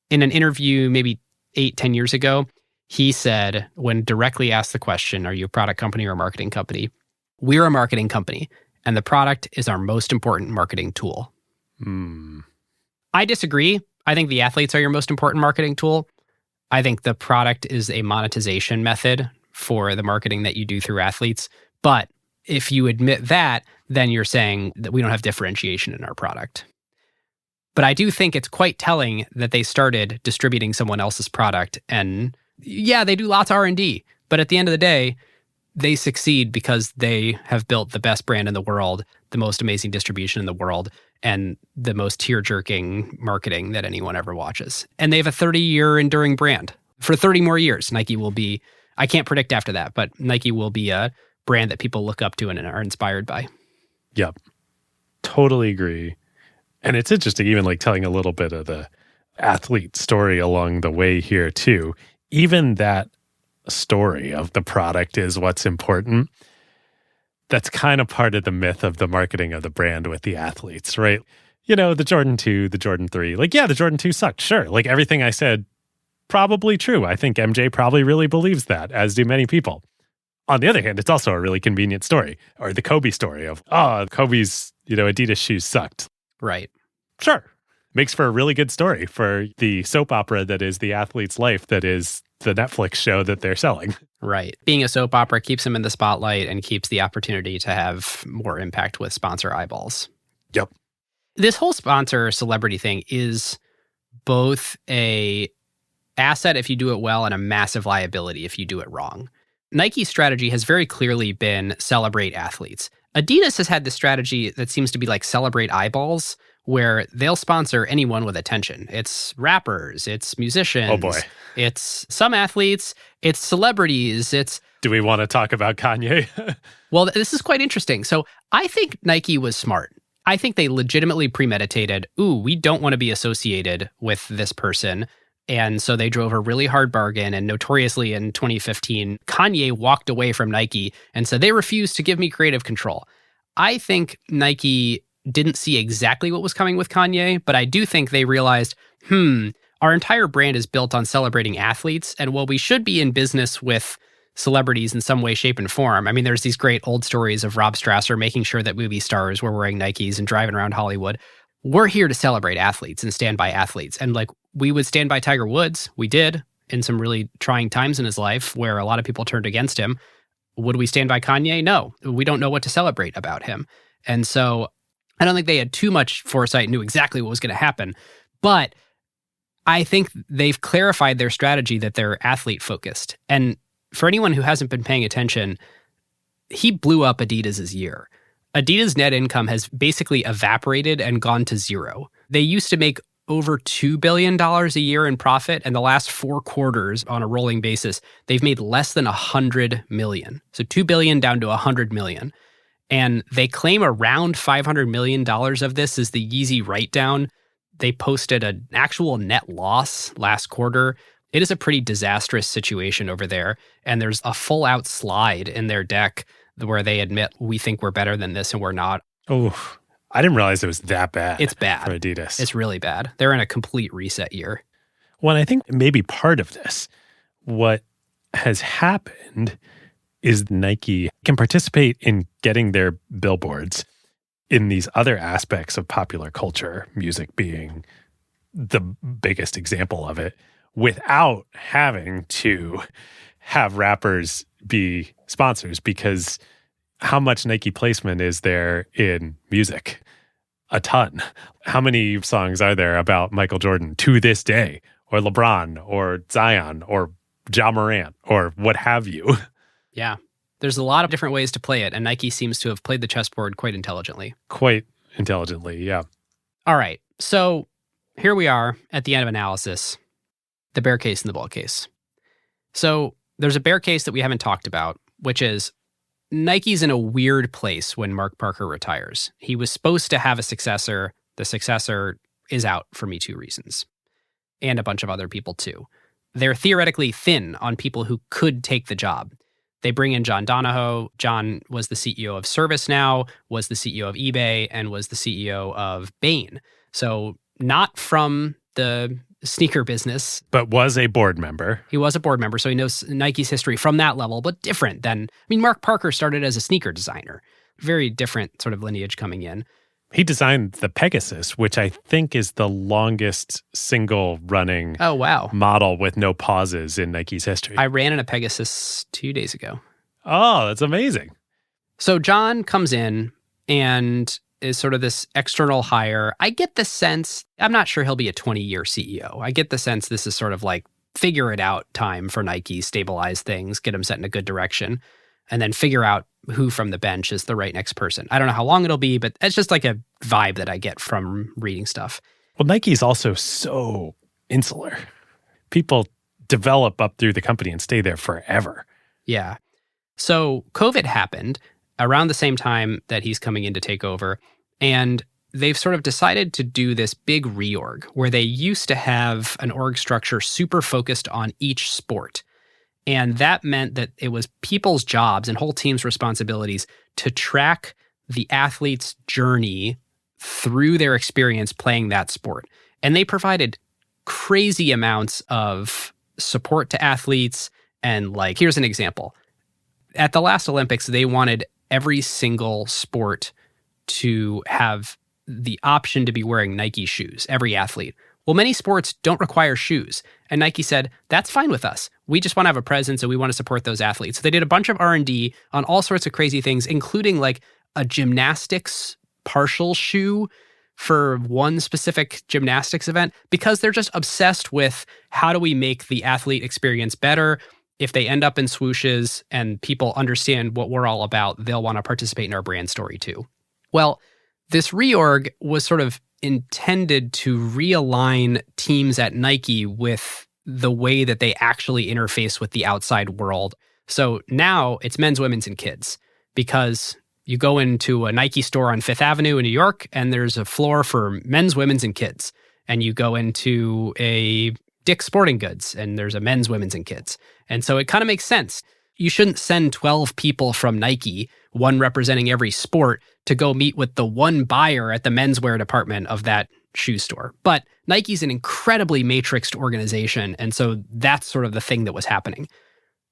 In an interview maybe 8-10 years ago, he said, when directly asked the question, are you a product company or a marketing company? We're a marketing company, and the product is our most important marketing tool. I disagree. I think the athletes are your most important marketing tool. I think the product is a monetization method for the marketing that you do through athletes. But if you admit that, then you're saying that we don't have differentiation in our product. But I do think it's quite telling that they started distributing someone else's product. And yeah, they do lots of R&D. But at the end of the day, they succeed because they have built the best brand in the world, the most amazing distribution in the world, and the most tear-jerking marketing that anyone ever watches. And they have a 30-year enduring brand. For 30 more years, Nike will be, I can't predict after that, but Nike will be a brand that people look up to and are inspired by. Yep. Totally agree. And it's interesting, even like telling a little bit of the athlete story along the way here too. Even that story of the product is what's important. That's kind of part of the myth of the marketing of the brand with the athletes, right? You know, the Jordan 2, the Jordan 3. Like, yeah, the Jordan 2 sucked. Sure. Like everything I said, probably true. I think MJ probably really believes that, as do many people. On the other hand, it's also a really convenient story. Or the Kobe story of, Kobe's, Adidas shoes sucked. Right. Sure. Makes for a really good story for the soap opera that is the athlete's life, that is the Netflix show that they're selling. Right. Being a soap opera keeps them in the spotlight and keeps the opportunity to have more impact with sponsor eyeballs. Yep. This whole sponsor celebrity thing is both a asset if you do it well and a massive liability if you do it wrong. Nike's strategy has very clearly been celebrate athletes. Adidas has had this strategy that seems to be like celebrate eyeballs, where they'll sponsor anyone with attention. It's rappers, it's musicians. Oh boy. It's some athletes, it's celebrities, it's... Do we want to talk about Kanye? Well, this is quite interesting. So I think Nike was smart. I think they legitimately premeditated, we don't want to be associated with this person. And so they drove a really hard bargain. And notoriously in 2015, Kanye walked away from Nike and said, they refused to give me creative control. I think Nike didn't see exactly what was coming with Kanye, but I do think they realized, our entire brand is built on celebrating athletes. And while we should be in business with celebrities in some way, shape, and form, I mean, there's these great old stories of Rob Strasser making sure that movie stars were wearing Nikes and driving around Hollywood. We're here to celebrate athletes and stand by athletes. And like, we would stand by Tiger Woods. We did in some really trying times in his life where a lot of people turned against him. Would we stand by Kanye? No. We don't know what to celebrate about him. And so I don't think they had too much foresight and knew exactly what was going to happen. But I think they've clarified their strategy that they're athlete focused. And for anyone who hasn't been paying attention, he blew up Adidas's year. Adidas net income has basically evaporated and gone to zero. They used to make over $2 billion a year in profit, and the last 4 quarters on a rolling basis, they've made less than $100 million. So $2 billion down to $100 million. And they claim around $500 million of this is the Yeezy write-down. They posted an actual net loss last quarter. It is a pretty disastrous situation over there. And there's a full-out slide in their deck where they admit, we think we're better than this and we're not. Oh, I didn't realize it was that bad. It's bad. For Adidas. It's really bad. They're in a complete reset year. Well, I think maybe part of this, what has happened is Nike can participate in getting their billboards in these other aspects of popular culture, music being the biggest example of it, without having to have rappers be sponsors, because how much Nike placement is there in music? A ton. How many songs are there about Michael Jordan to this day, or LeBron, or Zion, or Ja Morant, or what have you? Yeah. There's a lot of different ways to play it, and Nike seems to have played the chessboard quite intelligently. Quite intelligently, yeah. All right. So here we are at the end of analysis, the bear case and the bull case. So there's a bear case that we haven't talked about, which is Nike's in a weird place when Mark Parker retires. He was supposed to have a successor. The successor is out for Me Too reasons, and a bunch of other people too. They're theoretically thin on people who could take the job. They bring in John Donahoe. John was the CEO of ServiceNow, was the CEO of eBay, and was the CEO of Bain. So not from the sneaker business. But was a board member. He was a board member, so he knows Nike's history from that level, but different than, Mark Parker started as a sneaker designer. Very different sort of lineage coming in. He designed the Pegasus, which I think is the longest single running model with no pauses in Nike's history. I ran in a Pegasus 2 days ago. Oh, that's amazing. So John comes in and is sort of this external hire. I get the sense, I'm not sure he'll be a 20-year CEO. I get the sense this is sort of like figure it out time for Nike, stabilize things, get them set in a good direction, and then figure out who from the bench is the right next person. I don't know how long it'll be, but it's just like a vibe that I get from reading stuff. Well, Nike's also so insular. People develop up through the company and stay there forever. Yeah. So COVID happened around the same time that he's coming in to take over, and they've sort of decided to do this big reorg where they used to have an org structure super focused on each sport. And that meant that it was people's jobs and whole teams' responsibilities to track the athlete's journey through their experience playing that sport. And they provided crazy amounts of support to athletes. And like, here's an example. At the last Olympics, they wanted every single sport to have the option to be wearing Nike shoes, every athlete. Well, many sports don't require shoes. And Nike said, that's fine with us. We just want to have a presence and we want to support those athletes. So they did a bunch of R&D on all sorts of crazy things, including like a gymnastics partial shoe for one specific gymnastics event, because they're just obsessed with how do we make the athlete experience better. If they end up in swooshes and people understand what we're all about, they'll want to participate in our brand story too. Well, this reorg was sort of intended to realign teams at Nike with the way that they actually interface with the outside world. So now it's men's, women's, and kids, because you go into a Nike store on Fifth Avenue in New York and there's a floor for men's, women's, and kids. And you go into a Dick's Sporting Goods and there's a men's, women's, and kids. And so it kind of makes sense. You shouldn't send 12 people from Nike, one representing every sport, to go meet with the one buyer at the menswear department of that shoe store. But Nike's an incredibly matrixed organization, and so that's sort of the thing that was happening.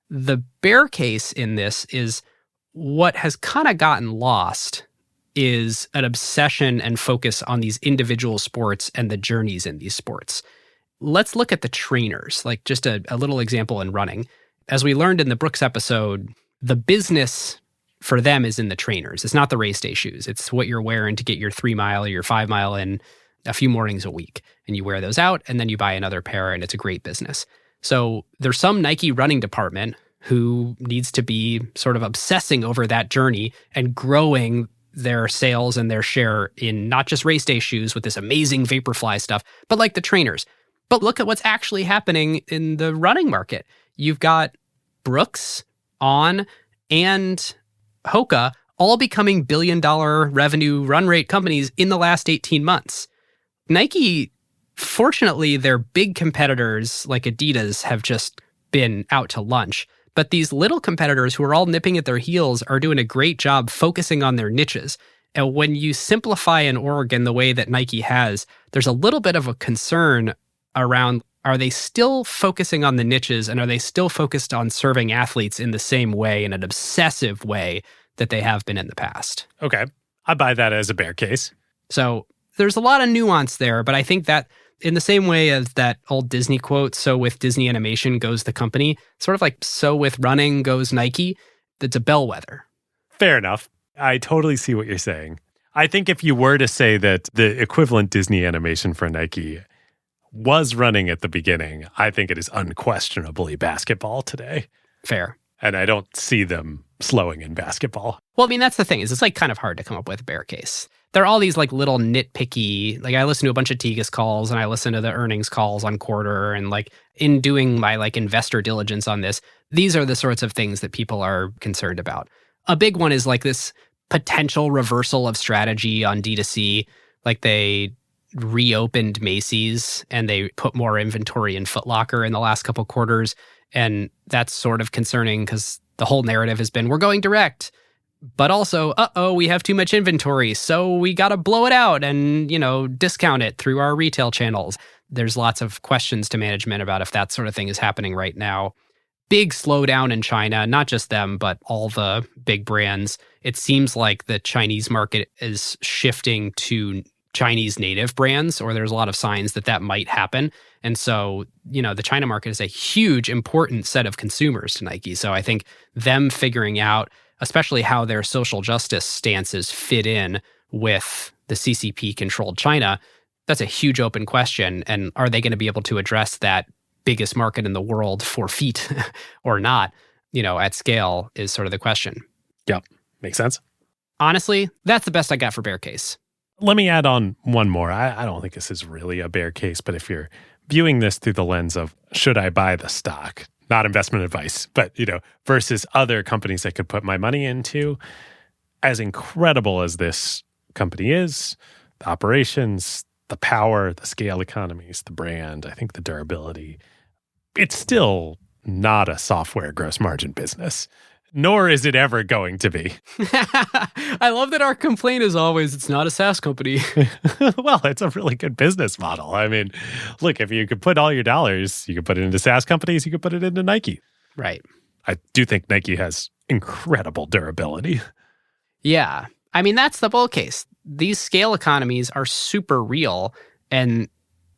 The bear case in this is what has kind of gotten lost is an obsession and focus on these individual sports and the journeys in these sports. Let's look at the trainers, like just a little example in running. As we learned in the Brooks episode, the business for them is in the trainers. It's not the race day shoes. It's what you're wearing to get your 3 mile or your 5 mile in a few mornings a week. And you wear those out and then you buy another pair and it's a great business. So there's some Nike running department who needs to be sort of obsessing over that journey and growing their sales and their share in not just race day shoes with this amazing Vaporfly stuff, but like the trainers. But look at what's actually happening in the running market. You've got Brooks, On, and Hoka all becoming billion-dollar revenue run rate companies in the last 18 months. Nike, fortunately, their big competitors like Adidas have just been out to lunch. But these little competitors who are all nipping at their heels are doing a great job focusing on their niches. And when you simplify an org in the way that Nike has, there's a little bit of a concern around, are they still focusing on the niches and are they still focused on serving athletes in the same way, in an obsessive way that they have been in the past? Okay. I buy that as a bear case. So there's a lot of nuance there, but I think that in the same way as that old Disney quote, so with Disney Animation goes the company, sort of like so with running goes Nike, that's a bellwether. Fair enough. I totally see what you're saying. I think if you were to say that the equivalent Disney Animation for Nike was running at the beginning, I think it is unquestionably basketball today. Fair. And I don't see them slowing in basketball. Well, I mean, that's the thing, is it's like kind of hard to come up with a bear case. There are all these like little nitpicky, like I listen to a bunch of Tegas calls and I listen to the earnings calls on Quarter, and like in doing my like investor diligence on this, these are the sorts of things that people are concerned about. A big one is like this potential reversal of strategy on D2C. Like they reopened Macy's and they put more inventory in Foot Locker in the last couple quarters. And that's sort of concerning because the whole narrative has been, we're going direct. But also, we have too much inventory, so we got to blow it out and, discount it through our retail channels. There's lots of questions to management about if that sort of thing is happening right now. Big slowdown in China, not just them, but all the big brands. It seems like the Chinese market is shifting to Chinese native brands, or there's a lot of signs that might happen. And so, the China market is a huge, important set of consumers to Nike. So I think them figuring out, especially how their social justice stances fit in with the CCP-controlled China, that's a huge open question. And are they going to be able to address that biggest market in the world for feet or not, at scale is sort of the question. Yep. Makes sense. Honestly, that's the best I got for bear case. Let me add on one more. I don't think this is really a bear case, but if you're viewing this through the lens of, should I buy the stock? Not investment advice, but, versus other companies I could put my money into, as incredible as this company is, the operations, the power, the scale economies, the brand, I think the durability, it's still not a software gross margin business, nor is it ever going to be. I love that our complaint is always, it's not a SaaS company. Well, it's a really good business model. I mean, look, if you could put all your dollars, you could put it into SaaS companies, you could put it into Nike. Right. I do think Nike has incredible durability. Yeah. I mean, that's the bull case. These scale economies are super real, and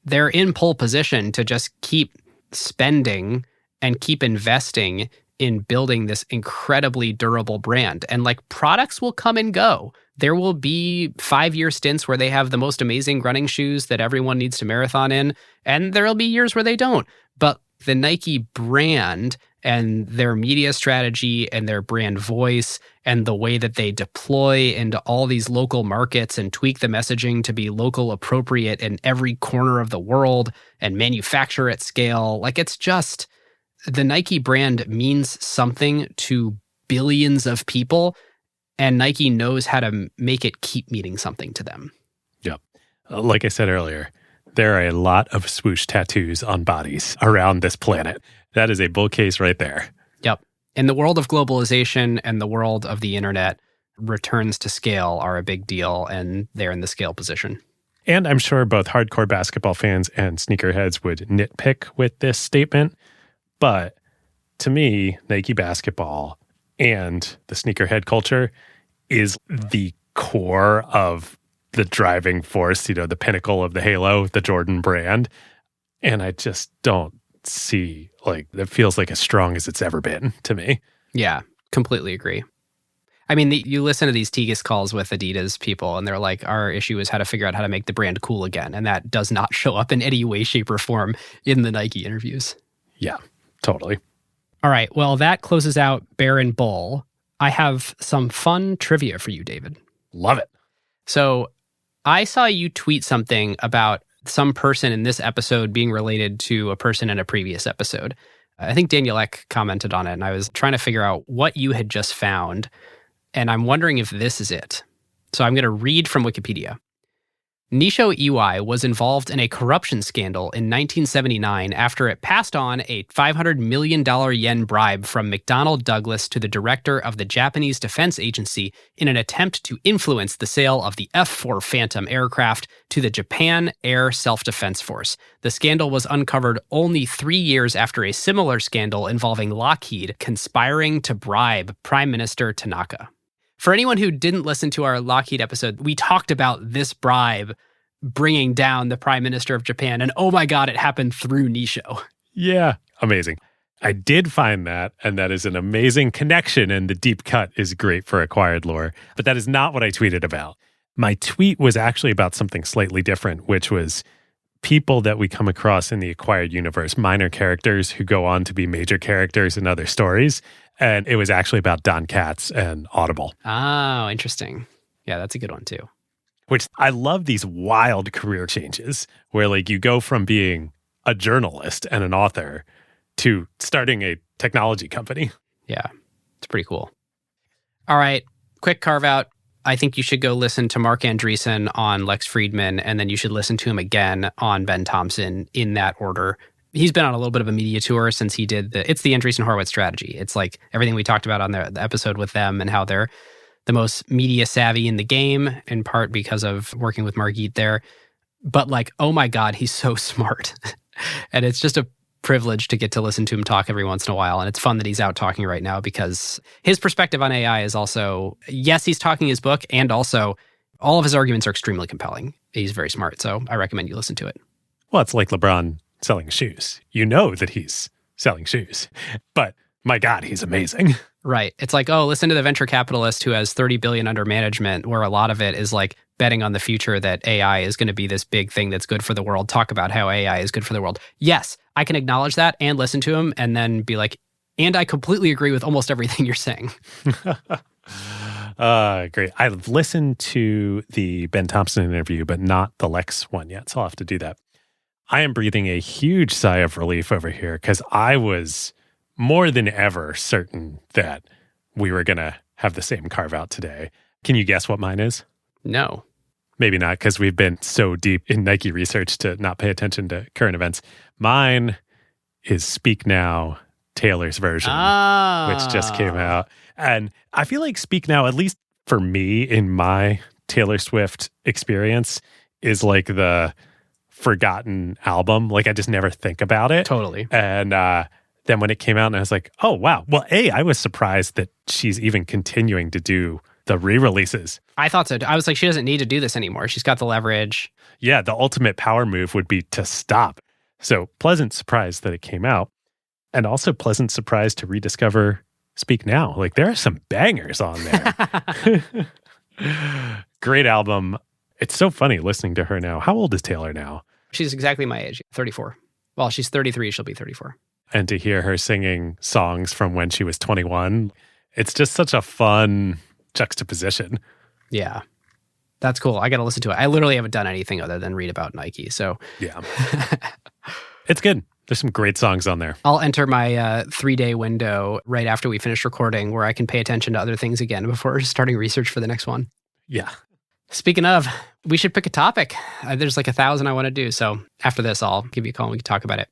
they're in pole position to just keep spending and keep investing in building this incredibly durable brand. And products will come and go. There will be 5-year stints where they have the most amazing running shoes that everyone needs to marathon in, and there'll be years where they don't. But the Nike brand and their media strategy and their brand voice and the way that they deploy into all these local markets and tweak the messaging to be local appropriate in every corner of the world and manufacture at scale, it's just, the Nike brand means something to billions of people, and Nike knows how to make it keep meaning something to them. Yep. Like I said earlier, there are a lot of swoosh tattoos on bodies around this planet. That is a bull case right there. Yep. In the world of globalization and the world of the internet, returns to scale are a big deal, and they're in the scale position. And I'm sure both hardcore basketball fans and sneakerheads would nitpick with this statement. But to me, Nike basketball and the sneakerhead culture is the core of the driving force, the pinnacle of the halo, the Jordan brand. And I just don't see, it feels as strong as it's ever been to me. Yeah, completely agree. I mean, you listen to these Tegas calls with Adidas people, and they're like, our issue is how to figure out how to make the brand cool again. And that does not show up in any way, shape, or form in the Nike interviews. Yeah, totally. All right. Well, that closes out Bear and Bull. I have some fun trivia for you, David. Love it. So I saw you tweet something about some person in this episode being related to a person in a previous episode. I think Daniel Ek commented on it, and I was trying to figure out what you had just found, and I'm wondering if this is it. So I'm going to read from Wikipedia. Nisho Iwai was involved in a corruption scandal in 1979 after it passed on a $500 million yen bribe from McDonnell Douglas to the director of the Japanese Defense Agency in an attempt to influence the sale of the F-4 Phantom aircraft to the Japan Air Self-Defense Force. The scandal was uncovered only 3 years after a similar scandal involving Lockheed conspiring to bribe Prime Minister Tanaka. For anyone who didn't listen to our Lockheed episode, we talked about this bribe bringing down the Prime Minister of Japan, and oh my God, it happened through Nisho. Yeah, amazing. I did find that, and that is an amazing connection, and the deep cut is great for acquired lore, but that is not what I tweeted about. My tweet was actually about something slightly different, which was people that we come across in the acquired universe, minor characters who go on to be major characters in other stories. And it was actually about Don Katz and Audible. Oh, interesting. Yeah, that's a good one too. Which I love these wild career changes where you go from being a journalist and an author to starting a technology company. Yeah, it's pretty cool. All right, quick carve out. I think you should go listen to Mark Andreessen on Lex Friedman, and then you should listen to him again on Ben Thompson in that order. He's been on a little bit of a media tour since he did it's the Andreessen Horowitz strategy. It's like everything we talked about on the episode with them and how they're the most media savvy in the game, in part because of working with Margit there. But like, oh my God, he's so smart. And it's just a privilege to get to listen to him talk every once in a while. And it's fun that he's out talking right now because his perspective on AI is also, yes, he's talking his book, and also all of his arguments are extremely compelling. He's very smart. So I recommend you listen to it. Well, it's like LeBron selling shoes. You know that he's selling shoes, but my God, he's amazing. Right. It's like, oh, listen to the venture capitalist who has 30 billion under management, where a lot of it is like betting on the future that AI is going to be this big thing that's good for the world. Talk about how AI is good for the world. Yes, I can acknowledge that and listen to him and then be like, and I completely agree with almost everything you're saying. Great. I've listened to the Ben Thompson interview, but not the Lex one yet. So I'll have to do that. I am breathing a huge sigh of relief over here because I was more than ever certain that we were going to have the same carve out today. Can you guess what mine is? No. Maybe not, because we've been so deep in Nike research to not pay attention to current events. Mine is Speak Now, Taylor's version, which just came out. And I feel like Speak Now, at least for me in my Taylor Swift experience, is like the forgotten album. Like I just never think about it. Totally. And then when it came out, and I was like, oh, wow. Well, I was surprised that she's even continuing to do the re-releases. I thought so. I was like, she doesn't need to do this anymore. She's got the leverage. Yeah, the ultimate power move would be to stop. So pleasant surprise that it came out, and also pleasant surprise to rediscover Speak Now. Like there are some bangers on there. Great album. It's so funny listening to her now. How old is Taylor now? She's exactly my age, 34. Well, she's 33. She'll be 34. And to hear her singing songs from when she was 21, it's just such a fun juxtaposition. Yeah. That's cool. I got to listen to it. I literally haven't done anything other than read about Nike. So yeah, it's good. There's some great songs on there. I'll enter my 3-day window right after we finish recording where I can pay attention to other things again before starting research for the next one. Yeah. Speaking of, we should pick a topic. There's like 1,000 I want to do. So after this, I'll give you a call and we can talk about it.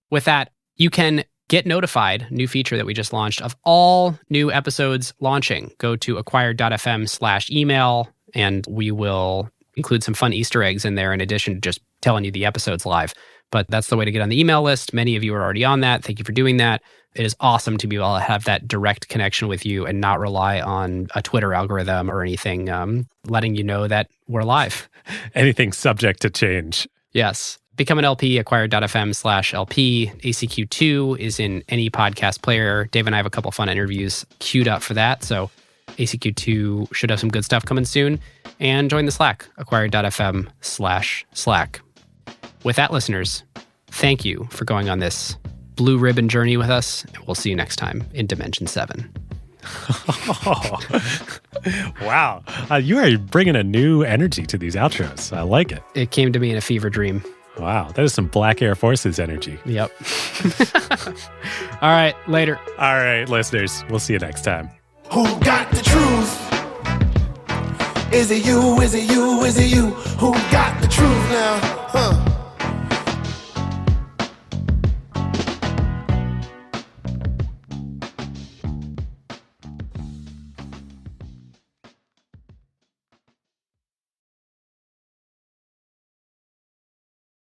With that, you can get notified, new feature that we just launched, of all new episodes launching. Go to acquired.fm/email, and we will include some fun Easter eggs in there in addition to just telling you the episodes live. But that's the way to get on the email list. Many of you are already on that. Thank you for doing that. It is awesome to be able to have that direct connection with you and not rely on a Twitter algorithm or anything letting you know that we're live. Anything subject to change. Yes. Become an LP, acquired.fm/LP. ACQ2 is in any podcast player. Dave and I have a couple fun interviews queued up for that. So ACQ2 should have some good stuff coming soon. And join the Slack, acquired.fm/Slack. With that, listeners, thank you for going on this blue ribbon journey with us. And we'll see you next time in Dimension 7. Oh, wow. You are bringing a new energy to these outros. I like it. It came to me in a fever dream. Wow. That is some Black Air Forces energy. Yep. All right. Later. All right, listeners. We'll see you next time. Who got the truth? Is it you? Is it you? Is it you? Who got the truth now? Huh?